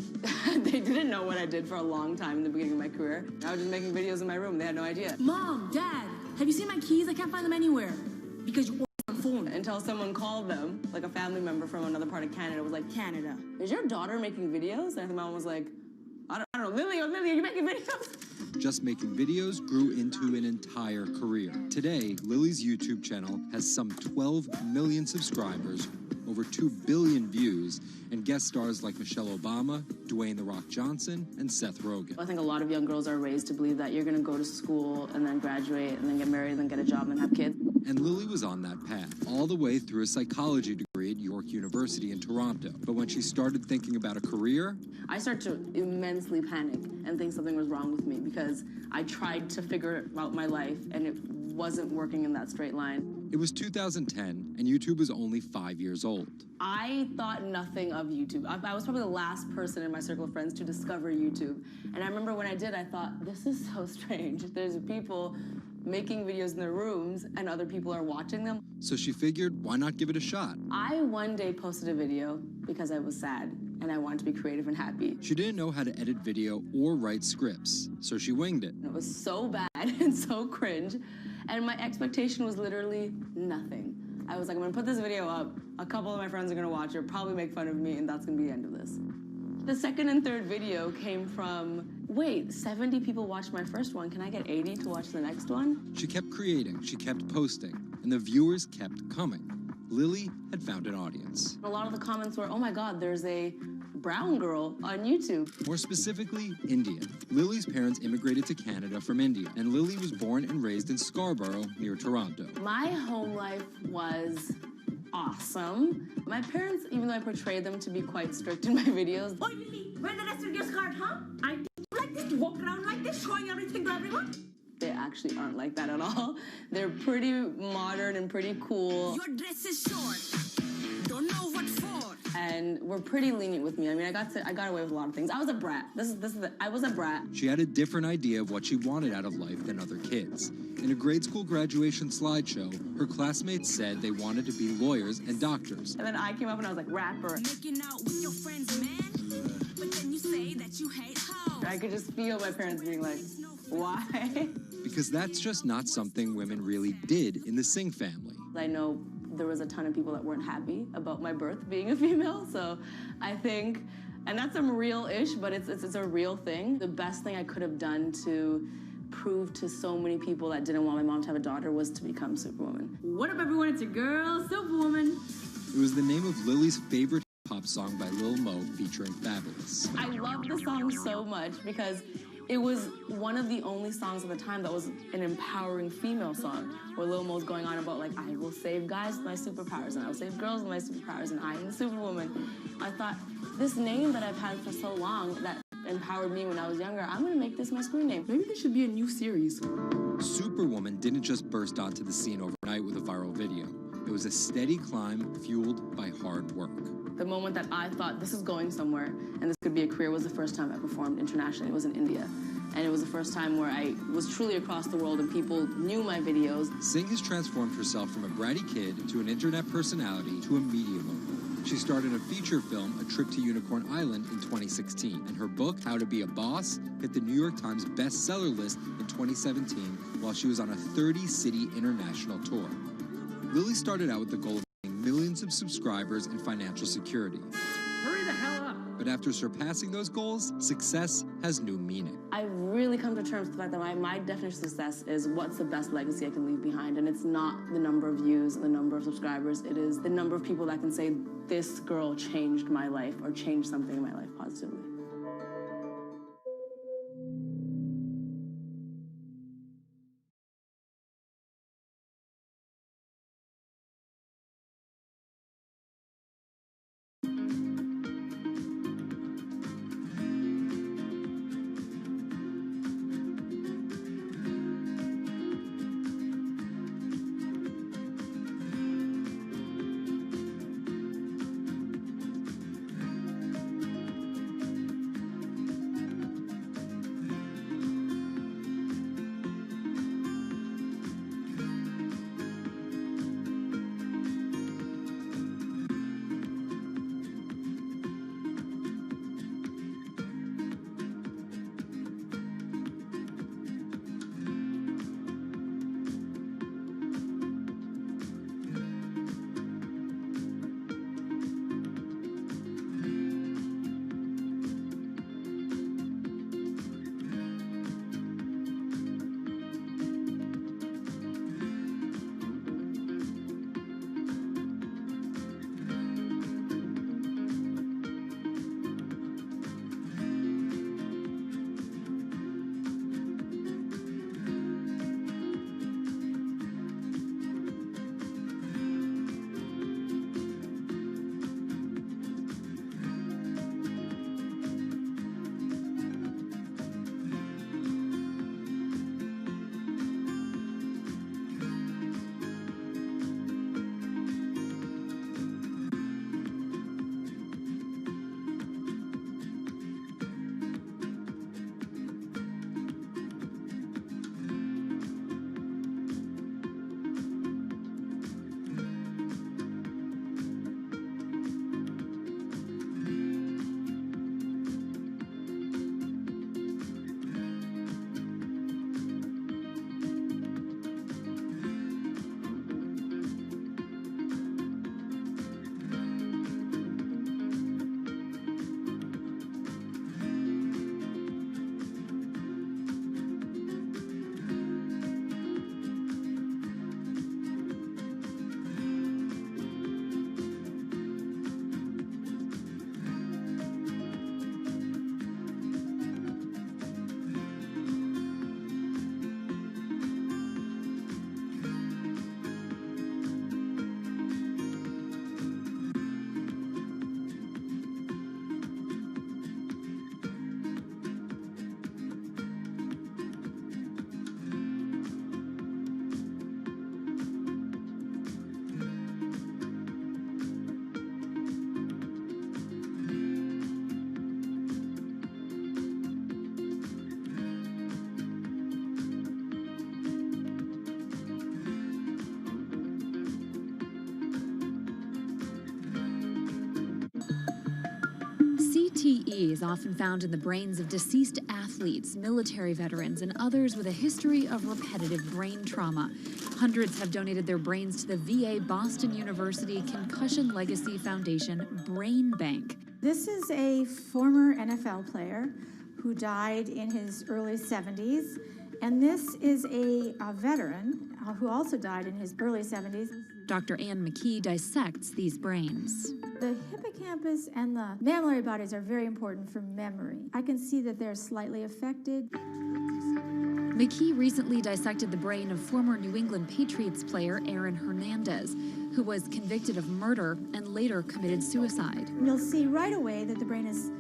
They didn't know what I did for a long time in the beginning of my career. I was just making videos in my room. They had no idea. Mom, Dad, have you seen my keys? I can't find them anywhere. Because you're on phone. Until someone called them, like a family member from another part of Canada, was like, Canada, is your daughter making videos? And the mom was like, I don't know, Lily, are you making videos? Just making videos grew into an entire career. Today, Lily's YouTube channel has some 12 million subscribers, over 2 billion views, and guest stars like Michelle Obama, Dwayne "The Rock" Johnson, and Seth Rogen. I think a lot of young girls are raised to believe that you're going to go to school and then graduate and then get married and then get a job and then have kids. And Lily was on that path, all the way through a psychology degree at York University in Toronto. But when she started thinking about a career, I started to immensely panic and think something was wrong with me because I tried to figure out my life and it wasn't working in that straight line. It was 2010, and YouTube was only 5 years old. I thought nothing of YouTube. I was probably the last person in my circle of friends to discover YouTube. And I remember when I did, I thought, this is so strange. There's people making videos in their rooms, and other people are watching them. So she figured, why not give it a shot? I one day posted a video because I was sad, and I wanted to be creative and happy. She didn't know how to edit video or write scripts, so she winged it. It was so bad and so cringe. And my expectation was literally nothing. I was like, I'm gonna put this video up, a couple of my friends are gonna watch it, probably make fun of me, and that's gonna be the end of this. The second and third video came from, wait, 70 people watched my first one, can I get 80 to watch the next one? She kept creating, she kept posting, and the viewers kept coming. Lily had found an audience. A lot of the comments were, oh my God, there's a brown girl on YouTube. More specifically, Indian. Lily's parents immigrated to Canada from India, and Lily was born and raised in Scarborough, near Toronto. My home life was awesome. My parents, even though I portrayed them to be quite strict in my videos. Oi, Lily, where the rest of your skirt, huh? I like this to walk around like this, showing everything to everyone. They actually aren't like that at all. They're pretty modern and pretty cool. Your dress is short. Don't know what for. And were pretty lenient with me. I mean, I got away with a lot of things. I was a brat. I was a brat. She had a different idea of what she wanted out of life than other kids. In a grade school graduation slideshow, her classmates said they wanted to be lawyers and doctors. And then I came up and I was like, rapper. Making out with your friends, man. But then you say that you hate hoes. I could just feel my parents being like, why? Because that's just not something women really did in the Singh family. I know there was a ton of people that weren't happy about my birth being a female, so I think, and that's some real-ish, but it's a real thing. The best thing I could have done to prove to so many people that didn't want my mom to have a daughter was to become Superwoman. What up, everyone? It's your girl, Superwoman. It was the name of Lily's favorite pop song by Lil Mo featuring Fabulous. I love the song so much because it was one of the only songs at the time that was an empowering female song, where Lil Mo's going on about, like, I will save guys with my superpowers, and I will save girls with my superpowers, and I am the Superwoman. I thought, this name that I've had for so long that empowered me when I was younger, I'm gonna make this my screen name. Maybe there should be a new series. Superwoman didn't just burst onto the scene overnight with a viral video. It was a steady climb fueled by hard work. The moment that I thought this is going somewhere and this could be a career was the first time I performed internationally. It was in India. And it was the first time where I was truly across the world and people knew my videos. Singh has transformed herself from a bratty kid to an internet personality to a media mogul. She starred in a feature film, A Trip to Unicorn Island, in 2016. And her book, How to Be a Boss, hit the New York Times bestseller list in 2017 while she was on a 30-city international tour. Lily started out with the goal of getting millions of subscribers and financial security. Hurry the hell up! But after surpassing those goals, success has new meaning. I've really come to terms with the fact that my definition of success is what's the best legacy I can leave behind. And it's not the number of views and the number of subscribers. It is the number of people that can say, this girl changed my life or changed something in my life positively. CTE is often found in the brains of deceased athletes, military veterans, and others with a history of repetitive brain trauma. Hundreds have donated their brains to the VA Boston University Concussion Legacy Foundation Brain Bank. This is a former NFL player who died in his early 70s, and this is a veteran who also died in his early 70s. Dr. Ann McKee dissects these brains. The hippocampus and the mammillary bodies are very important for memory. I can see that they're slightly affected. McKee recently dissected the brain of former New England Patriots player Aaron Hernandez, who was convicted of murder and later committed suicide. You'll see right away that the brain is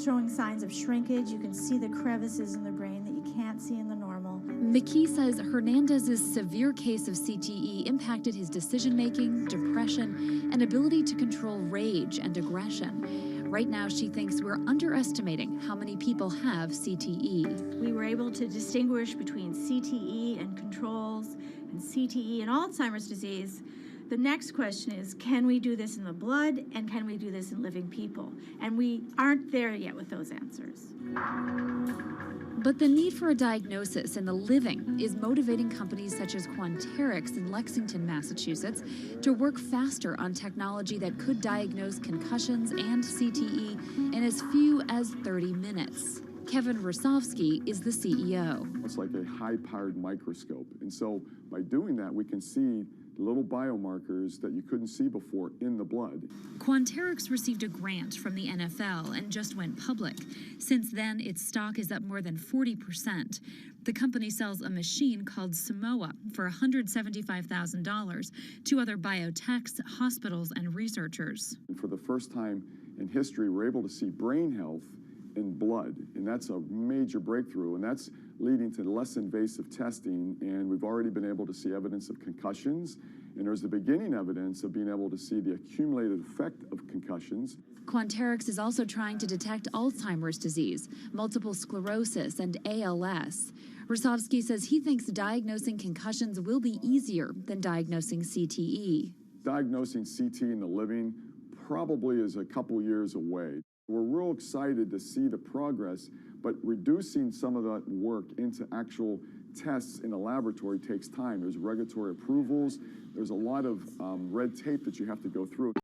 showing signs of shrinkage. You can see the crevices in the brain that you can't see in the normal. McKee says Hernandez's severe case of CTE impacted his decision-making, depression, and ability to control rage and aggression. Right now, she thinks we're underestimating how many people have CTE. We were able to distinguish between CTE and controls and CTE and Alzheimer's disease. The next question is, can we do this in the blood, and can we do this in living people? And we aren't there yet with those answers. But the need for a diagnosis in the living is motivating companies such as Quanterix in Lexington, Massachusetts, to work faster on technology that could diagnose concussions and CTE in as few as 30 minutes. Kevin Rosovsky is the CEO. It's like a high-powered microscope. And so by doing that, we can see little biomarkers that you couldn't see before in the blood. Quanterix received a grant from the NFL and just went public. Since then, its stock is up more than 40%. The company sells a machine called Simoa for $175,000 to other biotechs, hospitals, and researchers. And for the first time in history, we're able to see brain health in blood, and that's a major breakthrough, and that's leading to less invasive testing, and we've already been able to see evidence of concussions, and there's the beginning evidence of being able to see the accumulated effect of concussions. Quanterix is also trying to detect Alzheimer's disease, multiple sclerosis, and ALS. Rosovsky says he thinks diagnosing concussions will be easier than diagnosing CTE. Diagnosing CT in the living probably is a couple years away. We're real excited to see the progress, but reducing some of that work into actual tests in a laboratory takes time. There's regulatory approvals. There's a lot of red tape that you have to go through.